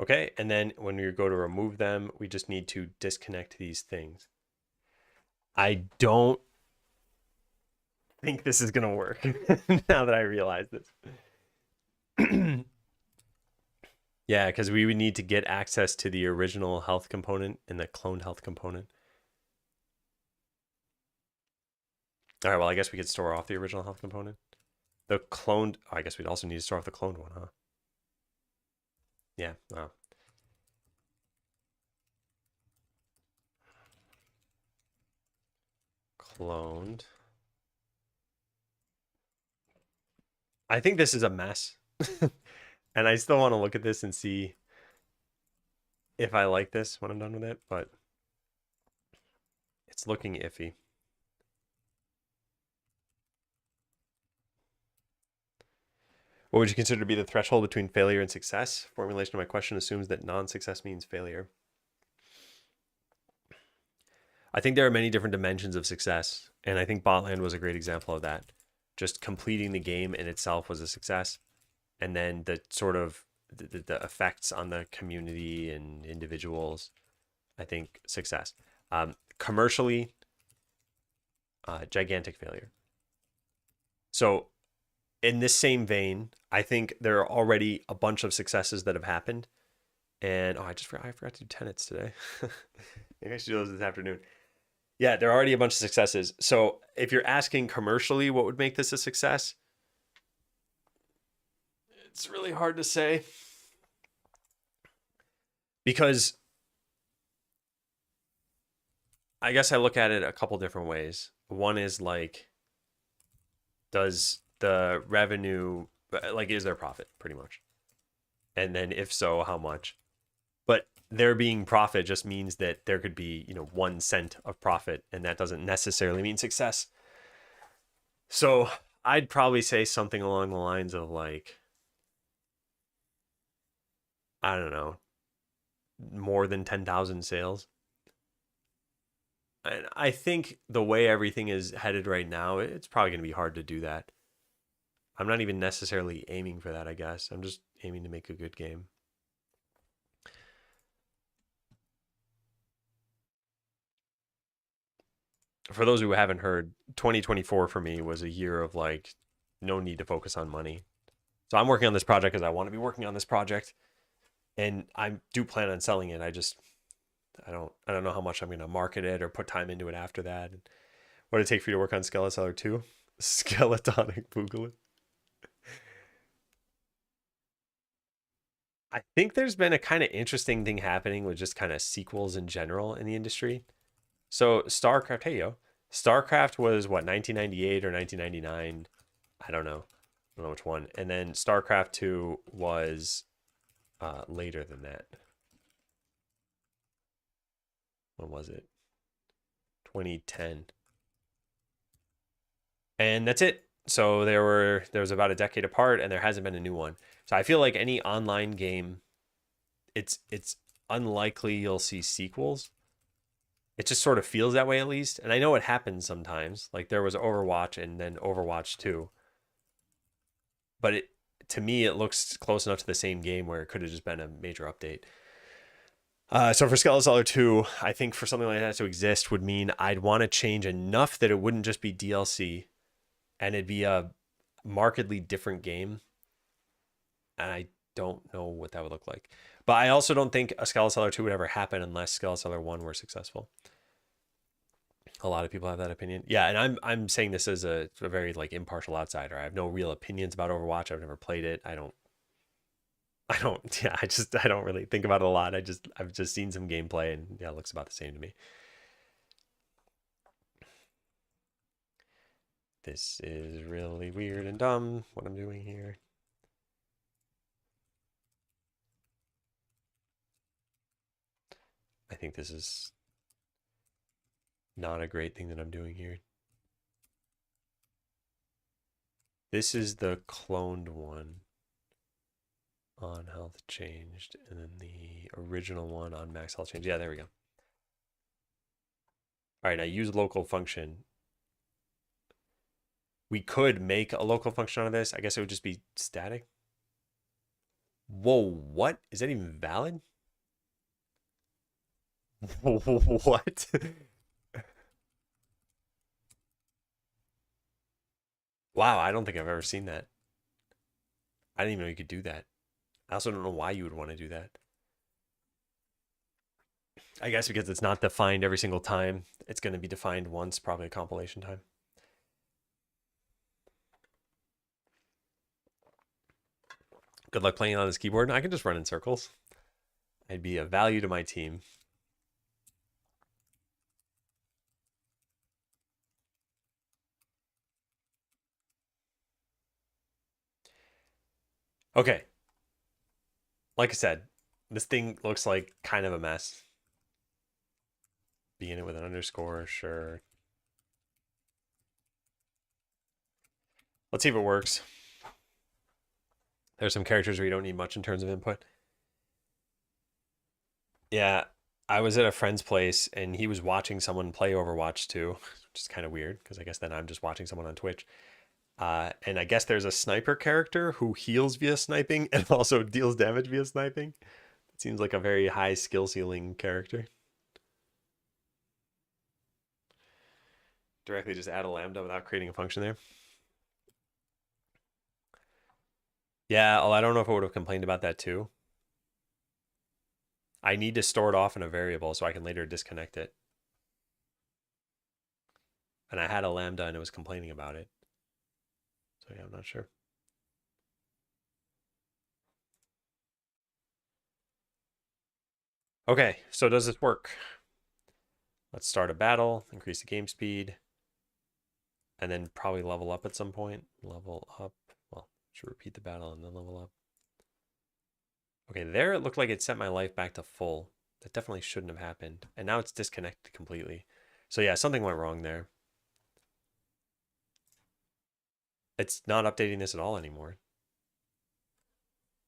Okay, and then when we go to remove them, we just need to disconnect these things. I don't think this is going to work now that I realize this. Yeah, because we would need to get access to the original health component and the cloned health component. All right, well, I guess we could store off the original health component. The cloned, oh, I guess we'd also need to store off the cloned one, huh? Yeah, wow. Cloned. I think this is a mess. And I still want to look at this and see if I like this when I'm done with it, but it's looking iffy. What would you consider to be the threshold between failure and success? Formulation of my question assumes that non-success means failure. I think there are many different dimensions of success, and I think Botland was a great example of that. Just completing the game in itself was a success, and then the sort of the effects on the community and individuals, I think success. Commercially, gigantic failure. So in this same vein, I think there are already a bunch of successes that have happened. And I forgot to do tenets today. Maybe I should do those this afternoon. Yeah, there are already a bunch of successes. So if you're asking commercially what would make this a success, it's really hard to say. Because I guess I look at it a couple different ways. One is like, does the revenue, like, is there profit pretty much? And then if so, how much? But there being profit just means that there could be, 1 cent of profit, and that doesn't necessarily mean success. So I'd probably say something along the lines of like, I don't know, more than 10,000 sales. And I think the way everything is headed right now, it's probably going to be hard to do that. I'm not even necessarily aiming for that, I guess. I'm just aiming to make a good game. For those who haven't heard, 2024 for me was a year of like no need to focus on money. So I'm working on this project because I want to be working on this project, and I do plan on selling it. I don't know how much I'm going to market it or put time into it after that. What did it take for you to work on Skeleseller 2? Skeletonic Boogaloo. I think there's been a kind of interesting thing happening with just kind of sequels in general in the industry. So StarCraft, hey yo, StarCraft was what 1998 or 1999? I don't know. I don't know which one. And then StarCraft 2 was later than that. When was it? 2010. And that's it. So there was about a decade apart, and there hasn't been a new one. So I feel like any online game, it's unlikely you'll see sequels. It just sort of feels that way, at least. And I know it happens sometimes. Like there was Overwatch and then Overwatch 2. But to me, it looks close enough to the same game where it could have just been a major update. So for Skeleseller 2, I think for something like that to exist would mean I'd want to change enough that it wouldn't just be DLC and it'd be a markedly different game. And I don't know what that would look like. But I also don't think a Skeleseller 2 would ever happen unless Skeleseller 1 were successful. A lot of people have that opinion. Yeah, and I'm saying this as a very like impartial outsider. I have no real opinions about Overwatch. I've never played it. I don't yeah, I don't really think about it a lot. I've just seen some gameplay and yeah, it looks about the same to me. This is really weird and dumb what I'm doing here. I think this is not a great thing that I'm doing here. This is the cloned one on health changed, and then the original one on max health changed. Yeah, there we go. All right, now use local function. We could make a local function out of this. I guess it would just be static. Whoa, what? Is that even valid? What? Wow, I don't think I've ever seen that. I didn't even know you could do that. I also don't know why you would want to do that. I guess because it's not defined every single time. It's going to be defined once, probably a compilation time. Good luck playing on this keyboard. I can just run in circles. I'd be of value to my team. Okay. Like I said, this thing looks like kind of a mess. Begin it with an underscore, sure. Let's see if it works. There's some characters where you don't need much in terms of input. Yeah, I was at a friend's place and he was watching someone play Overwatch 2, which is kind of weird because I guess then I'm just watching someone on Twitch. And I guess there's a sniper character who heals via sniping and also deals damage via sniping. It seems like a very high skill ceiling character. Directly just add a lambda without creating a function there. Yeah, I don't know if I would have complained about that too. I need to store it off in a variable so I can later disconnect it. And I had a lambda and it was complaining about it. So yeah, I'm not sure. Okay, so does this work? Let's start a battle, increase the game speed, and then probably level up at some point. Level up. Well, should repeat the battle and then level up. Okay, there it looked like it set my life back to full. That definitely shouldn't have happened. And now it's disconnected completely. So yeah, something went wrong there. It's not updating this at all anymore.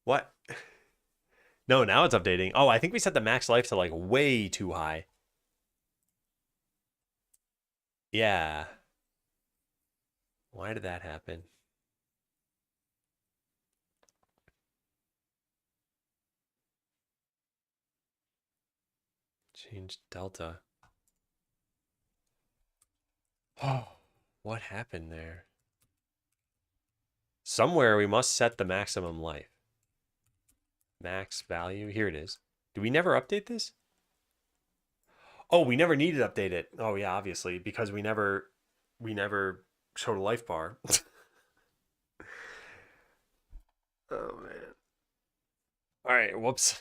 What? No, now it's updating. Oh, I think we set the max life to like way too high. Yeah. Why did that happen? Change delta. Oh, what happened there? Somewhere we must set the maximum life. Max value. Here it is. Do we never update this? Oh, we never needed to update it. Oh yeah, obviously, because we never showed a life bar. Oh man. All right, whoops.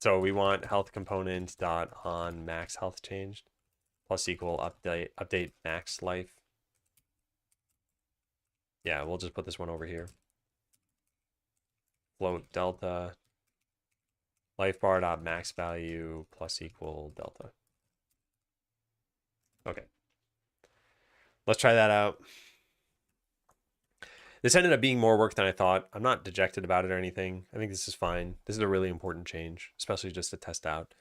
So we want health component dot on max health changed plus equal update max life. Yeah, we'll just put this one over here. Float delta life bar dot max value plus equal delta. Okay. Let's try that out. This ended up being more work than I thought. I'm not dejected about it or anything. I think this is fine. This is a really important change, especially just to test out.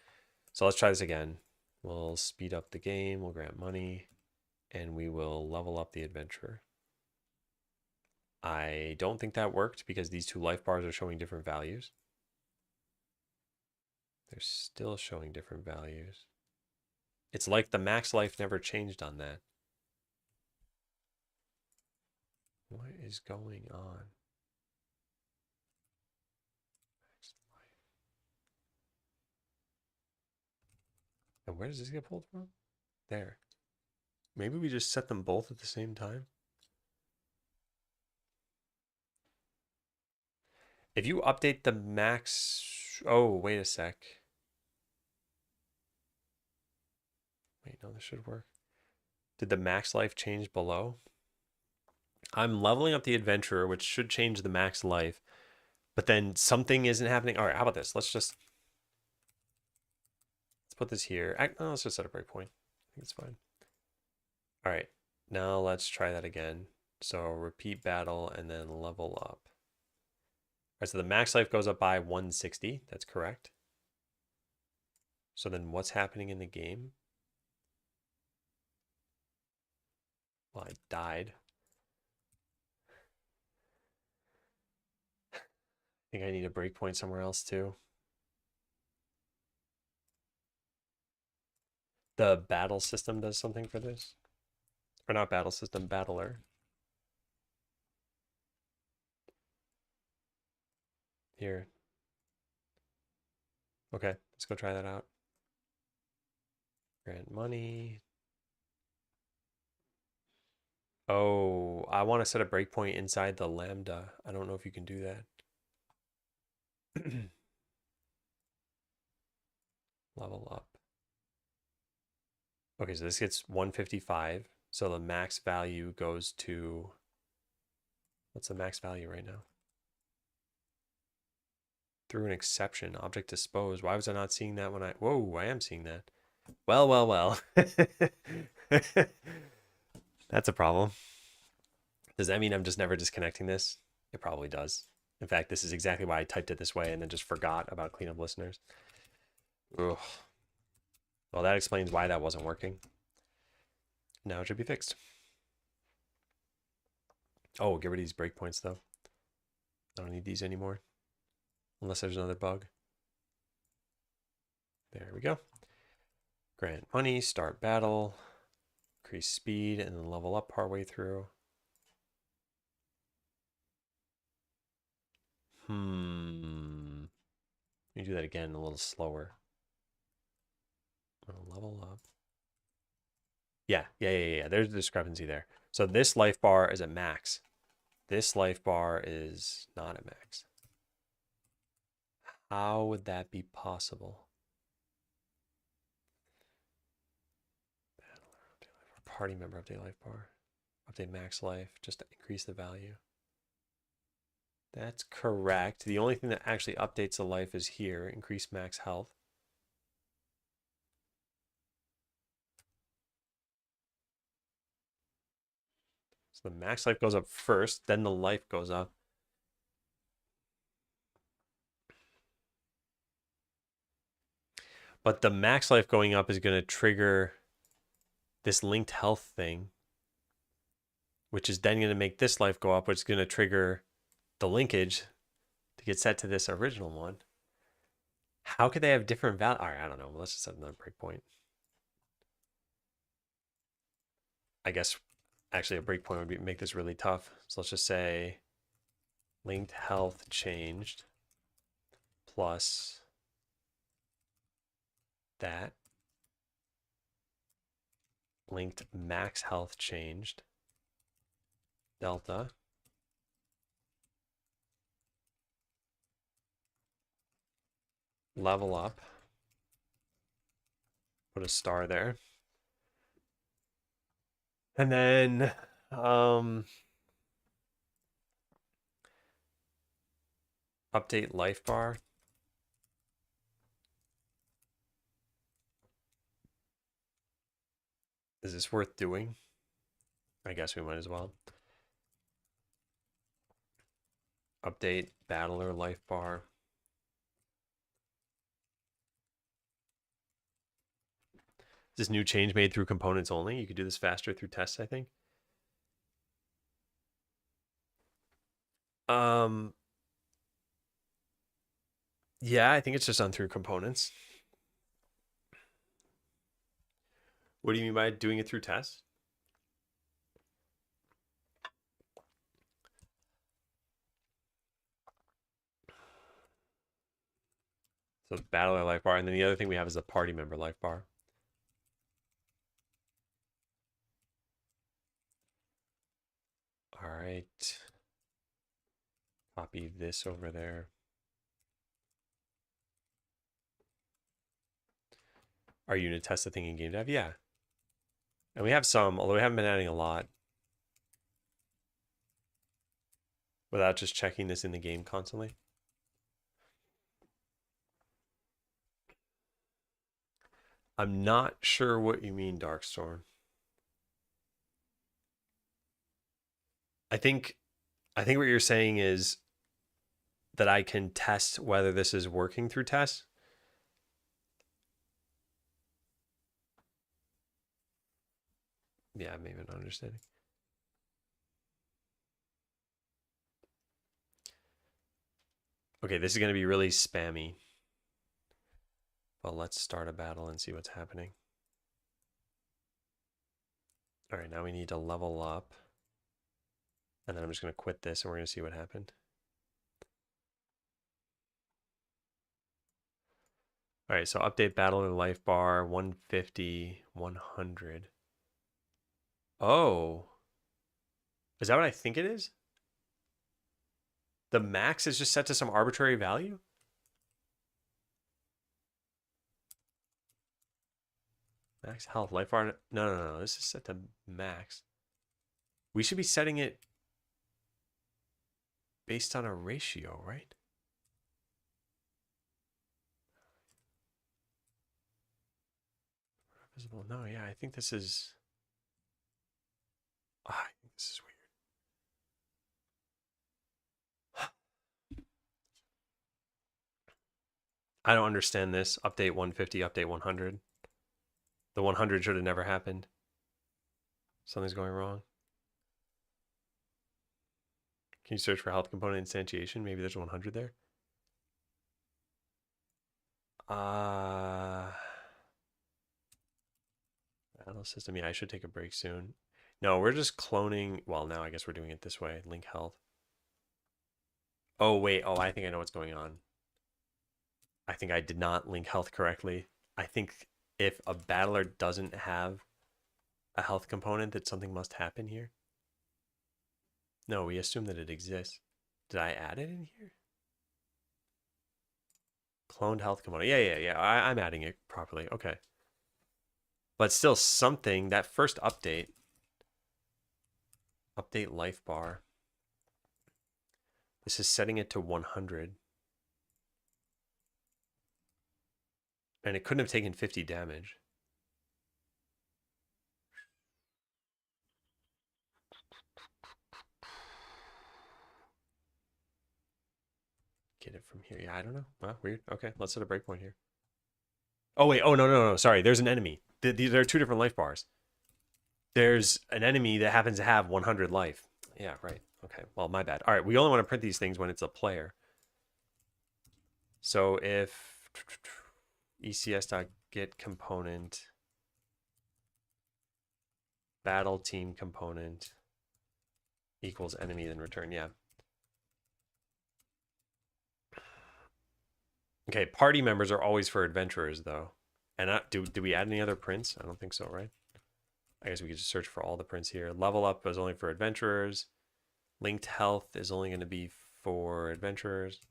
So let's try this again. We'll speed up the game. We'll grant money. And we will level up the adventurer. I don't think that worked because these two life bars are showing different values. They're still showing different values. It's like the max life never changed on that. What is going on? And where does this get pulled from? There. Maybe we just set them both at the same time. If you update the max... Oh, wait a sec. Wait, no, this should work. Did the max life change below? I'm leveling up the adventurer, which should change the max life. But then something isn't happening. All right, how about this? Let's put this here. Let's just set a breakpoint. I think it's fine. All right, now let's try that again. So repeat battle and then level up. All right, so the max life goes up by 160. That's correct. So then what's happening in the game? Well, I died. I think I need a breakpoint somewhere else too. The battle system does something for this. Or not battle system, battler. Here. Okay, let's go try that out. Grant money. Oh, I want to set a breakpoint inside the lambda. I don't know if you can do that. Level up. Okay, so this gets 155. So the max value goes to... What's the max value right now? Through an exception, object disposed. Why was I not seeing that when I... Whoa, I am seeing that. Well, well, well. That's a problem. Does that mean I'm just never disconnecting this? It probably does. In fact, this is exactly why I typed it this way and then just forgot about cleanup listeners. Ugh. Well, that explains why that wasn't working. Now it should be fixed. Oh, get rid of these breakpoints, though. I don't need these anymore. Unless there's another bug. There we go. Grant money, start battle, increase speed, and then level up partway through. Let me do that again a little slower. I'm gonna level up. Yeah. There's a discrepancy there. So this life bar is at max. This life bar is not at max. How would that be possible? Party member update life bar. Update max life just to increase the value. That's correct. The only thing that actually updates the life is here. Increase max health. So the max life goes up first, then the life goes up. But the max life going up is going to trigger this linked health thing, which is then going to make this life go up, which is going to trigger the linkage to get set to this original one. How could they have different value? All right, I don't know. Let's just set another breakpoint. I guess actually a breakpoint would make this really tough. So let's just say linked health changed plus that. Linked max health changed. Delta. Level up. Put a star there. And then update life bar. Is this worth doing? I guess we might as well. Update battler life bar. Is this new change made through components only? You could do this faster through tests, I think. Yeah, I think it's just done through components. What do you mean by doing it through tests? So battler life bar, and then the other thing we have is a party member life bar. All right. Copy this over there. Are you going to test the thing in game dev? Yeah. And we have some, although we haven't been adding a lot. Without just checking this in the game constantly. I'm not sure what you mean, Darkstorm. I think what you're saying is that I can test whether this is working through tests. Yeah, maybe not understanding. Okay, this is going to be really spammy. Well, let's start a battle and see what's happening. All right, now we need to level up. And then I'm just going to quit this and we're going to see what happened. All right, so update battler life bar 150, 100. Oh. Is that what I think it is? The max is just set to some arbitrary value? Max health, life bar. No. This is set to max. We should be setting it based on a ratio, right? Visible. No, yeah, I think this is. I think this is weird. I don't understand this. Update 150, update 100. The 100 should have never happened. Something's going wrong. Can you search for health component instantiation? Maybe there's 100 there. Battle system. Yeah, I should take a break soon. No, we're just cloning. Well, now I guess we're doing it this way. Link health. Oh, wait. Oh, I think I know what's going on. I think I did not link health correctly. I think if a battler doesn't have a health component, that something must happen here. No, we assume that it exists. Did I add it in here? Cloned health component. Yeah. I'm adding it properly. Okay. But still something, that first update. Update life bar. This is setting it to 100. And it couldn't have taken 50 damage. Get it from here. Yeah, I don't know. Well, weird. Okay, let's set a breakpoint here. Oh, wait. Oh, no. Sorry, there's an enemy. There are two different life bars. There's an enemy that happens to have 100 life. Yeah, right. Okay, well, my bad. All right, we only want to print these things when it's a player. So if ECS.get component. Battle team component equals enemy, then return. Yeah. Okay, party members are always for adventurers, though. And do we add any other prints? I don't think so, right? I guess we could just search for all the prints here. Level up is only for adventurers. Linked health is only going to be for adventurers.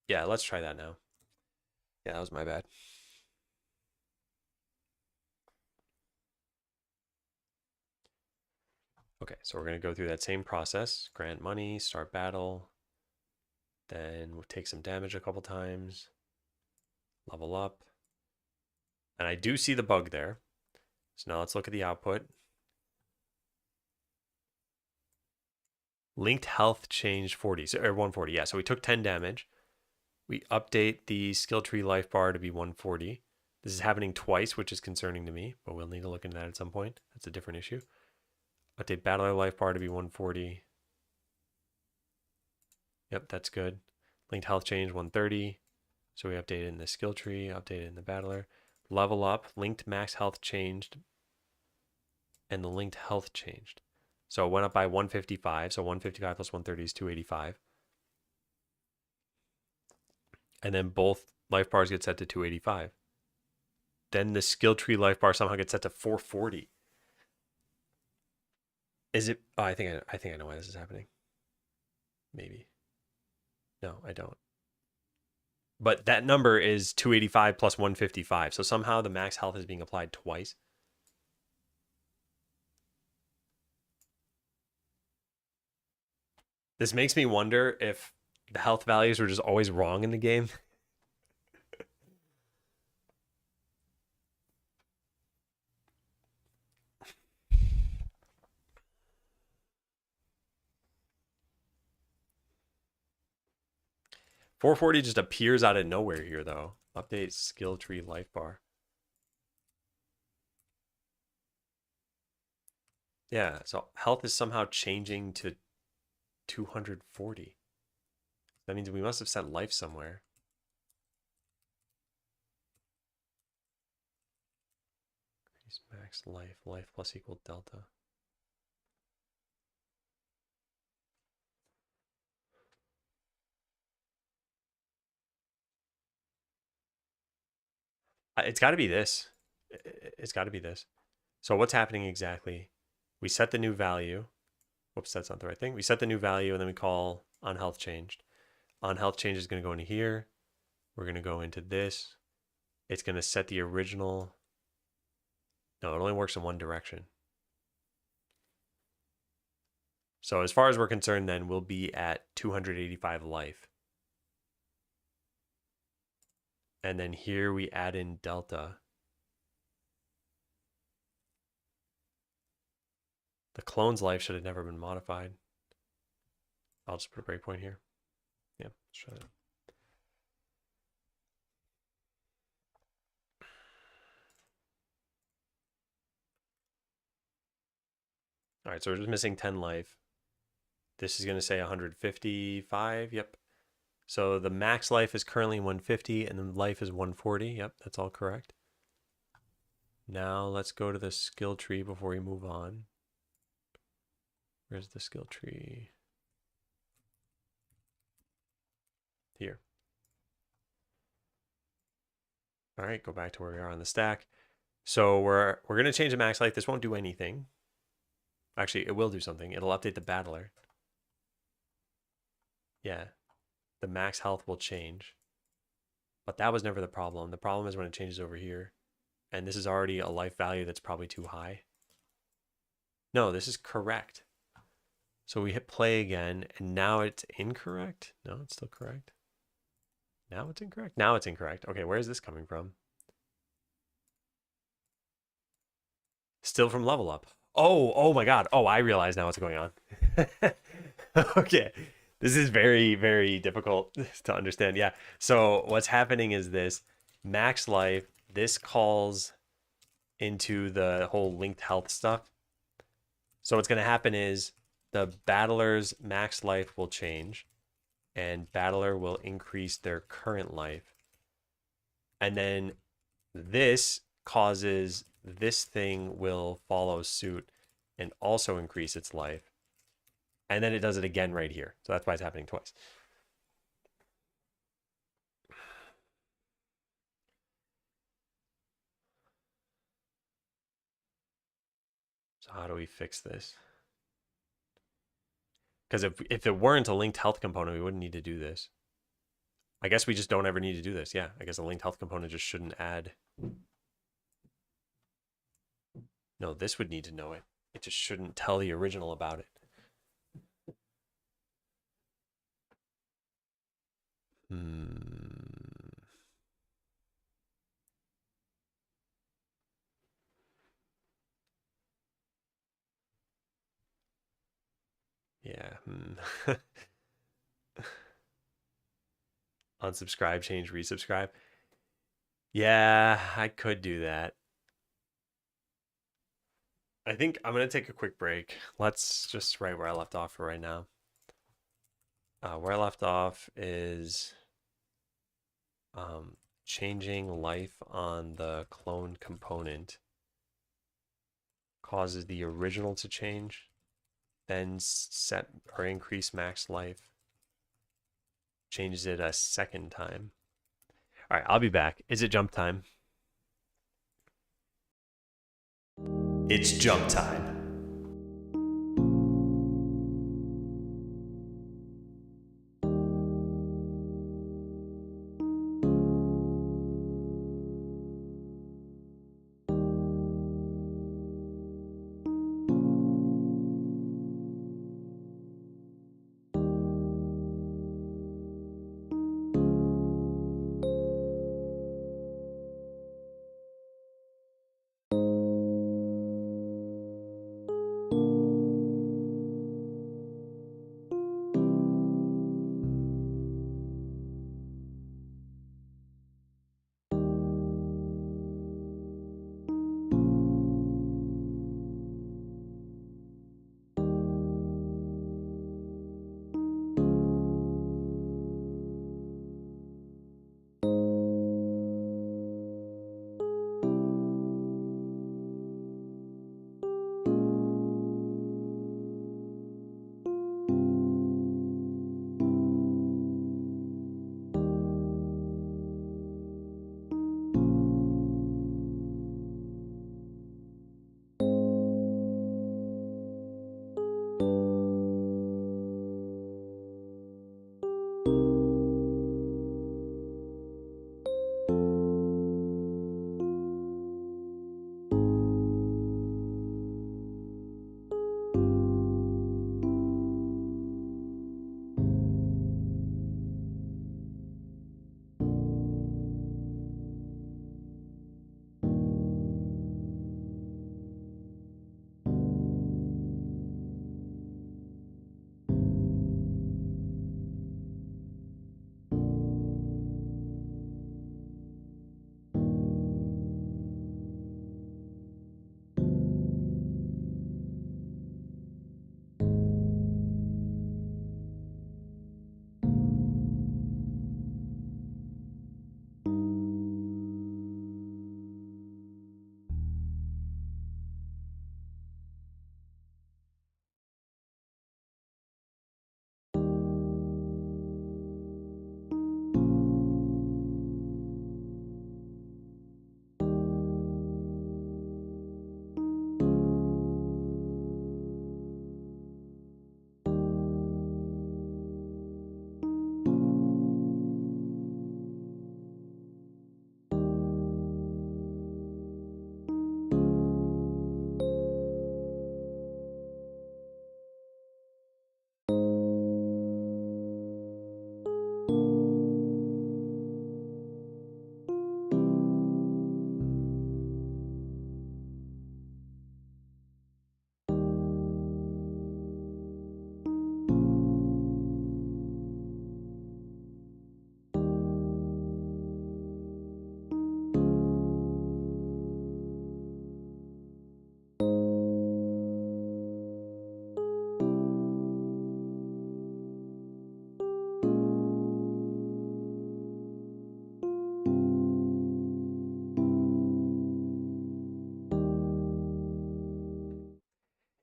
Yeah, let's try that now. Yeah, that was my bad. Okay, so we're going to go through that same process. Grant money, start battle. Then we'll take some damage a couple times. Level up. And I do see the bug there. So now let's look at the output. Linked health changed 40, or 140. Yeah, so we took 10 damage. We update the skill tree life bar to be 140. This is happening twice, which is concerning to me, but we'll need to look into that at some point. That's a different issue. Update battler life bar to be 140. Yep, that's good. Linked health change 130. So we updated in the skill tree, updated in the battler. Level up, linked max health changed, and the linked health changed. So it went up by 155. So 155 plus 130 is 285. And then both life bars get set to 285. Then the skill tree life bar somehow gets set to 440. Is it? Oh, I think I know why this is happening. Maybe. No, I don't. But that number is 285 plus 155. So somehow the max health is being applied twice. This makes me wonder if the health values were just always wrong in the game. .440 just appears out of nowhere here, though. Update skill tree life bar. Yeah, so health is somehow changing to 240. That means we must have set life somewhere. Increase max life. Life plus equal delta. It's got to be this. It's got to be this. So what's happening exactly? We set the new value. Whoops, that's not the right thing. We set the new value and then we call on health changed. On health change is going to go into here. We're going to go into this. It's going to set the original. No, it only works in one direction. So as far as we're concerned, then we'll be at 285 life. And then here we add in delta. The clone's life should have never been modified. I'll just put a breakpoint here. Yeah, let's try that. All right, so we're just missing 10 life. This is going to say 155. Yep. So the max life is currently 150 and the life is 140. Yep, that's all correct. Now let's go to the skill tree before we move on. Where's the skill tree? Here. All right, go back to where we are on the stack. So we're going to change the max life. This won't do anything. Actually, it will do something. It'll update the battler. Yeah. The max health will change. But that was never the problem. The problem is when it changes over here. And this is already a life value that's probably too high. No, this is correct. So we hit play again, and now it's incorrect. No, it's still correct. Now it's incorrect. Now it's incorrect. Okay, where is this coming from? Still from level up. Oh my God. Oh, I realize now what's going on. Okay. This is very, very difficult to understand. Yeah. So what's happening is this max life, this calls into the whole linked health stuff. So what's going to happen is the battler's max life will change. and battler will increase their current life. And then this causes this thing will follow suit and also increase its life. And then it does it again right here. So that's why it's happening twice. So how do we fix this? Because if it weren't a linked health component, we wouldn't need to do this. I guess we just don't ever need to do this. Yeah, I guess a linked health component just shouldn't add. No, this would need to know it. It just shouldn't tell the original about it. Yeah. Unsubscribe, change, resubscribe. Yeah, I could do that. I think I'm going to take a quick break. Let's just write where I left off for right now. Where I left off is changing life on the clone component causes the original to change, then set or increase max life, changes it a second time. All right, I'll be back. Is it jump time? It's jump time.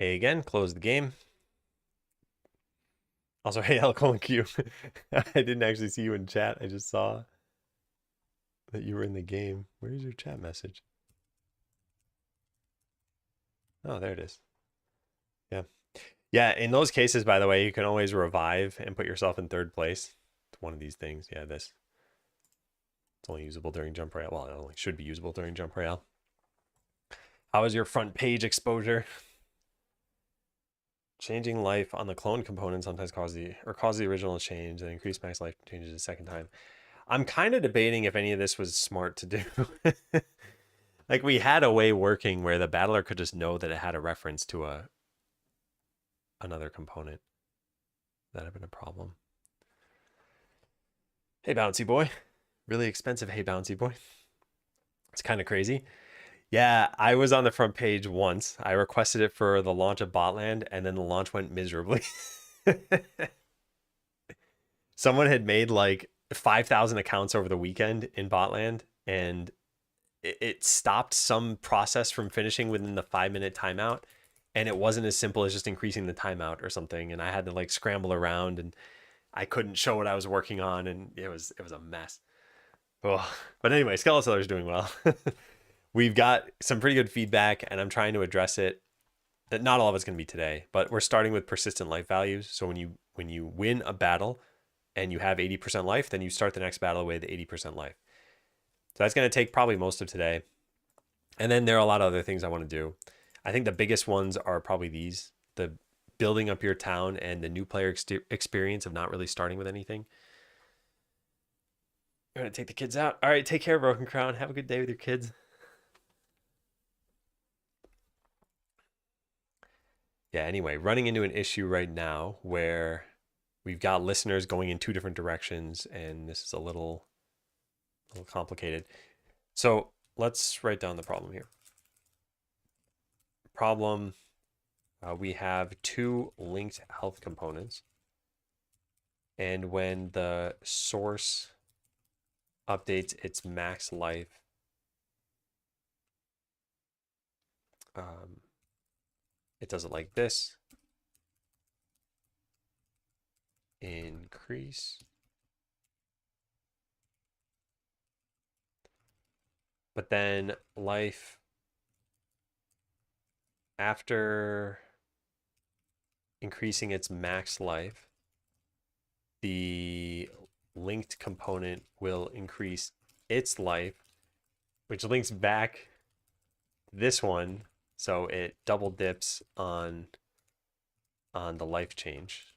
Hey again, close the game. Also, hey, L colon Q. I didn't actually see you in chat. I just saw that you were in the game. Where's your chat message? Oh, there it is. Yeah. Yeah, in those cases, by the way, you can always revive and put yourself in third place. It's one of these things. Yeah, this. It's only usable during Jump Royale. Well, it only should be usable during Jump Royale. How is your front page exposure? Changing life on the clone component sometimes cause the original change and increase max life changes a second time. I'm kind of debating if any of this was smart to do. Like we had a way working where the battler could just know that it had a reference to another component. That'd have been a problem. Hey, Bouncy Boy. Really expensive Hey, Bouncy Boy. It's kind of crazy. Yeah, I was on the front page once. I requested it for the launch of Botland, and then the launch went miserably. Someone had made like 5,000 accounts over the weekend in Botland, and it stopped some process from finishing within the 5-minute timeout. And it wasn't as simple as just increasing the timeout or something. And I had to like scramble around, and I couldn't show what I was working on, and it was a mess. Oh, but anyway, Skeleseller is doing well. We've got some pretty good feedback, and I'm trying to address it. Not all of it's going to be today, but we're starting with persistent life values. So when you win a battle and you have 80% life, then you start the next battle with 80% life. So that's going to take probably most of today. And then there are a lot of other things I want to do. I think the biggest ones are probably these: the building up your town and the new player experience of not really starting with anything. I'm going to take the kids out. All right, take care, Broken Crown. Have a good day with your kids. Yeah, anyway, running into an issue right now where we've got listeners going in two different directions, and this is a little complicated. So let's write down the problem here. Problem, we have two linked health components, and when the source updates its max life, it does it like this: increase, but then life after increasing its max life, the linked component will increase its life, which links back this one, so it double dips on the life change.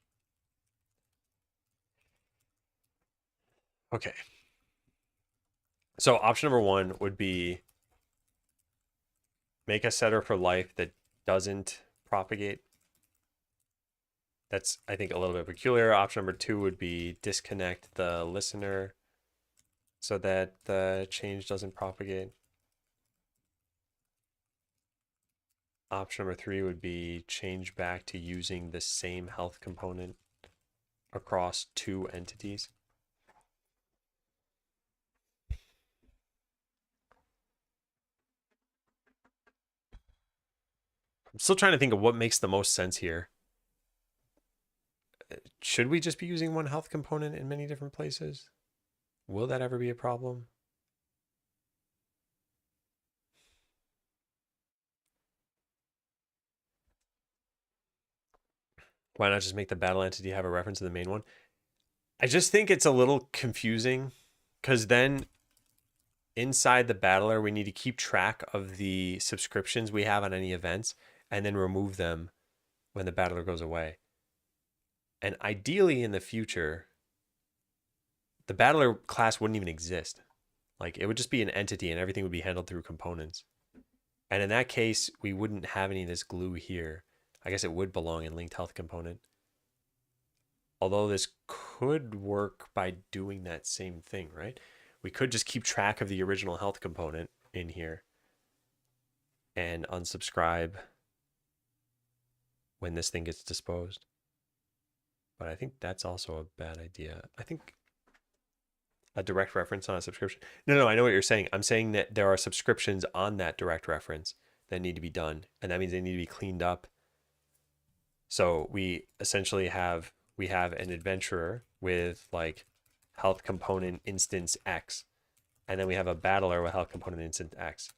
Okay. So option number one would be make a setter for life that doesn't propagate. That's, I think, a little bit peculiar. Option number two would be disconnect the listener so that the change doesn't propagate. Option number three would be change back to using the same health component across two entities. I'm still trying to think of what makes the most sense here. Should we just be using one health component in many different places? Will that ever be a problem? Why not just make the battle entity have a reference to the main one? I just think it's a little confusing, because then inside the battler, we need to keep track of the subscriptions we have on any events and then remove them when the battler goes away. And ideally in the future, the battler class wouldn't even exist. Like it would just be an entity and everything would be handled through components. And in that case, we wouldn't have any of this glue here. I guess it would belong in linked health component. Although this could work by doing that same thing, right? We could just keep track of the original health component in here and unsubscribe when this thing gets disposed. But I think that's also a bad idea. I think a direct reference on a subscription. No, I know what you're saying. I'm saying that there are subscriptions on that direct reference that need to be done. And that means they need to be cleaned up So we essentially have an adventurer with like health component instance X, and then we have a battler with health component instance X.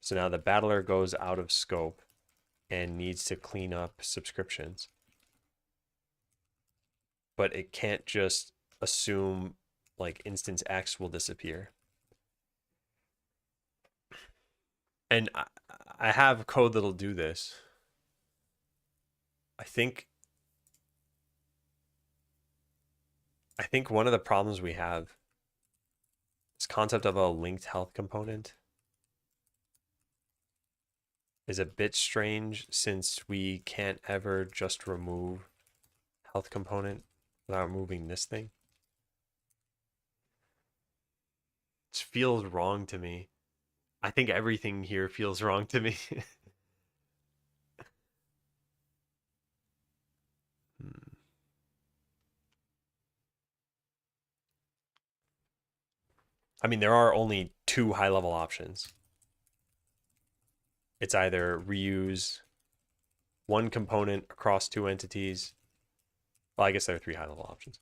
So now the battler goes out of scope and needs to clean up subscriptions. But it can't just assume like instance X will disappear. And I have code that'll do this. I think one of the problems we have is concept of a linked health component is a bit strange since we can't ever just remove health component without removing this thing. It feels wrong to me. I think everything here feels wrong to me. I mean, there are only two high-level options. It's either reuse one component across two entities. Well, I guess there are three high-level options.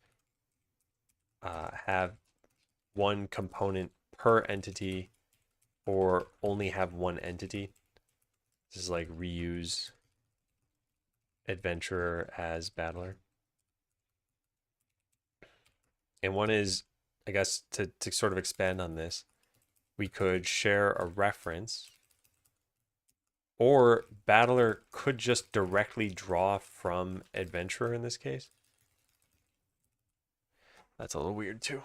Have one component per entity, or only have one entity. This is like reuse adventurer as battler. And one is, I guess, to sort of expand on this, we could share a reference, or battler could just directly draw from adventurer in this case. That's a little weird too.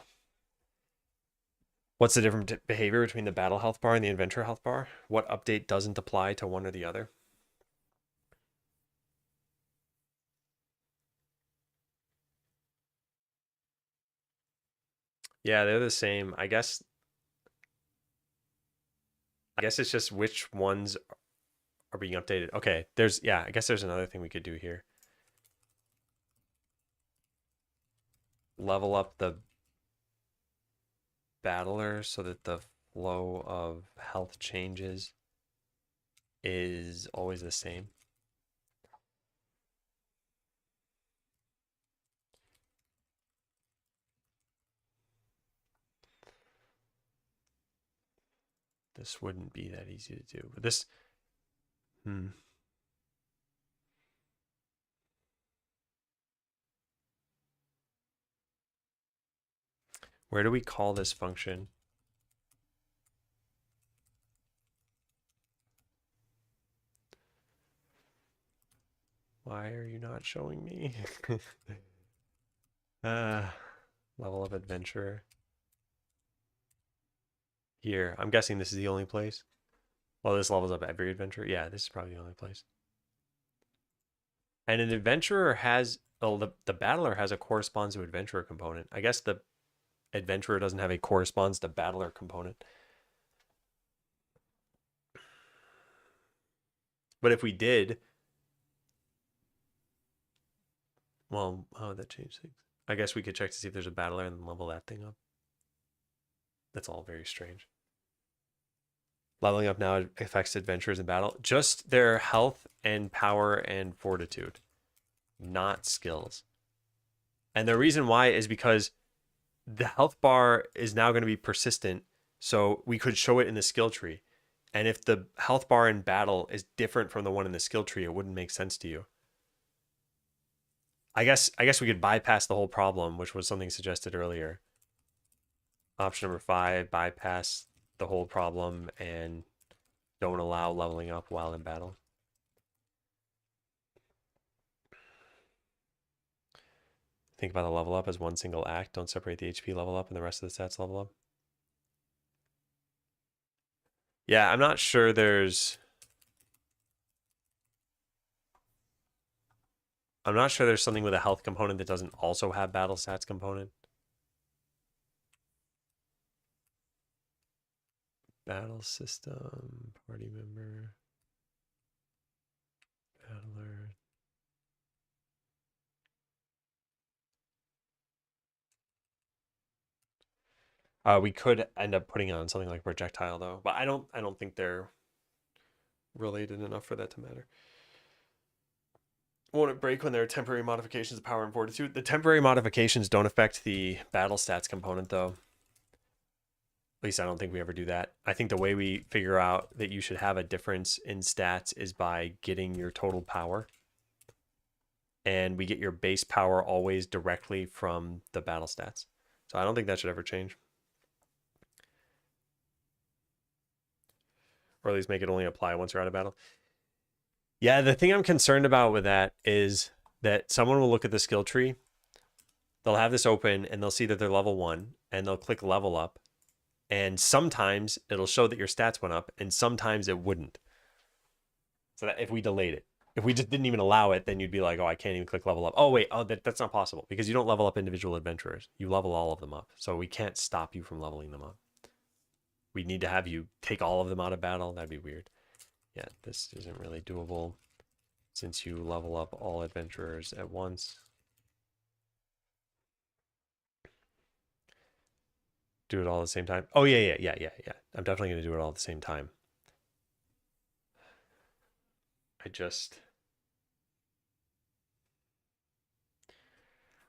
What's the different behavior between the battle health bar and the adventure health bar? What update doesn't apply to one or the other? Yeah, they're the same. I guess it's just which ones are being updated. Okay, I guess there's another thing we could do here. Level up the battler so that the flow of health changes is always the same. This wouldn't be that easy to do, but this, Where do we call this function? Why are you not showing me? Level of adventure. Here, I'm guessing this is the only place. Well, this levels up every adventure. Yeah, this is probably the only place. And an adventurer has, the battler has a corresponds to adventurer component. I guess the adventurer doesn't have a corresponds to battler component. But if we did, well, how would that change things? I guess we could check to see if there's a battler and then level that thing up. That's all very strange. Leveling up now affects adventurers in battle. Just their health and power and fortitude, not skills. And the reason why is because the health bar is now going to be persistent. So we could show it in the skill tree. And if the health bar in battle is different from the one in the skill tree, it wouldn't make sense to you. I guess we could bypass the whole problem, which was something suggested earlier. Option number 5, bypass the whole problem and don't allow leveling up while in battle. Think about the level up as one single act. Don't separate the HP level up and the rest of the stats level up. Yeah, I'm not sure there's something with a health component that doesn't also have battle stats component. Battle system, party member, battler. We could end up putting on something like projectile though, but I don't think they're related enough for that to matter. Won't it break when there are temporary modifications of power and fortitude? The temporary modifications don't affect the battle stats component, though. At least I don't think we ever do that. I think the way we figure out that you should have a difference in stats is by getting your total power. And we get your base power always directly from the battle stats. So I don't think that should ever change. Or at least make it only apply once you're out of battle. Yeah, the thing I'm concerned about with that is that someone will look at the skill tree, they'll have this open, and they'll see that they're level 1, and they'll click level up. And sometimes it'll show that your stats went up, and sometimes it wouldn't. So that if we delayed it, if we just didn't even allow it, then you'd be like, oh, I can't even click level up. Oh, wait, that's not possible because you don't level up individual adventurers. You level all of them up. So we can't stop you from leveling them up. We need to have you take all of them out of battle. That'd be weird. Yeah, this isn't really doable since you level up all adventurers at once. Do it all at the same time. Oh, yeah. I'm definitely going to do it all at the same time.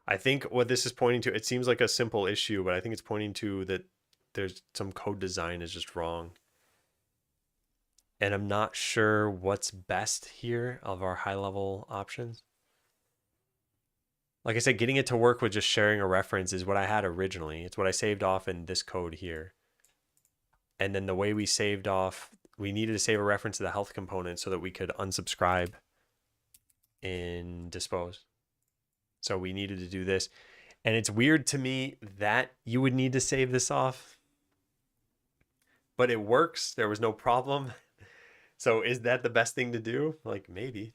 I think what this is pointing to, it seems like a simple issue, but I think it's pointing to that there's some code design is just wrong. And I'm not sure what's best here of our high level options. Like I said, getting it to work with just sharing a reference is what I had originally. It's what I saved off in this code here. And then the way we saved off, we needed to save a reference to the health component so that we could unsubscribe in dispose. So we needed to do this. And it's weird to me that you would need to save this off. But it works. There was no problem. So is that the best thing to do? Like, maybe.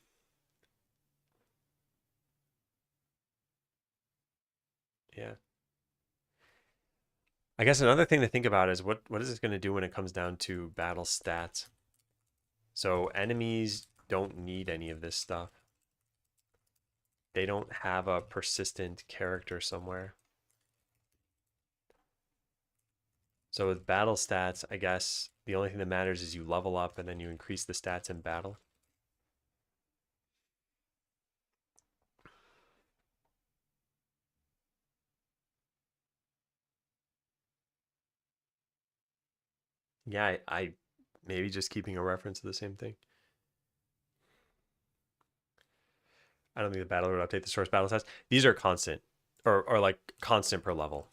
Yeah. I guess another thing to think about is what is this going to do when it comes down to battle stats? So enemies don't need any of this stuff. They don't have a persistent character somewhere. So with battle stats, I guess the only thing that matters is you level up and then you increase the stats in battle. Yeah, I maybe just keeping a reference to the same thing. I don't think the battle would update the source battle stats. These are constant or like constant per level.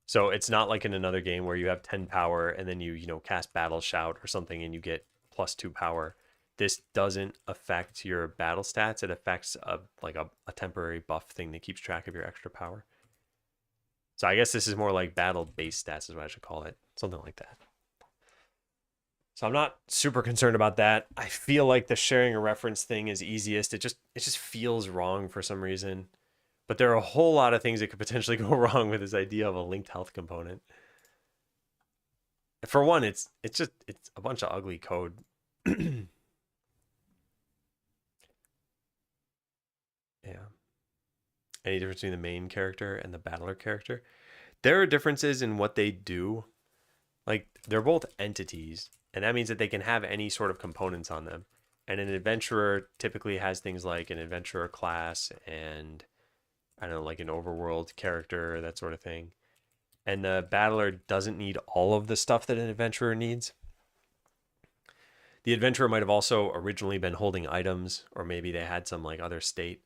So it's not like in another game where you have 10 power and then you cast battle shout or something and you get +2 power. This doesn't affect your battle stats. It affects a temporary buff thing that keeps track of your extra power. So I guess this is more like battle base stats is what I should call it. Something like that. So I'm not super concerned about that. I feel like the sharing a reference thing is easiest. It just feels wrong for some reason. But there are a whole lot of things that could potentially go wrong with this idea of a linked health component. For one, it's a bunch of ugly code. Yeah. Any difference between the main character and the battler character? There are differences in what they do. Like, they're both entities, and that means that they can have any sort of components on them. And an adventurer typically has things like an adventurer class and, I don't know, like an overworld character, that sort of thing. And the battler doesn't need all of the stuff that an adventurer needs. The adventurer might have also originally been holding items, or maybe they had some like other state.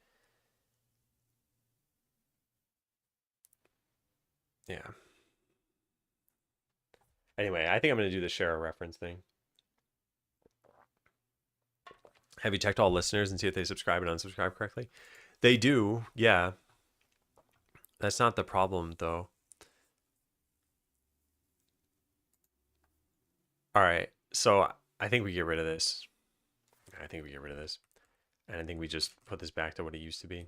Yeah. Anyway, I think I'm going to do the share a reference thing. Have you checked all listeners and see if they subscribe and unsubscribe correctly? They do, yeah. That's not the problem, though. All right, so I think we get rid of this. And I think we just put this back to what it used to be.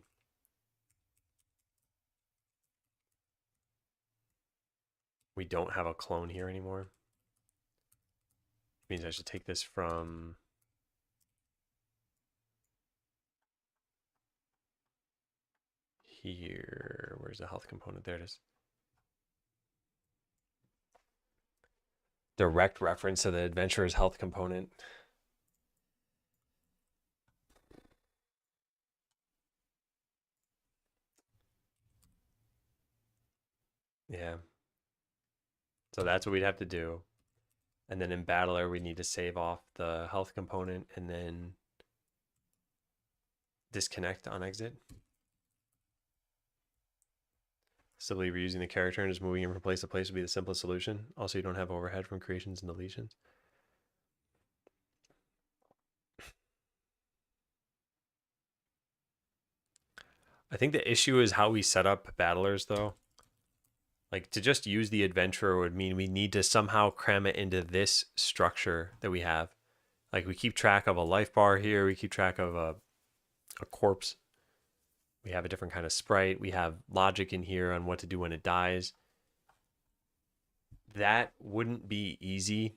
We don't have a clone here anymore. Which means I should take this from... here. Where's the health component? There it is. Direct reference to the adventurer's health component. Yeah. So that's what we'd have to do. And then in Battler, we need to save off the health component and then disconnect on exit. Simply reusing the character and just moving it from place to place would be the simplest solution. Also, you don't have overhead from creations and deletions. I think the issue is how we set up battlers, though. Like, to just use the adventurer would mean we need to somehow cram it into this structure that we have. Like, we keep track of a life bar here, we keep track of a corpse. We have a different kind of sprite. We have logic in here on what to do when it dies. That wouldn't be easy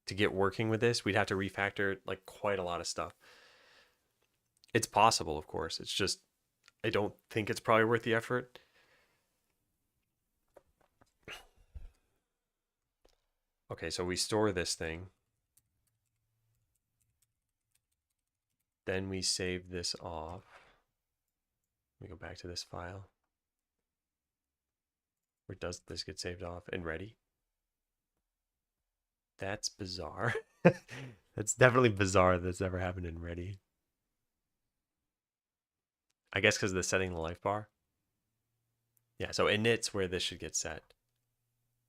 to get working with this. We'd have to refactor like quite a lot of stuff. It's possible, of course. It's just, I don't think it's probably worth the effort. Okay, so we store this thing. Then we save this off. Let me go back to this file. Where does this get saved off? And ready? That's bizarre. That's definitely bizarre that that's ever happened in ready. I guess because of the setting the life bar. Yeah, so init's where this should get set.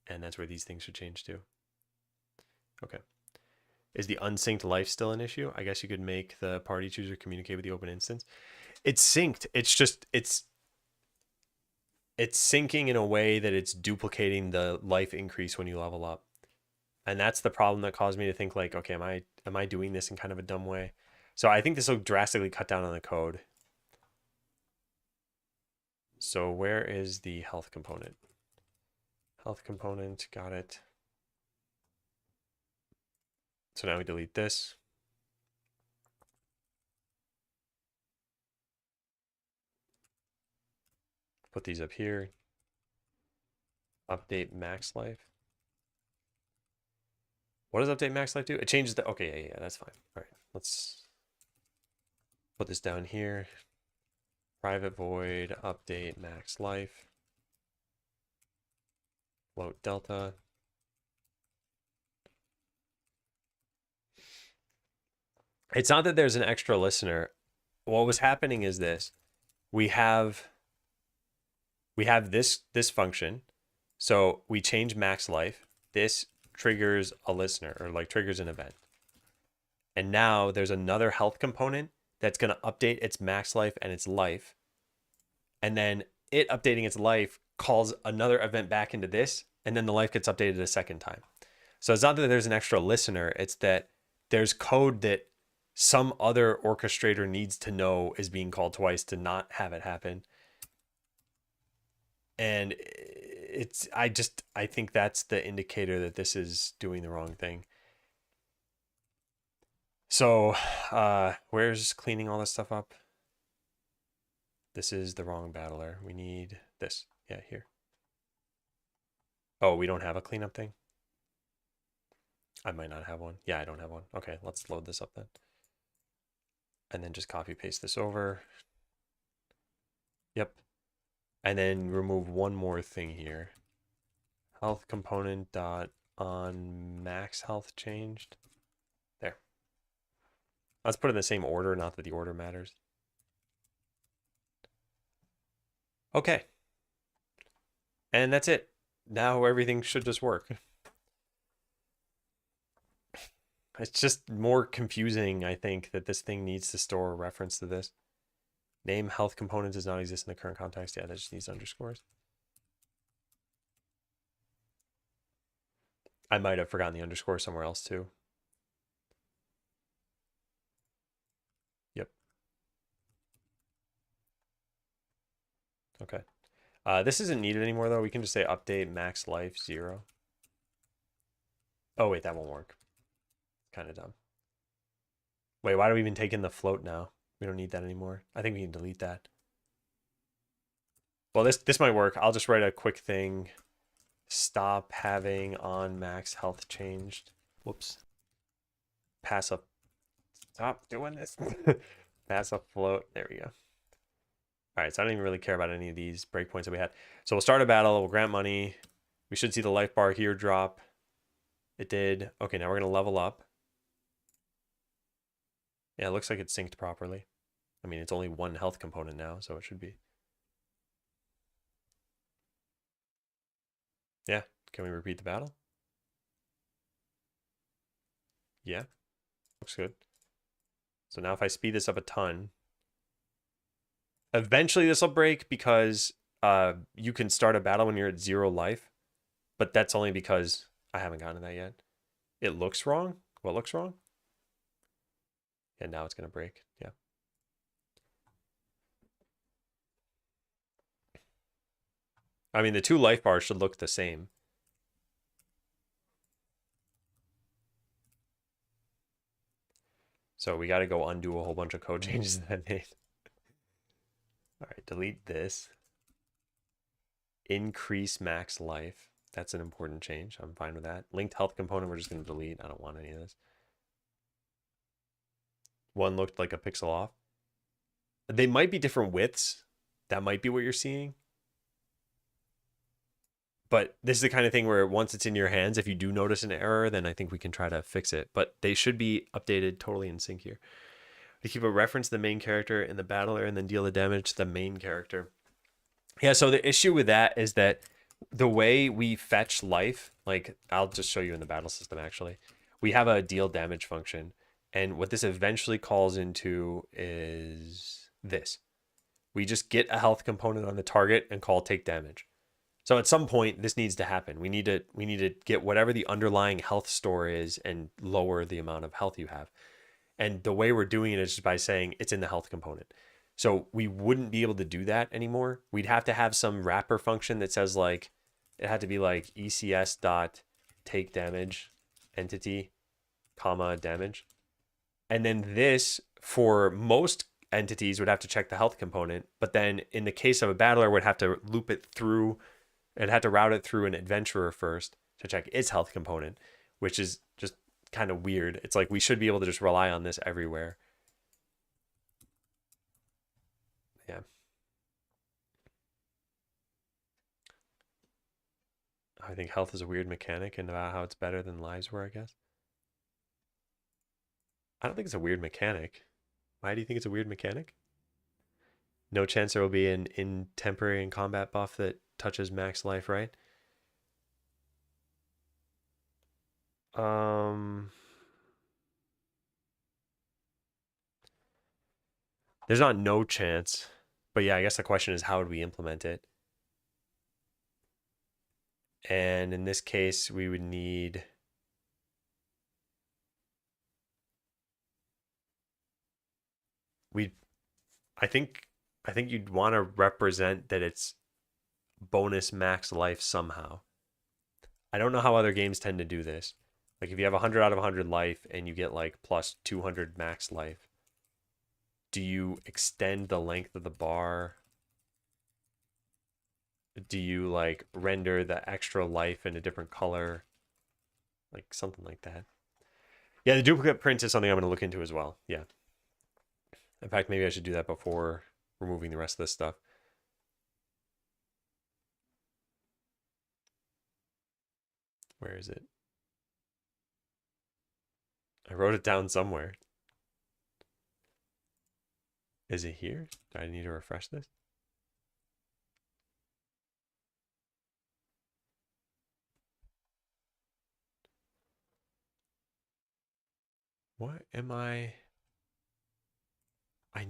And that's where these things should change to. Okay. Is the unsynced life still an issue? I guess you could make the party chooser communicate with the open instance. It's synced. It's just, it's syncing in a way that it's duplicating the life increase when you level up. And that's the problem that caused me to think like, okay, am I doing this in kind of a dumb way? So I think this will drastically cut down on the code. So where is the health component? Health component, got it. So now we delete this. Put these up here. Update max life. What does update max life do? It changes the, okay, yeah, that's fine. All right, let's put this down here. Private void, update max life. Float delta. It's not that there's an extra listener. What was happening is this. We have this function. So we change max life. This triggers a listener or like triggers an event. And now there's another health component that's going to update its max life and its life. And then it updating its life calls another event back into this, and then the life gets updated a second time. So it's not that there's an extra listener, it's that there's code that some other orchestrator needs to know is being called twice to not have it happen. And I think that's the indicator that this is doing the wrong thing. So where's cleaning all this stuff up? This is the wrong battler. We need this. Yeah, here. Oh, we don't have a cleanup thing? I might not have one. Yeah, I don't have one. Okay, let's load this up then. And then just copy paste this over. Yep. And then remove one more thing here. Health component dot on max health changed. There. Let's put it in the same order, not that the order matters. Okay. And that's it. Now everything should just work. It's just more confusing, I think, that this thing needs to store a reference to this. Name health component does not exist in the current context. Yeah, that just needs underscores. I might have forgotten the underscore somewhere else too. Yep. Okay. This isn't needed anymore though. We can just say update max life 0. Oh wait, that won't work. Kind of dumb. Wait, why do we even take in the float now? We don't need that anymore. I think we can delete that. Well, this might work. I'll just write a quick thing. Stop having on max health changed. Whoops. Pass up. Stop doing this. Pass up float. There we go. All All right, so I don't even really care about any of these breakpoints that we had. So we'll start a battle. We'll grant money. We should see the life bar here drop. It did. Okay, now we're going to level up. Yeah, it looks like it's synced properly. I mean, it's only one health component now, so it should be. Yeah, can we repeat the battle? Yeah, looks good. So now if I speed this up a ton, eventually this will break because you can start a battle when you're at 0 life, but that's only because I haven't gotten to that yet. It looks wrong. What looks wrong? And now it's going to break. Yeah. I mean, the 2 life bars should look the same. So we got to go undo a whole bunch of code changes that I made. All right, delete this. Increase max life. That's an important change. I'm fine with that. Linked health component, we're just going to delete. I don't want any of this. One looked like a pixel off. They might be different widths. That might be what you're seeing. But this is the kind of thing where once it's in your hands, if you do notice an error, then I think we can try to fix it. But they should be updated totally in sync here. We keep a reference to the main character in the battle area and then deal the damage to the main character. Yeah, so the issue with that is that the way we fetch life, like I'll just show you in the battle system actually, we have a deal damage function. And what this eventually calls into is this. We just get a health component on the target and call take damage. So at some point this needs to happen. We need to get whatever the underlying health store is and lower the amount of health you have. And the way we're doing it is just by saying it's in the health component. So we wouldn't be able to do that anymore. We'd have to have some wrapper function that says like, it had to be like ECS dot take damage entity, comma damage. And then this for most entities would have to check the health component. But then in the case of a battler would have to loop it through, and had to route it through an adventurer first to check its health component, which is just kind of weird. It's like we should be able to just rely on this everywhere. Yeah. I think health is a weird mechanic and about how it's better than lives were, I guess. I don't think it's a weird mechanic. Why do you think it's a weird mechanic? No chance there will be an in temporary and combat buff that touches max life, right? There's not no chance. But yeah, I guess the question is how would we implement it? And in this case, we would need I think you'd want to represent that it's bonus max life somehow. I don't know how other games tend to do this. Like if you have 100 out of 100 life and you get like plus 200 max life, do you extend the length of the bar? Do you like render the extra life in a different color? Like something like that. Yeah, the duplicate print is something I'm going to look into as well. Yeah. In fact, maybe I should do that before removing the rest of this stuff. Where is it? I wrote it down somewhere. Is it here? Do I need to refresh this? What am I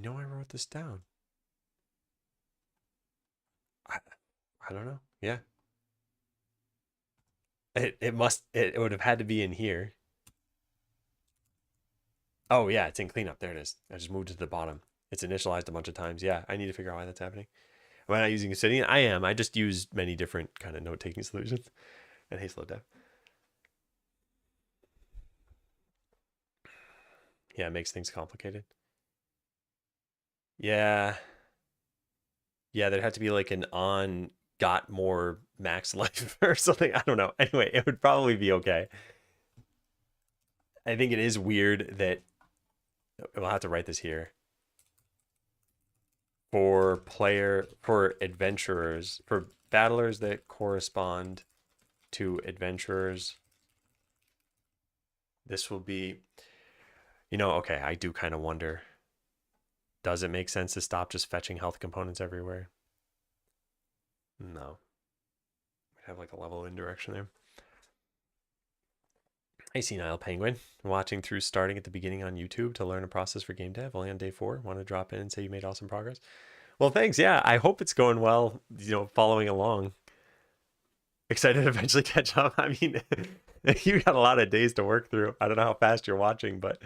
know I wrote this down. I don't know. Yeah. It would have had to be in here. Oh yeah, it's in cleanup. There it is. I just moved it to the bottom. It's initialized a bunch of times. Yeah, I need to figure out why that's happening. Am I not using Obsidian? I am. I just use many different kind of note-taking solutions and Halo Dev. Yeah, it makes things complicated. Yeah. Yeah, there'd have to be like an on got more max life or something. I don't know. Anyway, it would probably be okay. I think it is weird that we'll have to write this here. for adventurers, for battlers that correspond to adventurers, this will be, okay, I do kind of wonder, does it make sense to stop just fetching health components everywhere? No. We have like a level in direction there. Hey, Senile Penguin. Watching through starting at the beginning on YouTube to learn a process for game dev. Only on day 4. Want to drop in and say you made awesome progress? Well, thanks. Yeah, I hope it's going well, following along. Excited to eventually catch up. I mean, you got a lot of days to work through. I don't know how fast you're watching, but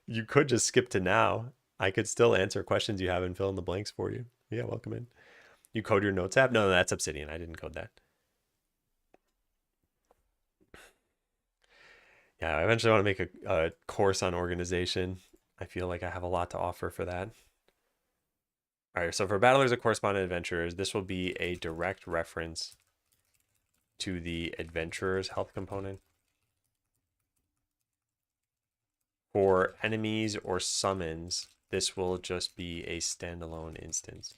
you could just skip to now. I could still answer questions you have and fill in the blanks for you. Yeah, welcome in. You code your notes app? No, that's Obsidian. I didn't code that. Yeah, I eventually want to make a course on organization. I feel like I have a lot to offer for that. All right, so for battlers that correspond to adventurers, this will be a direct reference to the adventurer's health component. For enemies or summons, this will just be a standalone instance.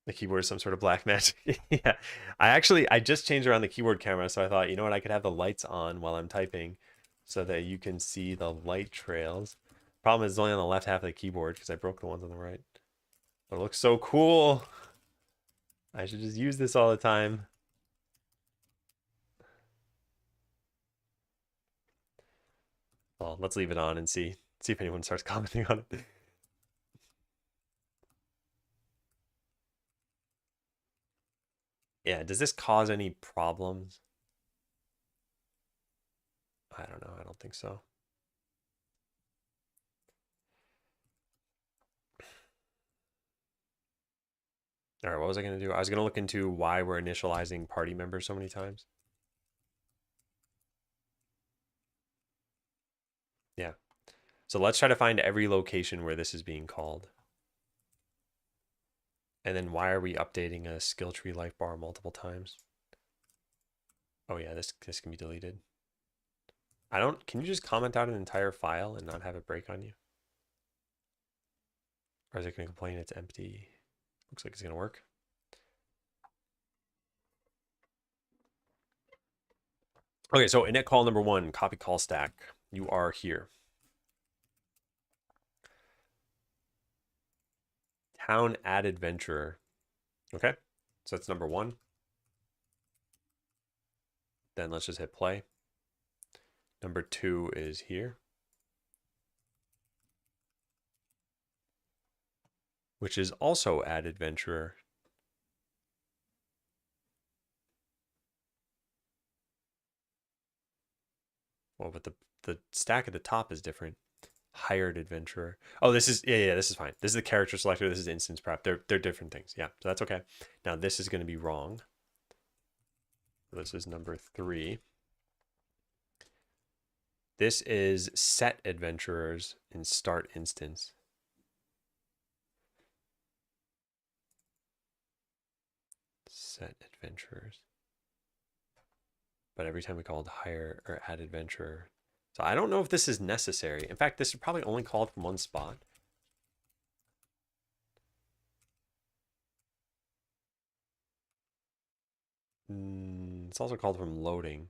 The keyboard is some sort of black magic. Yeah, I just changed around the keyboard camera, so I thought, you know what, I could have the lights on while I'm typing so that you can see the light trails. Problem is it's only on the left half of the keyboard because I broke the ones on the right. But it looks so cool. I should just use this all the time. Well, let's leave it on and see if anyone starts commenting on it. Yeah, does this cause any problems? I don't know. I don't think so. All right, what was I going to do? I was going to look into why we're initializing party members so many times. Yeah. So let's try to find every location where this is being called. And then why are we updating a skill tree life bar multiple times? Oh yeah, this can be deleted. Can you just comment out an entire file and not have it break on you? Or is it going to complain it's empty? Looks like it's going to work. Okay, so init call number 1, copy call stack. You are here. Town add adventurer. Okay, so that's number 1. Then let's just hit play. Number 2 is here, which is also add adventurer. Well, but the stack at the top is different. Hired adventurer. Oh, this is this is fine. This is the character selector. This is instance prep. They're different things. Yeah, so that's okay. Now this is going to be wrong. This is number 3. This is set adventurers in start instance. Set adventurers. But every time we called hire or add adventurer. So I don't know if this is necessary. In fact, this is probably only called from one spot. It's also called from loading.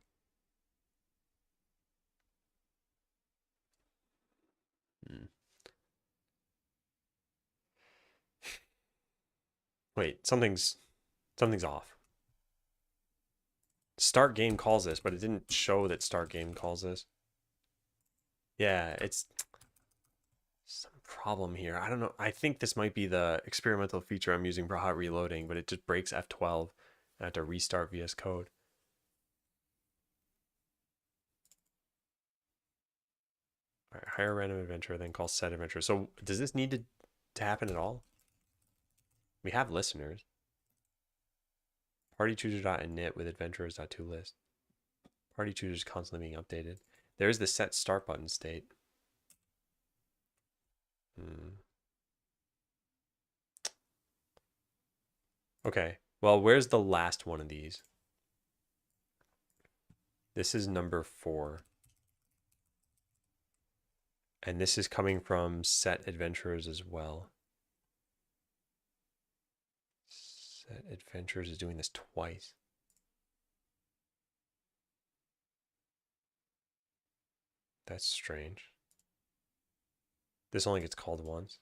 Wait, something's off. Start game calls this, but it didn't show that start game calls this. Yeah, it's some problem here. I don't know. I think this might be the experimental feature I'm using for hot reloading, but it just breaks F12. I have to restart VS Code. All right, hire random adventure, then call set adventure. So does this need to happen at all? We have listeners. Party chooser.init with adventurers.toList. Party choosers constantly being updated. There's the set start button state. Okay, well, where's the last one of these? This is number 4. And this is coming from Set Adventurers as well. Set Adventurers is doing this twice. That's strange. This only gets called once.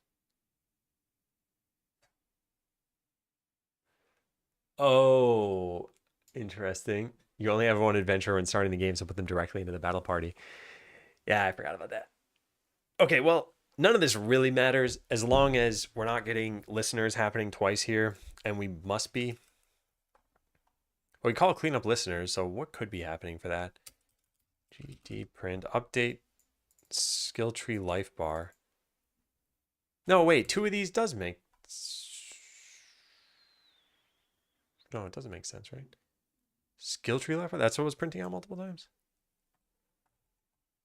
Oh, interesting. You only have one adventure when starting the game, so put them directly into the battle party. Yeah, I forgot about that. Okay, well, none of this really matters as long as we're not getting listeners happening twice here, and we must be. Well, we call cleanup listeners, so what could be happening for that? GD print update skill tree life bar. No, wait, two of these does make. No, it doesn't make sense, right? Skill tree life bar? That's what was printing out multiple times?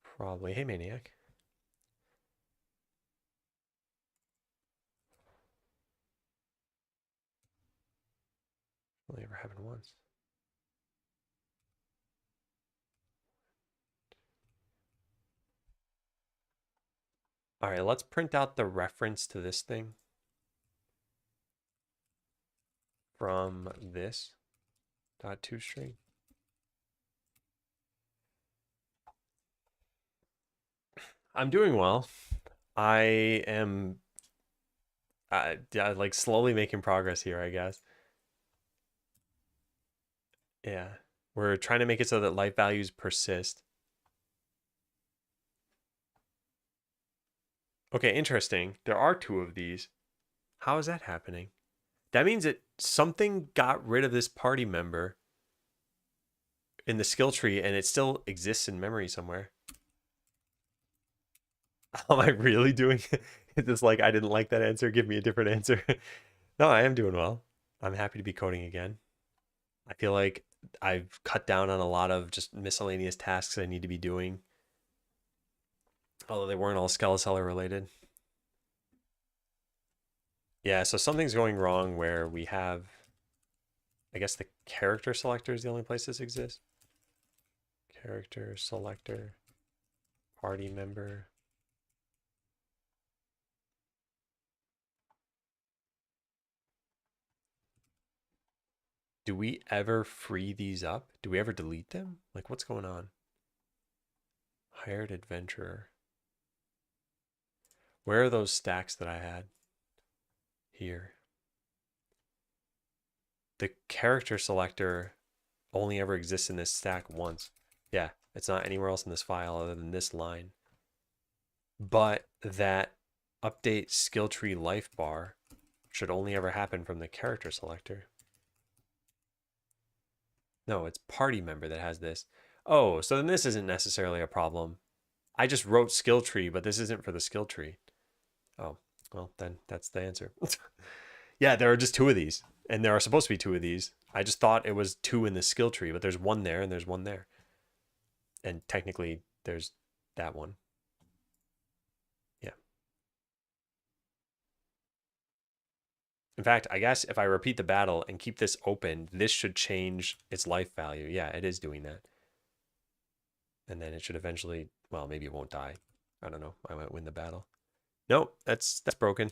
Probably. Hey, Maniac. Only ever happened once. All right, let's print out the reference to this thing from this .toString. I'm doing well. I am like slowly making progress here, I guess. Yeah. We're trying to make it so that life values persist. Okay, interesting. There are two of these. How is that happening? That means that something got rid of this party member in the skill tree and it still exists in memory somewhere. Am I really doing it? Is this like, I didn't like that answer, give me a different answer? No, I am doing well. I'm happy to be coding again. I feel like I've cut down on a lot of just miscellaneous tasks I need to be doing. Although they weren't all Skeleseller related. Yeah, so something's going wrong where we have, I guess the character selector is the only place this exists. Character selector, party member. Do we ever free these up? Do we ever delete them? Like, what's going on? Hired adventurer. Where are those stacks that I had? Here. The character selector only ever exists in this stack once. Yeah, it's not anywhere else in this file other than this line. But that update skill tree life bar should only ever happen from the character selector. No, it's party member that has this. Oh, so then this isn't necessarily a problem. I just wrote skill tree, but this isn't for the skill tree. Oh, well, then that's the answer. Yeah, there are just two of these, and there are supposed to be two of these. I just thought it was two in the skill tree, but there's one there and there's one there. And technically, there's that one. Yeah. In fact, I guess if I repeat the battle and keep this open, this should change its life value. Yeah, it is doing that. And then it should eventually, well, maybe it won't die. I don't know. I might win the battle. Nope, that's broken.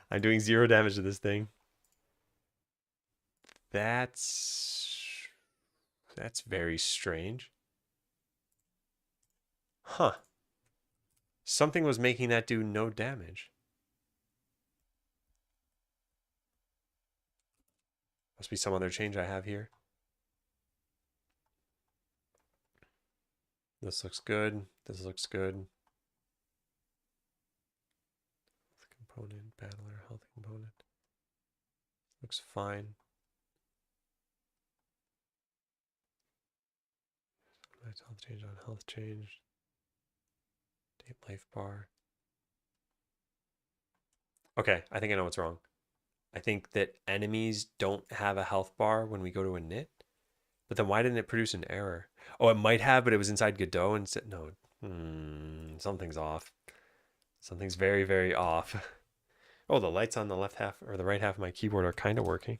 I'm doing 0 damage to this thing. That's very strange. Huh. Something was making that do no damage. Must be some other change I have here. This looks good. This looks good. Component, battler, health component. Looks fine. Health change on health changed. Date life bar. Okay, I think I know what's wrong. I think that enemies don't have a health bar when we go to a knit. But then why didn't it produce an error? Oh, it might have, but it was inside Godot and said no. Something's off. Something's very, very off. Oh, the lights on the left half or the right half of my keyboard are kind of working.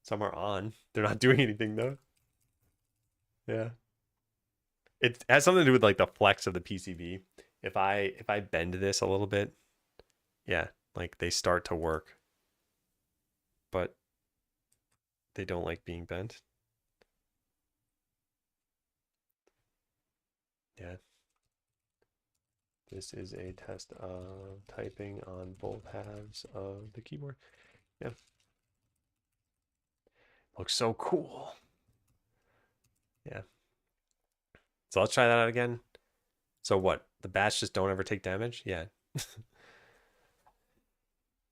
Some are on. They're not doing anything though. Yeah. It has something to do with like the flex of the PCB. If I bend this a little bit, yeah, like they start to work, but they don't like being bent. Yeah. This is a test of typing on both halves of the keyboard. Yeah. Looks so cool. Yeah. So let's try that out again. So what? The bats just don't ever take damage? Yeah.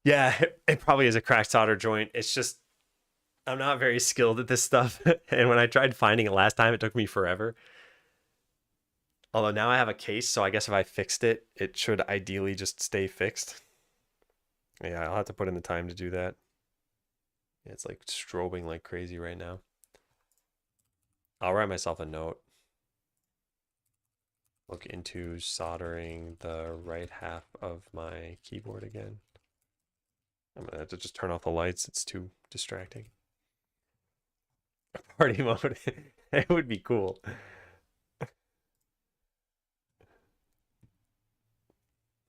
Yeah, it probably is a cracked solder joint. It's just I'm not very skilled at this stuff. And when I tried finding it last time, it took me forever. Although now I have a case, so I guess if I fixed it, it should ideally just stay fixed. Yeah, I'll have to put in the time to do that. It's like strobing like crazy right now. I'll write myself a note. Look into soldering the right half of my keyboard again. I'm gonna have to just turn off the lights. It's too distracting. Party mode. It would be cool.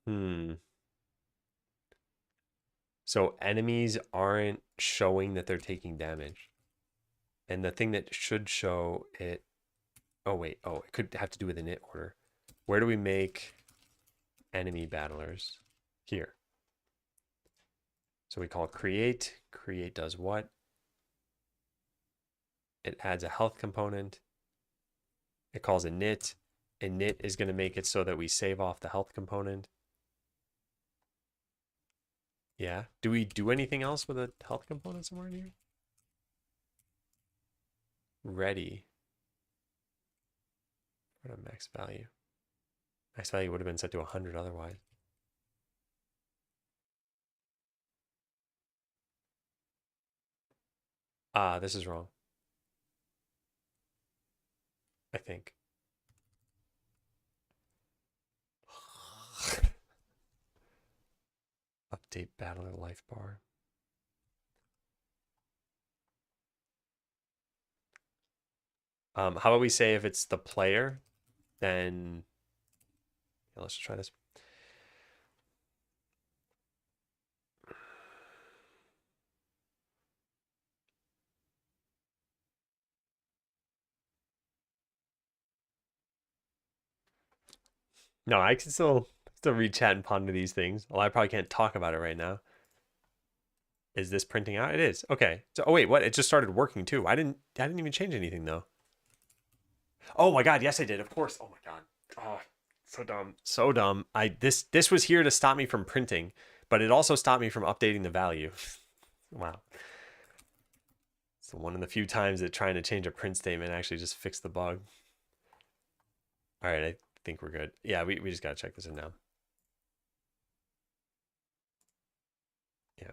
Hmm. So enemies aren't showing that they're taking damage. And the thing that should show it. Oh, wait. Oh, it could have to do with init order. Where do we make enemy battlers? Here. So we call create. Create does what? It adds a health component. It calls init. Init is going to make it so that we save off the health component. Yeah. Do we do anything else with a health component somewhere in here? Ready. What a max value. Max value would have been set to 100 otherwise. Ah, this is wrong. I think. Update battler life bar. How about we say if it's the player, then yeah, let's try this. No, I can still read chat and ponder these things. Well, I probably can't talk about it right now. Is this printing out? It is. Okay. So, oh wait, what? It just started working too. I didn't even change anything though. Oh my god, yes I did. Of course. Oh my god. Oh, so dumb. So dumb. This was here to stop me from printing, but it also stopped me from updating the value. Wow. So one of the few times that trying to change a print statement actually just fixed the bug. All right, I think we're good. Yeah, we just gotta check this in now. Yeah.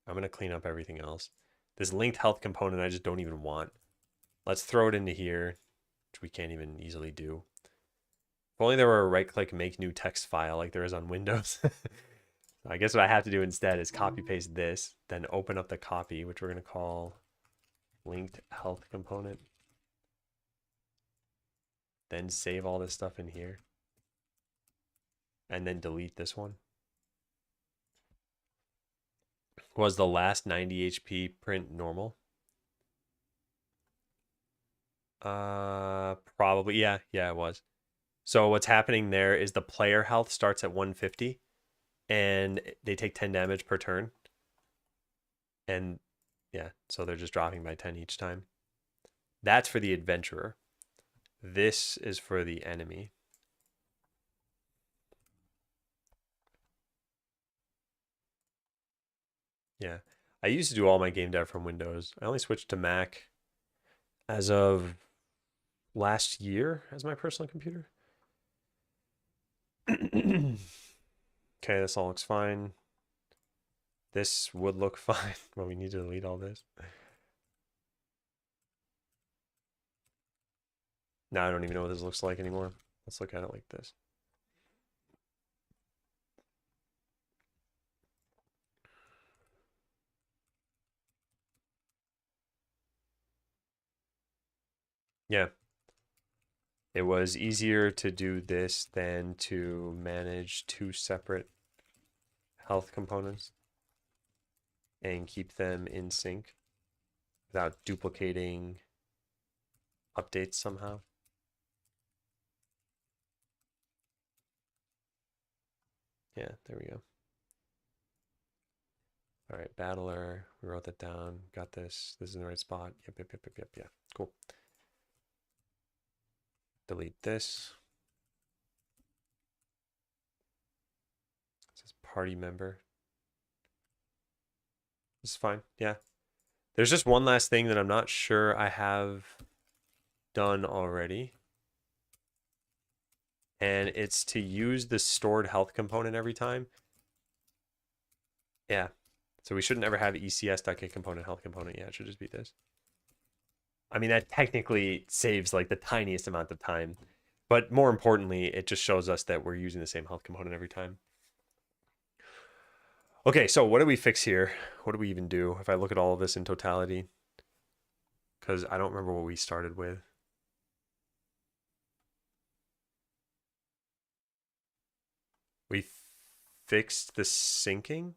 I'm gonna clean up everything else. This linked health component I just don't even want. Let's throw it into here, which we can't even easily do. If only there were a right click make new text file like there is on Windows. I guess what I have to do instead is copy paste this, then open up the copy, which we're gonna call linked health component. Then save all this stuff in here. And then delete this one. Was the last 90 HP print normal? Probably. Yeah, it was. So what's happening there is the player health starts at 150 and they take 10 damage per turn. And yeah, so they're just dropping by 10 each time. That's for the adventurer. This is for the enemy. Yeah. I used to do all my game dev from Windows. I only switched to Mac as of last year as my personal computer. Okay, this all looks fine. This would look fine, but we need to delete all this. Now I don't even know what this looks like anymore. Let's look at it like this. Yeah. It was easier to do this than to manage two separate health components and keep them in sync without duplicating updates somehow. Yeah, there we go. All right, battler. We wrote that down. Got this. This is in the right spot. Yep. Yeah. Cool. Delete this. It says party member. This is fine. Yeah. There's just one last thing that I'm not sure I have done already. And it's to use the stored health component every time. Yeah. So we shouldn't ever have ECS.get component health component. Yeah, it should just be this. I mean, that technically saves like the tiniest amount of time. But more importantly, it just shows us that we're using the same health component every time. Okay, so what do we fix here? What do we even do if I look at all of this in totality? Because I don't remember what we started with. We fixed the syncing?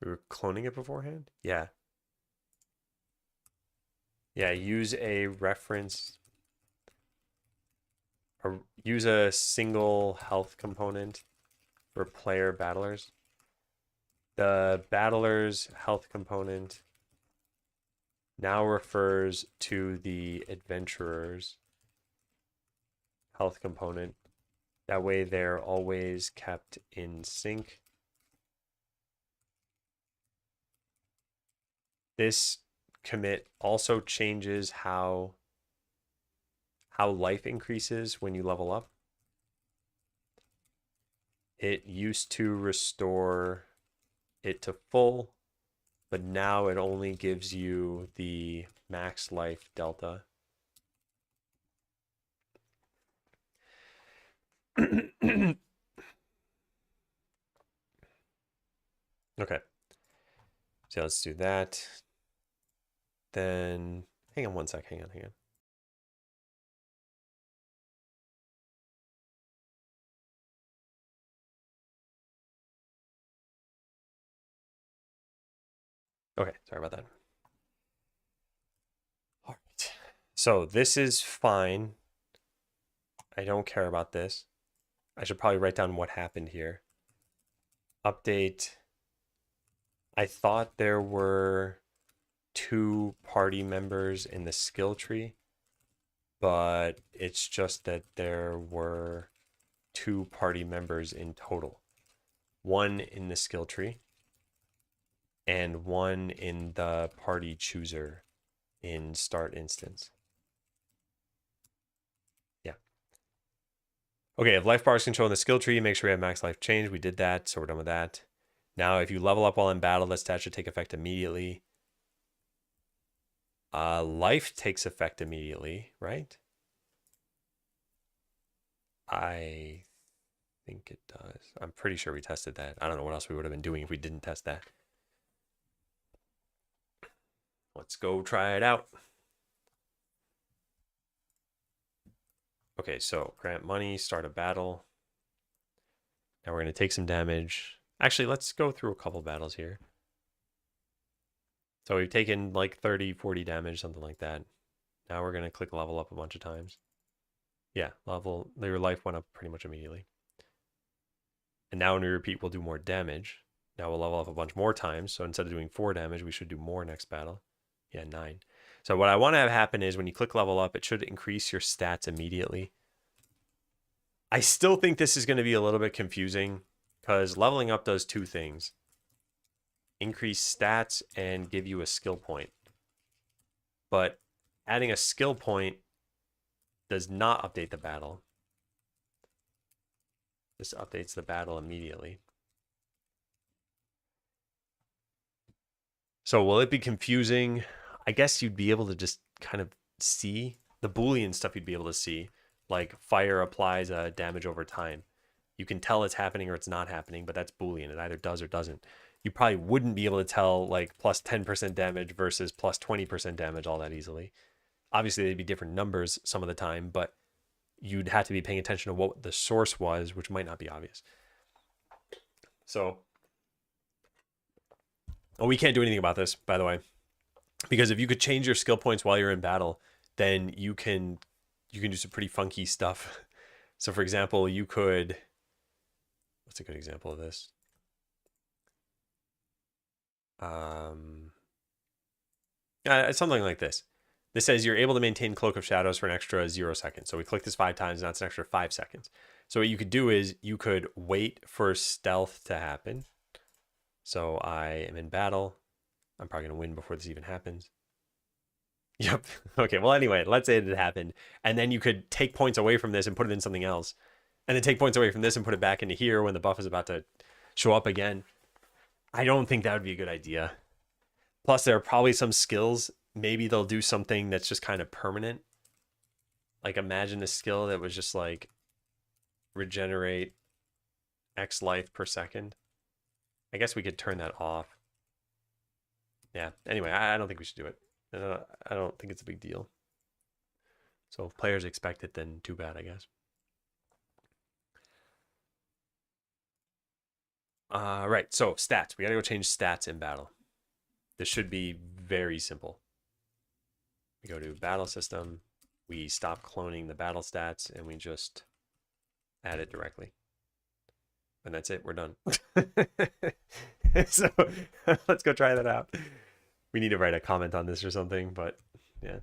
We were cloning it beforehand? Yeah. Yeah, use a reference or use a single health component for player battlers. The battler's health component now refers to the adventurer's health component. That way they're always kept in sync. This commit also changes how life increases when you level up. It used to restore it to full, but now it only gives you the max life delta. Okay. So let's do that. Then, hang on one sec, hang on. Okay, sorry about that. All right. So this is fine. I don't care about this. I should probably write down what happened here. Update. I thought there were 2 party members in the skill tree, but it's just that there were 2 party members in total. 1 in the skill tree and 1 in the party chooser in start instance. Yeah. Okay, if life bar is controlled in the skill tree, make sure we have max life change. We did that, so we're done with that. Now, if you level up while in battle, that stat should take effect immediately. Life takes effect immediately, right? I think it does. I'm pretty sure we tested that. I don't know what else we would have been doing if we didn't test that. Let's go try it out. Okay, so grant money, start a battle. Now we're going to take some damage. Actually, let's go through a couple battles here. So we've taken like 30, 40 damage, something like that. Now we're going to click level up a bunch of times. Yeah, your life went up pretty much immediately. And now when we repeat, we'll do more damage. Now we'll level up a bunch more times. So instead of doing 4 damage, we should do more next battle. Yeah, 9. So what I want to have happen is when you click level up, it should increase your stats immediately. I still think this is going to be a little bit confusing because leveling up does 2 things. Increase stats and give you a skill point. But adding a skill point does not update the battle. This updates the battle immediately. So will it be confusing? I guess you'd be able to just kind of see the Boolean stuff you'd be able to see. Like fire applies damage over time. You can tell it's happening or it's not happening, but that's Boolean. It either does or doesn't. You probably wouldn't be able to tell like plus 10% damage versus plus 20% damage all that easily. Obviously, they'd be different numbers some of the time, but you'd have to be paying attention to what the source was, which might not be obvious. So, we can't do anything about this, by the way, because if you could change your skill points while you're in battle, then you can do some pretty funky stuff. So, for example, you could. What's a good example of this? Something like this. This says you're able to maintain Cloak of Shadows for an extra 0 seconds. So we click this 5 times, and that's an extra 5 seconds. So what you could do is you could wait for stealth to happen. So I am in battle. I'm probably going to win before this even happens. Yep. Okay, well, anyway, let's say it happened. And then you could take points away from this and put it in something else. And then take points away from this and put it back into here when the buff is about to show up again. I don't think that would be a good idea. Plus, there are probably some skills. Maybe they'll do something that's just kind of permanent. Like, imagine a skill that was just like regenerate X life per second. I guess we could turn that off. Yeah. Anyway, I don't think we should do it. I don't think it's a big deal. So if players expect it, then too bad, I guess. Right. So stats. We got to go change stats in battle. This should be very simple. We go to battle system. We stop cloning the battle stats and we just add it directly. And that's it. We're done. So let's go try that out. We need to write a comment on this or something, but yeah,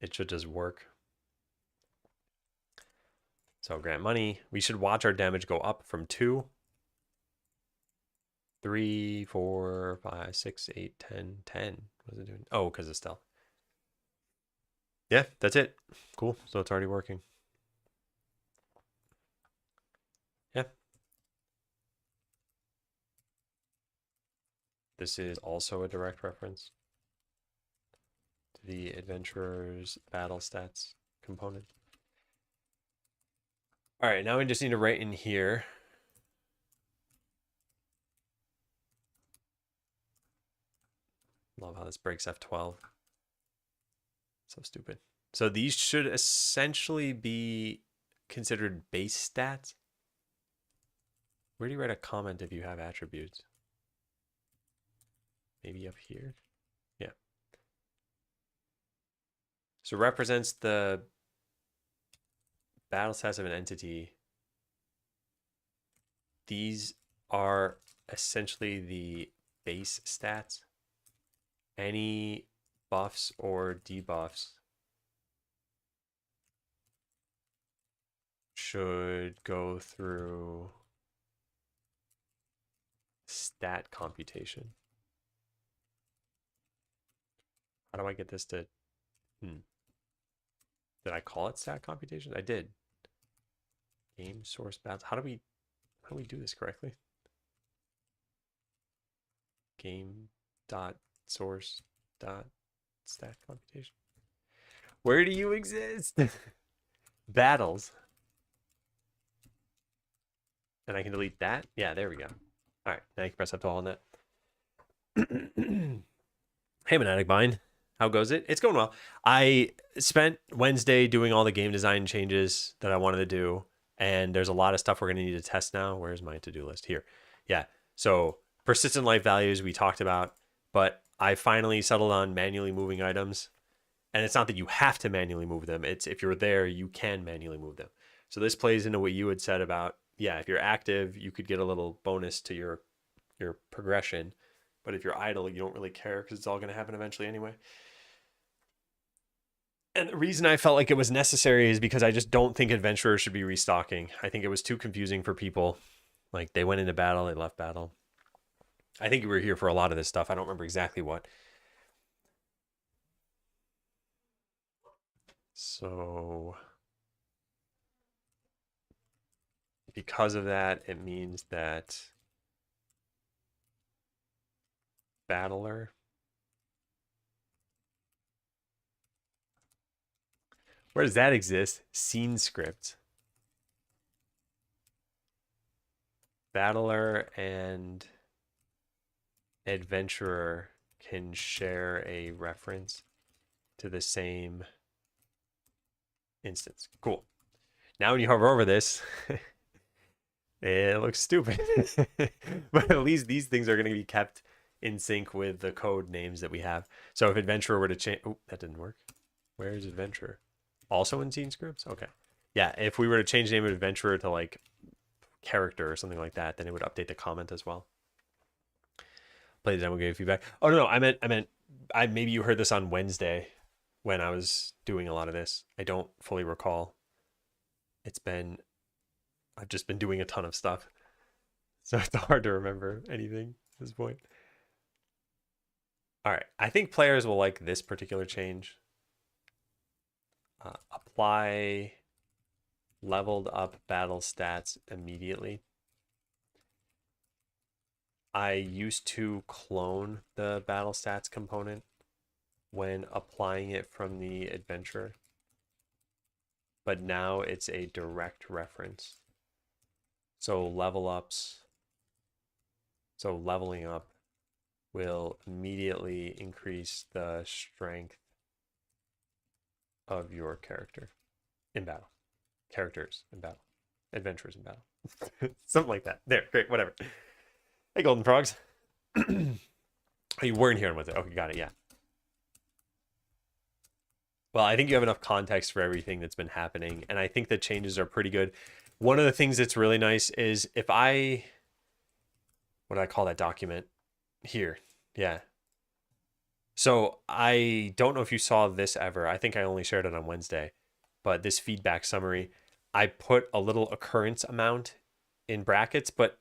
it should just work. So grant money. We should watch our damage go up from 2, 3, 4, 5, 6, 8, 10, 10. What is it doing? Oh, because of stealth. Yeah, that's it. Cool. So it's already working. Yeah. This is also a direct reference to the adventurer's battle stats component. All right, now we just need to write in here. Love how this breaks F12. So stupid. So these should essentially be considered base stats. Where do you write a comment if you have attributes? Maybe up here? Yeah. So represents the battle stats of an entity. These are essentially the base stats. Any buffs or debuffs should go through stat computation. How do I get this to... Did I call it stat computation? I did. Game source battles. How do we do this correctly? Game dot source dot stat computation. Where do you exist? Battles. And I can delete that? Yeah, there we go. All right, now you can press up to all on that. Hey, Monetic Bind. How goes it? It's going well. I spent Wednesday doing all the game design changes that I wanted to do. And there's a lot of stuff we're going to need to test now. Where's my to-do list? Here. Yeah. So persistent life values we talked about. But I finally settled on manually moving items. And it's not that you have to manually move them. It's if you're there, you can manually move them. So this plays into what you had said about, yeah, if you're active, you could get a little bonus to your progression. But if you're idle, you don't really care because it's all going to happen eventually anyway. And the reason I felt like it was necessary is because I just don't think adventurers should be restocking. I think it was too confusing for people. Like, they went into battle, they left battle. I think we were here for a lot of this stuff. I don't remember exactly what. So because of that, it means that battler where does that exist? Scene script. Battler and adventurer can share a reference to the same instance. Cool. Now when you hover over this, it looks stupid. But at least these things are going to be kept in sync with the code names that we have. So if adventurer were to change, oh, that didn't work. Where is adventurer? Also in scene scripts? Okay. Yeah, if we were to change the name of adventurer to like character or something like that, then it would update the comment as well. Play the demo, give feedback. Oh no, I meant maybe you heard this on Wednesday when I was doing a lot of this. I don't fully recall. I've just been doing a ton of stuff, so it's hard to remember anything at this point. All right, I think players will like this particular change. Apply leveled up battle stats immediately. I used to clone the battle stats component when applying it from the adventure, but now it's a direct reference. So leveling up will immediately increase the strength of your character in battle. Characters in battle. Adventurers in battle. Something like that. There, great, whatever. Hey, Golden Frogs. Oh, you weren't here on Wednesday. Okay, got it, yeah. Well, I think you have enough context for everything that's been happening, and I think the changes are pretty good. One of the things that's really nice is if I... What do I call that document? Here, yeah. So I don't know if you saw this ever. I think I only shared it on Wednesday, but this feedback summary, I put a little occurrence amount in brackets, but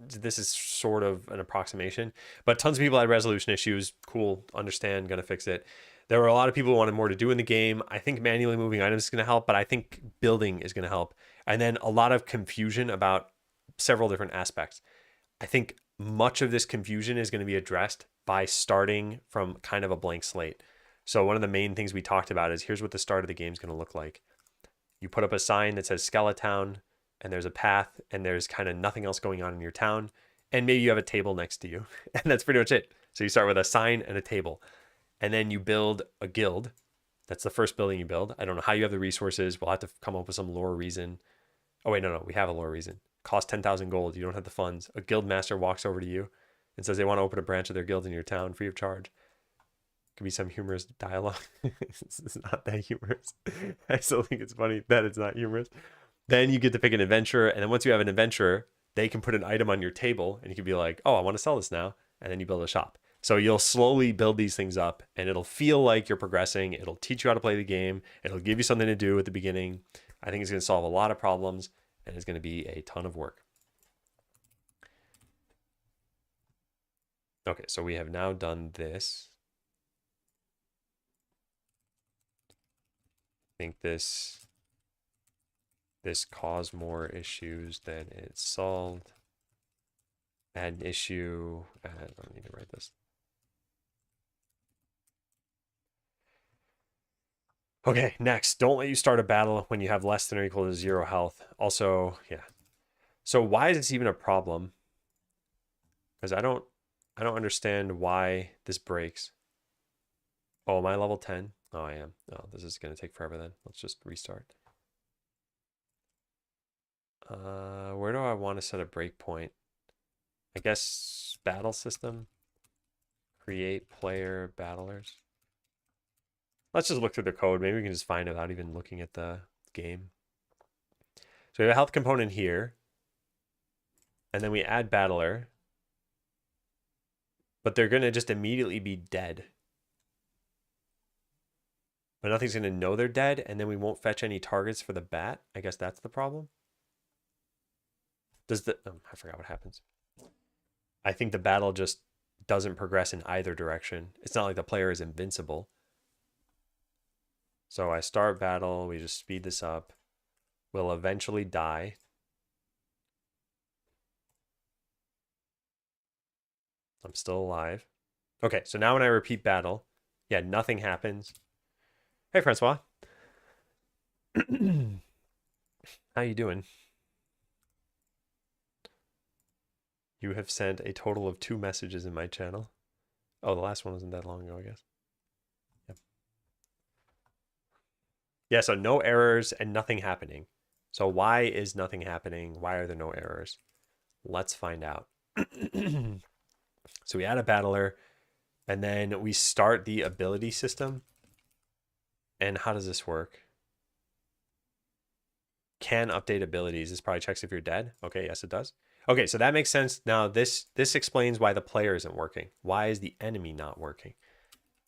this is sort of an approximation. But tons of people had resolution issues. Cool, understand, gonna fix it. There were a lot of people who wanted more to do in the game. I think manually moving items is gonna help, but I think building is gonna help. And then a lot of confusion about several different aspects. I think much of this confusion is going to be addressed by starting from kind of a blank slate. So one of the main things we talked about is here's what the start of the game is going to look like. You put up a sign that says Skeletown, and there's a path, and there's kind of nothing else going on in your town, and maybe you have a table next to you, and that's pretty much it. So you start with a sign and a table, and then you build a guild. That's the first building you build. I don't know how you have the resources. We'll have to come up with some lore reason. Oh wait, no, we have a lore reason. Cost 10,000 gold. You don't have the funds. A guild master walks over to you and says they want to open a branch of their guild in your town free of charge. Could be some humorous dialogue. It's not that humorous. I still think it's funny that it's not humorous. Then you get to pick an adventurer, and then once you have an adventurer, they can put an item on your table, and you can be like, oh, I want to sell this now, and then you build a shop. So you'll slowly build these things up, and it'll feel like you're progressing. It'll teach you how to play the game. It'll give you something to do at the beginning. I think it's going to solve a lot of problems, and it's going to be a ton of work. Okay, so we have now done this. I think this caused more issues than it solved. Add an issue. I don't need to write this. Okay, next. Don't let you start a battle when you have less than or equal to 0 health. Also, yeah. So why is this even a problem? Because I don't understand why this breaks. Oh, am I level 10? Oh, I am. Oh, this is going to take forever then. Let's just restart. Where do I want to set a breakpoint? I guess battle system. Create player battlers. Let's just look through the code. Maybe we can just find it without even looking at the game. So we have a health component here. And then we add battler. But they're going to just immediately be dead. But nothing's going to know they're dead. And then we won't fetch any targets for the bat. I guess that's the problem. I forgot what happens. I think the battle just doesn't progress in either direction. It's not like the player is invincible. So I start battle, we just speed this up. We'll eventually die. I'm still alive. Okay, so now when I repeat battle, yeah, nothing happens. Hey, Francois. How you doing? You have sent a total of 2 messages in my channel. Oh, the last one wasn't that long ago, I guess. Yep. Yeah, so no errors and nothing happening. So why is nothing happening? Why are there no errors? Let's find out. So we add a battler, and then we start the ability system. And how does this work? Can update abilities. This probably checks if you're dead. Okay, yes, it does. Okay, so that makes sense. Now this explains why the player isn't working. Why is the enemy not working?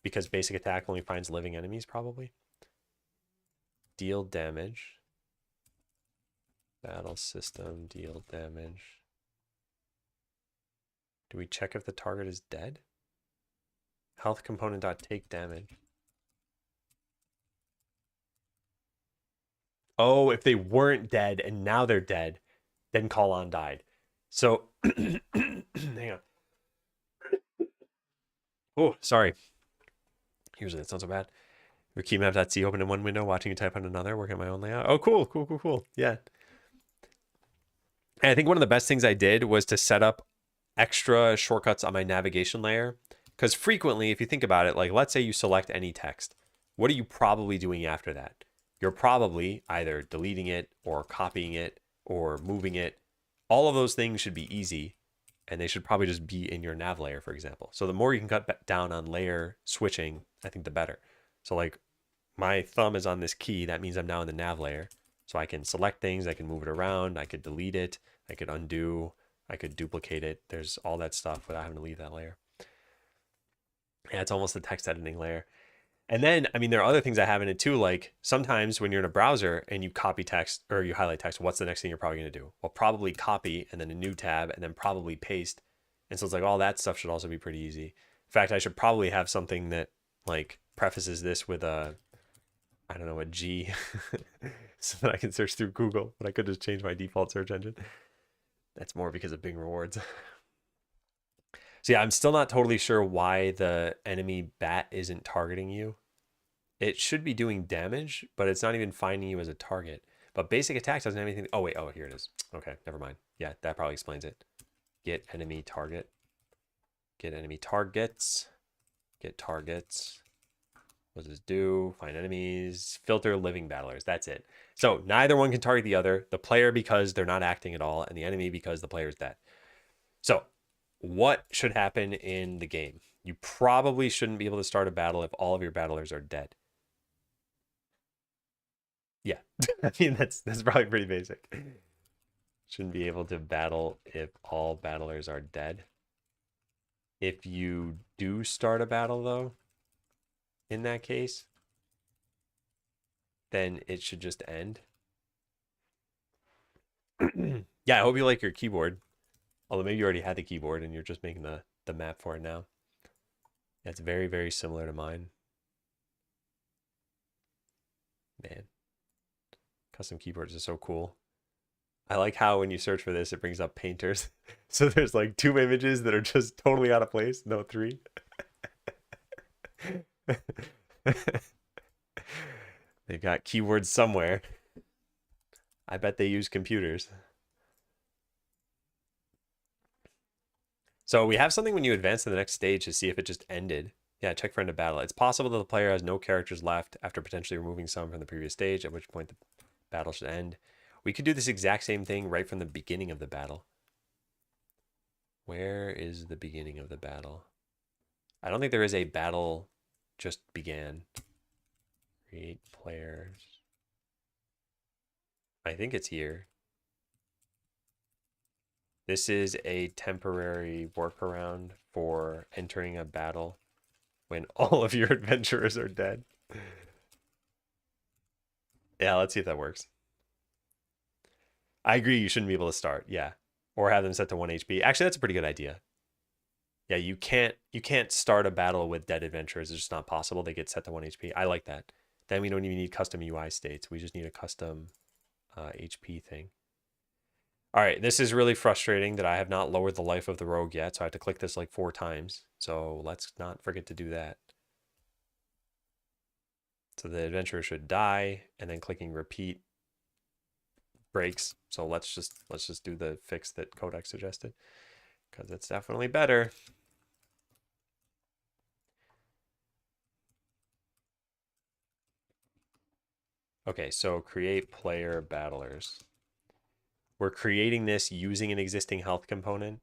Because basic attack only finds living enemies, probably. Deal damage. Battle system, deal damage. Do we check if the target is dead? Health component dot take damage. Oh, if they weren't dead and now they're dead, then call on died. So hang on. Oh, sorry. Usually that's not so bad. Your keymap.c open in one window, watching you type on another, working on my own layout. Oh, cool, cool, cool, cool. Yeah. And I think one of the best things I did was to set up extra shortcuts on my navigation layer. Because frequently, if you think about it, like let's say you select any text, what are you probably doing after that? You're probably either deleting it or copying it or moving it. All of those things should be easy, and they should probably just be in your nav layer, for example. So the more you can cut down on layer switching, I think the better. So like my thumb is on this key, that means I'm now in the nav layer. So I can select things, I can move it around, I could delete it, I could undo, I could duplicate it. There's all that stuff without having to leave that layer. Yeah, it's almost the text editing layer. And then, I mean, there are other things I have in it too. Like sometimes when you're in a browser and you copy text or you highlight text, what's the next thing you're probably going to do? Well, probably copy and then a new tab and then probably paste. And so it's like all that stuff should also be pretty easy. In fact, I should probably have something that like prefaces this with a, I don't know, a G so that I can search through Google, but I could just change my default search engine. That's more because of Bing rewards. So yeah, I'm still not totally sure why the enemy bat isn't targeting you. It should be doing damage, but it's not even finding you as a target. But basic attack doesn't have anything. Oh wait, oh here it is. Okay, never mind. Yeah, that probably explains it. Get enemy target. Get enemy targets. Get targets. What does this do? Find enemies. Filter living battlers. That's it. So neither one can target the other. The player because they're not acting at all, and the enemy because the player's dead. So what should happen in the game? You probably shouldn't be able to start a battle if all of your battlers are dead. Yeah, I mean that's probably pretty basic. Shouldn't be able to battle if all battlers are dead. If you do start a battle though, in that case, then it should just end. Yeah, I hope you like your keyboard. Although maybe you already had the keyboard and you're just making the map for it now. That's very, very similar to mine. Man, custom keyboards are so cool. I like how when you search for this, it brings up painters. So there's like 2 images that are just totally out of place. No, 3. They've got keywords somewhere. I bet they use computers. So we have something when you advance to the next stage to see if it just ended. Yeah, check for end of battle. It's possible that the player has no characters left after potentially removing some from the previous stage, at which point the battle should end. We could do this exact same thing right from the beginning of the battle. Where is the beginning of the battle? I don't think there is a battle just began. Create players. I think it's here. This is a temporary workaround for entering a battle when all of your adventurers are dead. Yeah, let's see if that works. I agree you shouldn't be able to start, yeah. Or have them set to 1 HP. Actually, that's a pretty good idea. Yeah, you can't start a battle with dead adventurers. It's just not possible. They get set to 1 HP. I like that. Then we don't even need custom UI states. We just need a custom HP thing. All right, this is really frustrating that I have not lowered the life of the rogue yet, so I have to click this like 4 times. So let's not forget to do that. So the adventurer should die, and then clicking repeat breaks. So let's just do the fix that Kodak suggested, because it's definitely better. Okay, so create player battlers. We're creating this using an existing health component.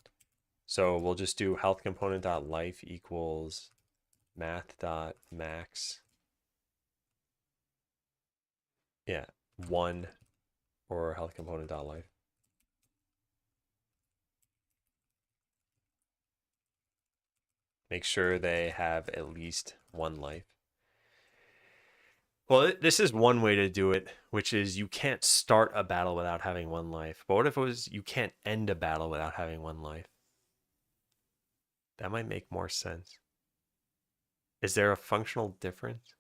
So we'll just do health component.life equals math.max. Yeah, 1 or health component.life. Make sure they have at least 1 life. Well, this is one way to do it, which is you can't start a battle without having 1 life. But what if it was you can't end a battle without having 1 life? That might make more sense. Is there a functional difference?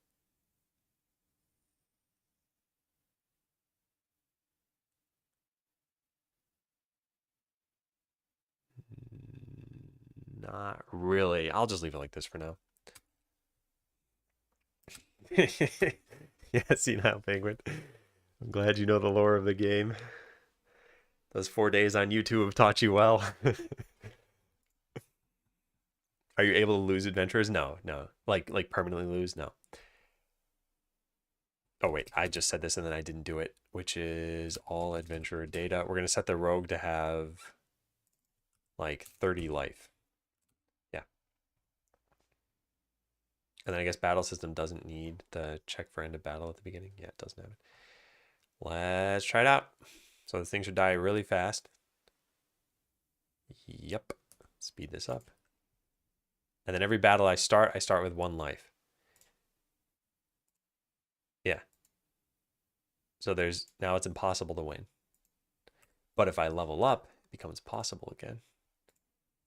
Not really. I'll just leave it like this for now. Yeah, senile penguin. I'm glad you know the lore of the game. Those 4 days on YouTube have taught you well. Are you able to lose adventurers? No, no. Like permanently lose? No. Oh wait, I just said this and then I didn't do it, which is all adventurer data. We're gonna set the rogue to have like 30 life. Yeah. And then I guess battle system doesn't need the check for end of battle at the beginning. Yeah, it doesn't have it. Let's try it out. So this thing should die really fast. Yep. Speed this up. And then every battle I start with 1 life. Yeah. So now it's impossible to win. But if I level up, it becomes possible again.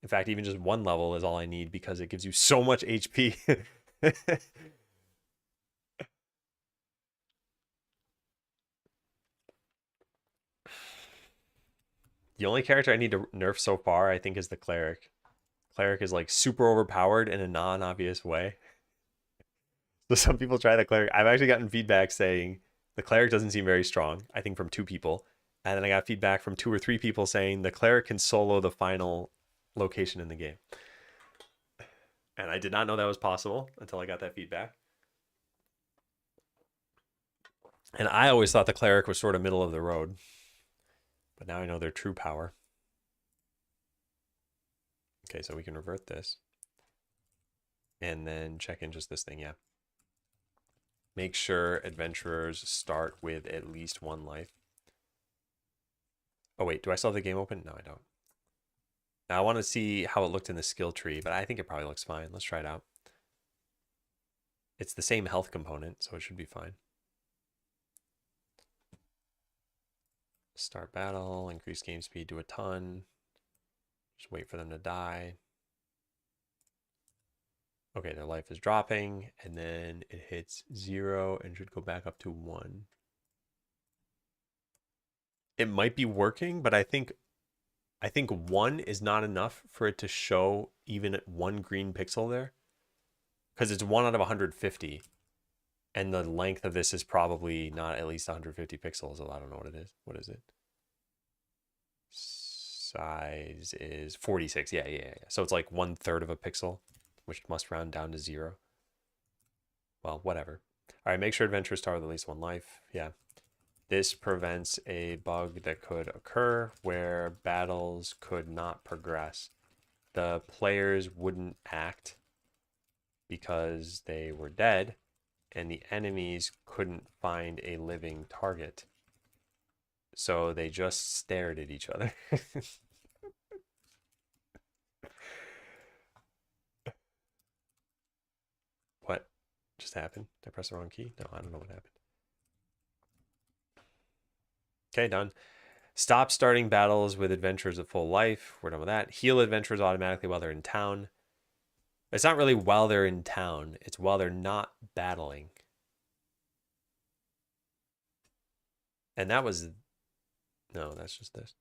In fact, even just 1 level is all I need because it gives you so much HP. The only character I need to nerf so far, I think, is the cleric. Cleric is like super overpowered in a non-obvious way. So some people try the cleric. I've actually gotten feedback saying the cleric doesn't seem very strong, I think from 2 people. And then I got feedback from 2 or 3 people saying the cleric can solo the final location in the game. And I did not know that was possible until I got that feedback. And I always thought the cleric was sort of middle of the road. But now I know their true power. Okay, so we can revert this. And then check in just this thing, yeah. Make sure adventurers start with at least 1 life. Oh wait, do I still have the game open? No, I don't. Now I want to see how it looked in the skill tree, but I think it probably looks fine. Let's try it out. It's the same health component, so it should be fine. Start battle, increase game speed to a ton. Just wait for them to die. Okay, their life is dropping, and then it hits 0 and should go back up to 1. It might be working, but I think 1 is not enough for it to show even 1 green pixel there. Because it's 1 out of 150. And the length of this is probably not at least 150 pixels. I don't know what it is. What is it? Size is 46. Yeah. So it's like 1/3 of a pixel, which must round down to 0. Well, whatever. All right, make sure adventurers start with at least 1 life. Yeah. This prevents a bug that could occur where battles could not progress. The players wouldn't act because they were dead, and the enemies couldn't find a living target. So they just stared at each other. What just happened? Did I press the wrong key? No, I don't know what happened. Okay, done. Stop starting battles with adventurers at full life. We're done with that. Heal adventurers automatically while they're in town. It's not really while they're in town. It's while they're not battling. And that was... No, that's just this.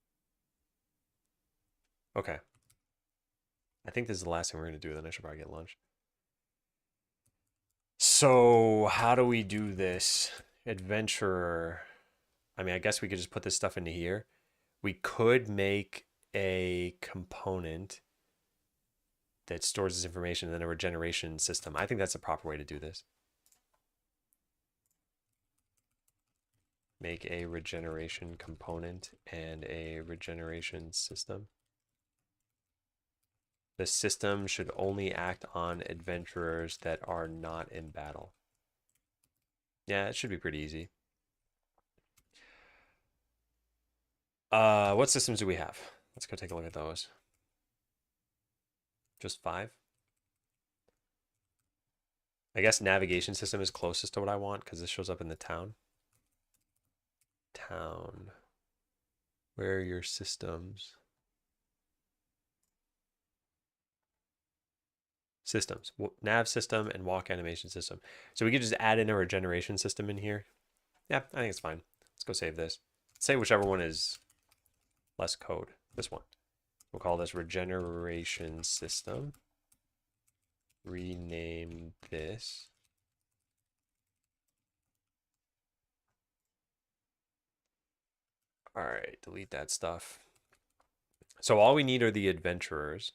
Okay. I think this is the last thing we're going to do. Then I should probably get lunch. So how do we do this? Adventurer. I mean, I guess we could just put this stuff into here. We could make a component that stores this information in a regeneration system. I think that's the proper way to do this. make a regeneration component and a regeneration system. The system should only act on adventurers that are not in battle. Yeah, it should be pretty easy. What systems do we have? Let's go take a look at those. Just 5? I guess navigation system is closest to what I want because this shows up in the town. Town. Where are your systems? Systems. Nav system and walk animation system. So we could just add in a regeneration system in here. Yeah, I think it's fine. Let's go save this. Say whichever one is less code. This one. We'll call this regeneration system. Rename this. All right, delete that stuff. So all we need are the adventurers.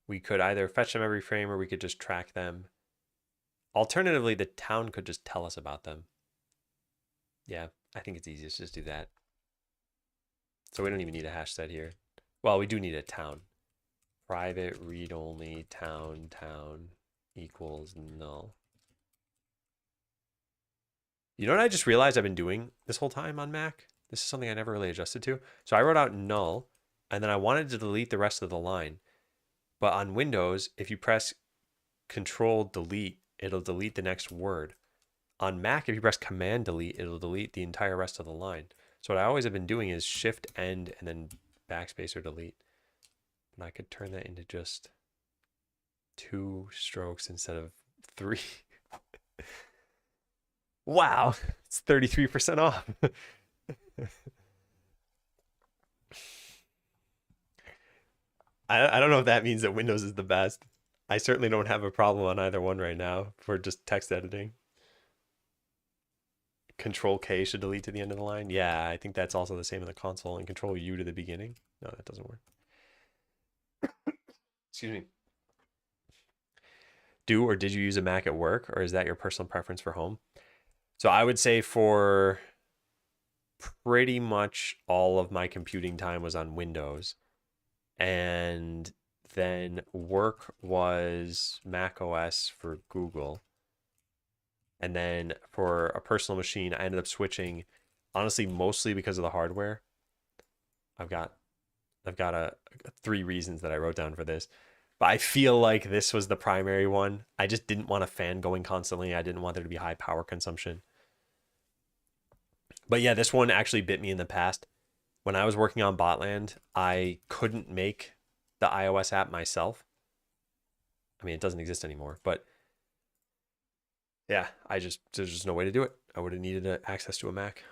We could either fetch them every frame or we could just track them. Alternatively, the town could just tell us about them. Yeah, I think it's easiest to just do that. So we don't even need a hash set here. Well, we do need a town. Private read-only town equals null. You know what I just realized I've been doing this whole time on Mac? This is something I never really adjusted to. So I wrote out null, and then I wanted to delete the rest of the line. But on Windows, if you press Control Delete, it'll delete the next word. On Mac, if you press Command Delete, it'll delete the entire rest of the line. So what I always have been doing is Shift End and then backspace or delete. And I could turn that into just 2 strokes instead of 3. Wow, it's 33% off. I don't know if that means that Windows is the best. I certainly don't have a problem on either one right now for just text editing. Control K should delete to the end of the line. Yeah, I think that's also the same in the console. And Control U to the beginning. No, that doesn't work. Excuse me. Do or did you use a Mac at work, or is that your personal preference for home? So I would say for pretty much all of my computing time was on Windows. And then work was Mac OS for Google. And then for a personal machine, I ended up switching, honestly, mostly because of the hardware. I've got 3 reasons that I wrote down for this. But I feel like this was the primary one. I just didn't want a fan going constantly. I didn't want there to be high power consumption. But yeah, this one actually bit me in the past. When I was working on Botland, I couldn't make the iOS app myself. I mean, it doesn't exist anymore, but yeah, there's just no way to do it. I would have needed access to a Mac.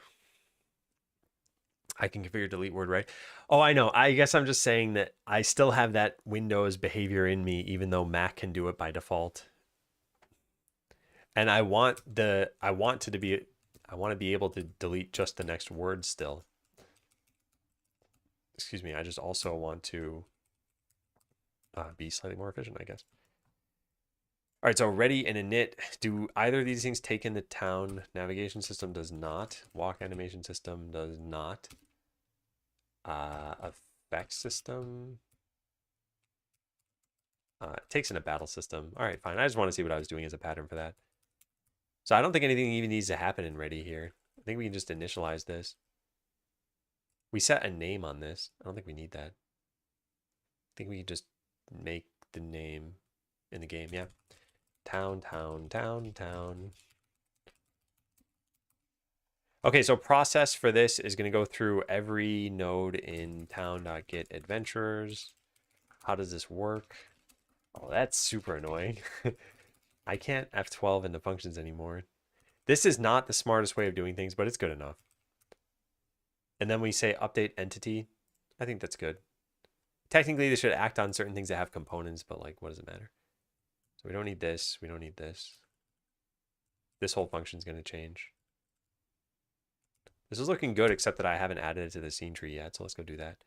I can configure delete word right. Oh, I know. I guess I'm just saying that I still have that Windows behavior in me, even though Mac can do it by default. And I want to be able to delete just the next word still. Excuse me. I just also want to be slightly more efficient, I guess. All right, so ready and init. Do either of these things take in the town? Navigation system does not. Walk animation system does not. Effect system. It takes in a battle system. All right, fine. I just want to see what I was doing as a pattern for that. So I don't think anything even needs to happen in ready here. I think we can just initialize this. We set a name on this. I don't think we need that. I think we can just make the name in the game. Yeah. Town. Okay, so process for this is going to go through every node in town.get adventurers. How does this work? Oh, that's super annoying. I can't F12 into functions anymore. This is not the smartest way of doing things, but it's good enough. And then we say update entity. I think that's good. Technically, this should act on certain things that have components, but like, what does it matter? So we don't need this. We don't need this. This whole function is going to change. This is looking good, except that I haven't added it to the scene tree yet. So let's go do that.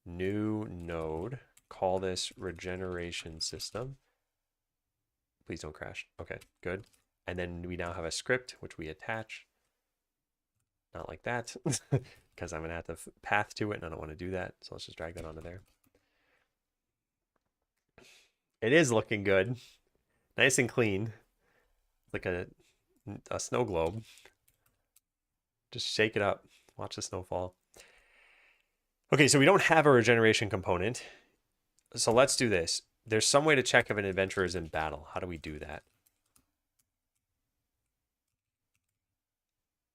New node. Call this regeneration system. Please don't crash. Okay, good. And then we now have a script, which we attach. Not like that, because I'm going to have to path to it, and I don't want to do that. So let's just drag that onto there. It is looking good. Nice and clean. Like a snow globe. Just shake it up. Watch the snow fall. Okay, so we don't have a regeneration component. So let's do this. There's some way to check if an adventurer is in battle. How do we do that?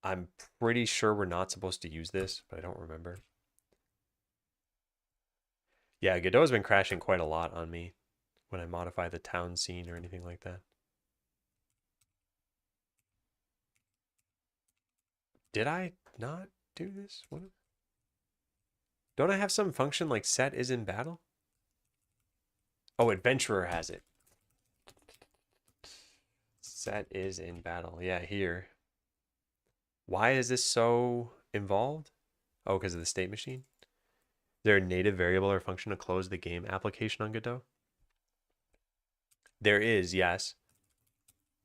I'm pretty sure we're not supposed to use this, but I don't remember. Yeah, Godot's been crashing quite a lot on me when I modify the town scene or anything like that. Did I not do this? What? Don't I have some function like set is in battle? Oh, adventurer has it. Set is in battle. Yeah, here. Why is this so involved? Oh, because of the state machine? Is there a native variable or function to close the game application on Godot? There is, yes.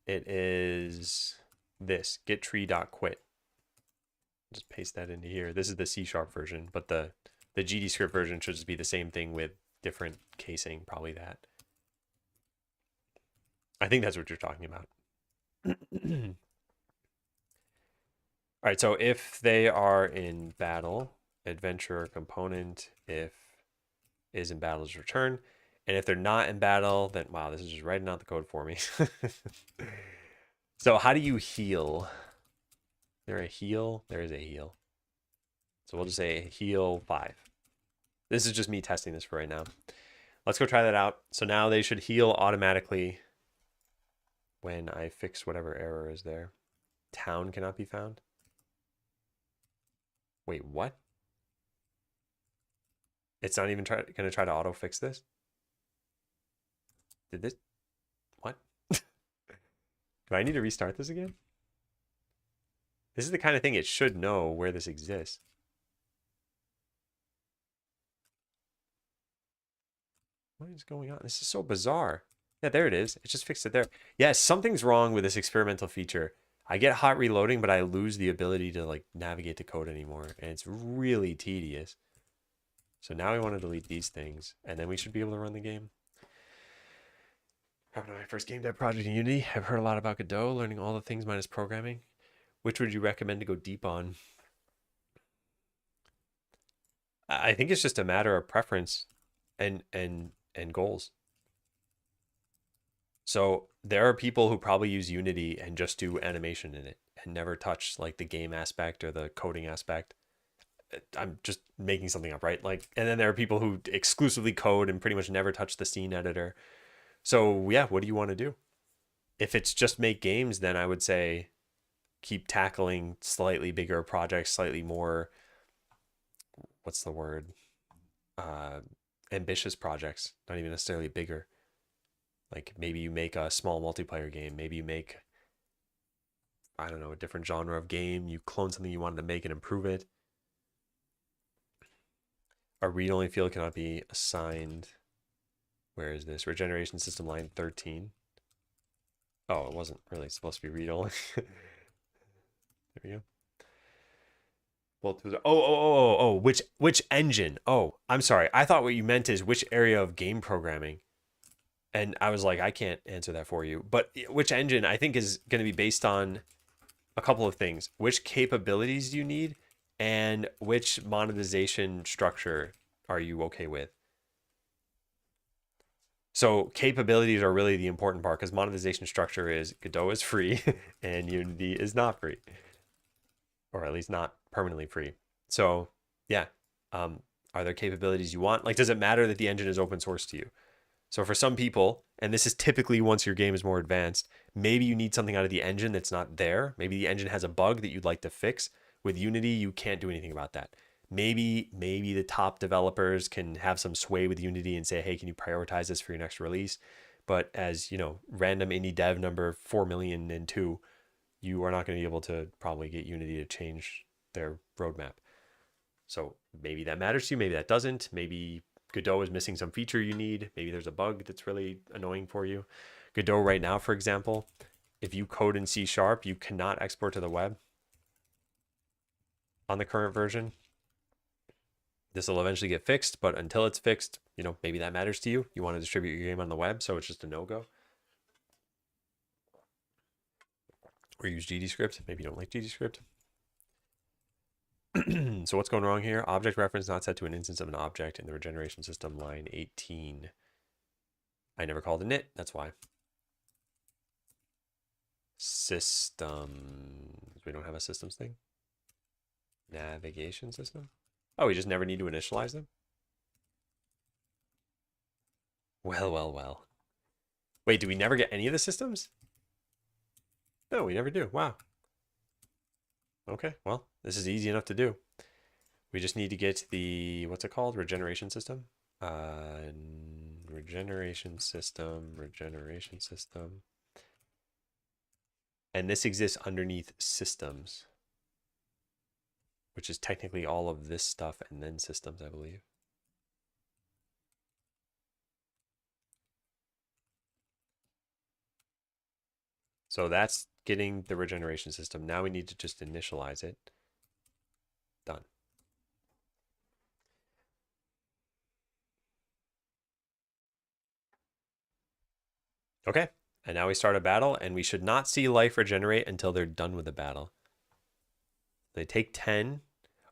It is this, getTree.quit. Just paste that into here. This is the C# version, but the GD script version should just be the same thing with different casing, probably that. I think that's what you're talking about. All right, so if they are in battle, adventurer component, if is in battle is return. And if they're not in battle, then wow, this is just writing out the code for me. So how do you heal? There a heal? There is a heal. So we'll just say heal 5. This is just me testing this for right now. Let's go try that out. So now they should heal automatically when I fix whatever error is there. Town cannot be found. Wait, what? It's not even going to try to auto fix this? Did this? What? Do I need to restart this again? This is the kind of thing it should know where this exists. What is going on? This is so bizarre. Yeah, there it is. It just fixed it there. Yeah, something's wrong with this experimental feature. I get hot reloading, but I lose the ability to like navigate the code anymore. And it's really tedious. So now we want to delete these things, and then we should be able to run the game. Having my first game dev project in Unity. I've heard a lot about Godot, learning all the things minus programming. Which would you recommend to go deep on? I think it's just a matter of preference and goals. So there are people who probably use Unity and just do animation in it and never touch like the game aspect or the coding aspect. I'm just making something up, right? Like, and then there are people who exclusively code and pretty much never touch the scene editor. So yeah, what do you want to do? If it's just make games, then I would say keep tackling slightly bigger projects, slightly more, what's the word? Ambitious projects, not even necessarily bigger. Like maybe you make a small multiplayer game. Maybe you make, I don't know, a different genre of game. You clone something you wanted to make and improve it. A read-only field cannot be assigned. Where is this? Regeneration system line 13. Oh, it wasn't really supposed to be read-only. There we go. Oh, which engine? Oh, I'm sorry. I thought what you meant is which area of game programming. And I was like, I can't answer that for you. But which engine I think is going to be based on a couple of things. Which capabilities do you need? And which monetization structure are you okay with? So capabilities are really the important part because monetization structure is Godot is free and Unity is not free. Or at least not permanently free. So yeah, are there capabilities you want? Like, does it matter that the engine is open source to you? So for some people, and this is typically once your game is more advanced, maybe you need something out of the engine that's not there. Maybe the engine has a bug that you'd like to fix. With Unity, you can't do anything about that. Maybe the top developers can have some sway with Unity and say, hey, can you prioritize this for your next release? But as you know, random indie dev number 4,000,002, you are not going to be able to probably get Unity to change their roadmap. So maybe that matters to you, maybe that doesn't. Maybe Godot is missing some feature you need. Maybe there's a bug that's really annoying for you. Godot right now, for example, if you code in C#, you cannot export to the web. on the current version. This will eventually get fixed, but until it's fixed, you know, maybe that matters to you. You want to distribute your game on the web, so it's just a no-go. Or use GDScript. Maybe you don't like GDScript. So what's going wrong here? Object reference not set to an instance of an object in the regeneration system, line 18. I never called init, that's why. Systems. We don't have a systems thing. Navigation system. Oh, we just never need to initialize them? Well, well, well. Wait, do we never get any of the systems? No, we never do. Wow. Okay, well, this is easy enough to do. We just need to get the, what's it called? Regeneration system. Regeneration system. And this exists underneath systems, which is technically all of this stuff and then systems, I believe. So that's getting the regeneration system. Now we need to just initialize it. Done. Okay, and now we start a battle, and we should not see life regenerate until they're done with the battle. They take 10.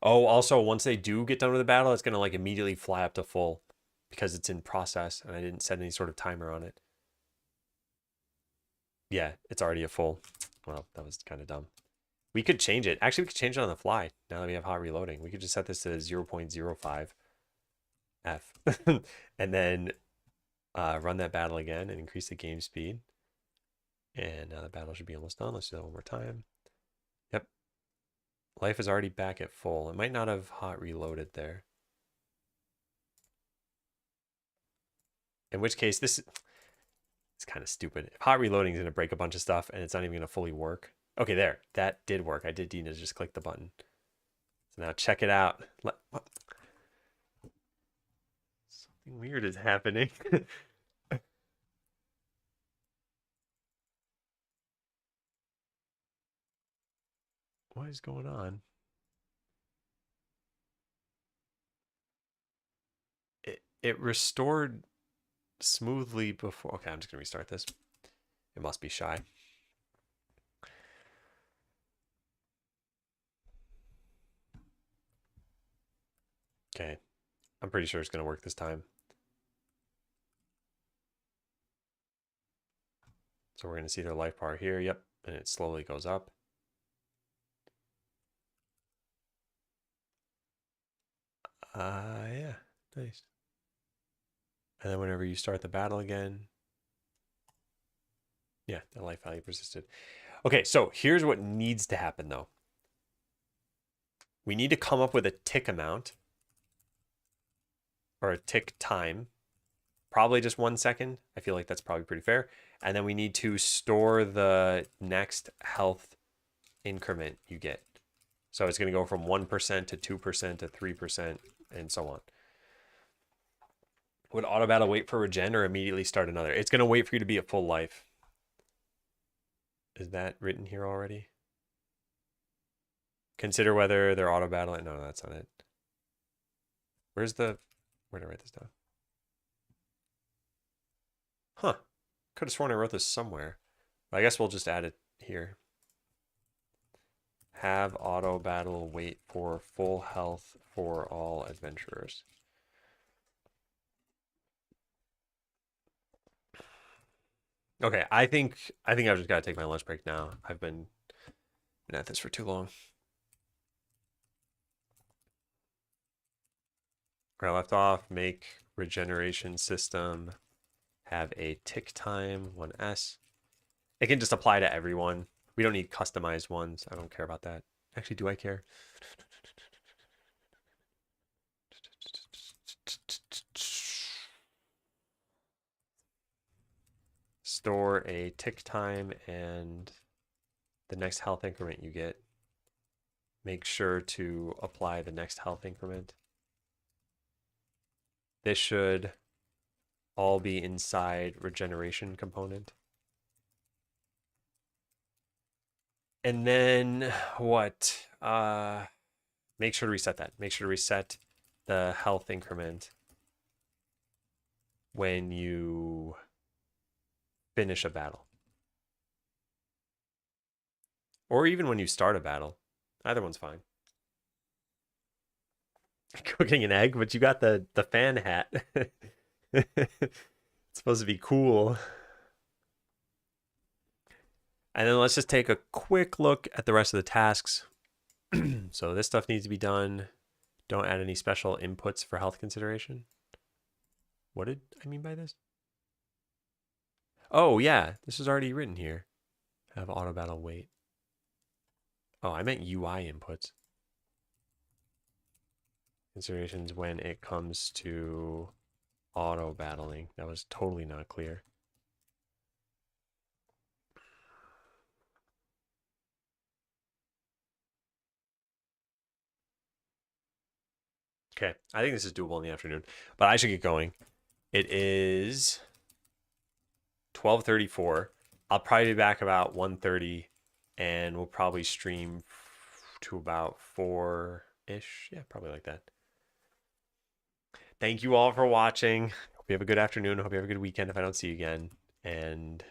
Oh, also, once they do get done with the battle, it's going to like immediately fly up to full because it's in process, and I didn't set any sort of timer on it. Yeah, it's already at full. Well, that was kind of dumb. We could change it. Actually, we could change it on the fly now that we have hot reloading. We could just set this to 0.05 F and then run that battle again and increase the game speed. And now the battle should be almost done. Let's do that one more time. Yep. Life is already back at full. It might not have hot reloaded there. In which case, it's kind of stupid. If hot reloading is going to break a bunch of stuff and it's not even going to fully work. Okay, there. That did work. I did need to just click the button. So now check it out. What? Something weird is happening. What is going on? It restored smoothly before. Okay, I'm just going to restart this. It must be shy. Okay, I'm pretty sure it's going to work this time. So we're going to see their life bar here. Yep, and it slowly goes up. Yeah, nice. And then whenever you start the battle again, yeah, the life value persisted. Okay, so here's what needs to happen though. We need to come up with a tick amount or a tick time, probably just 1 second. I feel like that's probably pretty fair. And then we need to store the next health increment you get. So it's going to go from 1% to 2% to 3% and so on. Would auto battle wait for regen or immediately start another? It's going to wait for you to be at full life. Is that written here already? Consider whether they're auto battling. No, that's not it. Where did I write this down? Huh. Could have sworn I wrote this somewhere. But I guess we'll just add it here. Have auto battle wait for full health for all adventurers. Okay, I think I've just got to take my lunch break now. I've been at this for too long. Where I left off, make regeneration system have a tick time 1s. It can just apply to everyone. We don't need customized ones. I don't care about that. Actually, do I care? Store a tick time and the next health increment you get. Make sure to apply the next health increment. This should all be inside regeneration component. And then what? Make sure to reset that. Make sure to reset the health increment when you finish a battle. Or even when you start a battle. Either one's fine. Cooking an egg, but you got the fan hat. It's supposed to be cool. And then let's just take a quick look at the rest of the tasks. So this stuff needs to be done. Don't add any special inputs for health consideration. What did I mean by this? Oh, yeah. This is already written here. Have auto battle wait. Oh, I meant UI inputs. Considerations when it comes to auto battling. That was totally not clear. Okay, I think this is doable in the afternoon, but I should get going. It is 12:34. I'll probably be back about 1:30, and we'll probably stream to about 4-ish. Yeah, probably like that. Thank you all for watching. Hope you have a good afternoon. Hope you have a good weekend if I don't see you again. And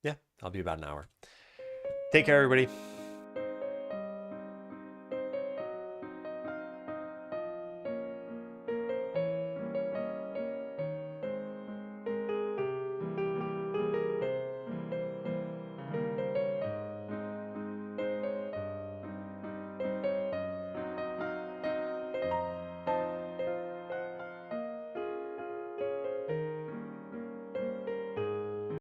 yeah, I'll be about an hour. Take care, everybody.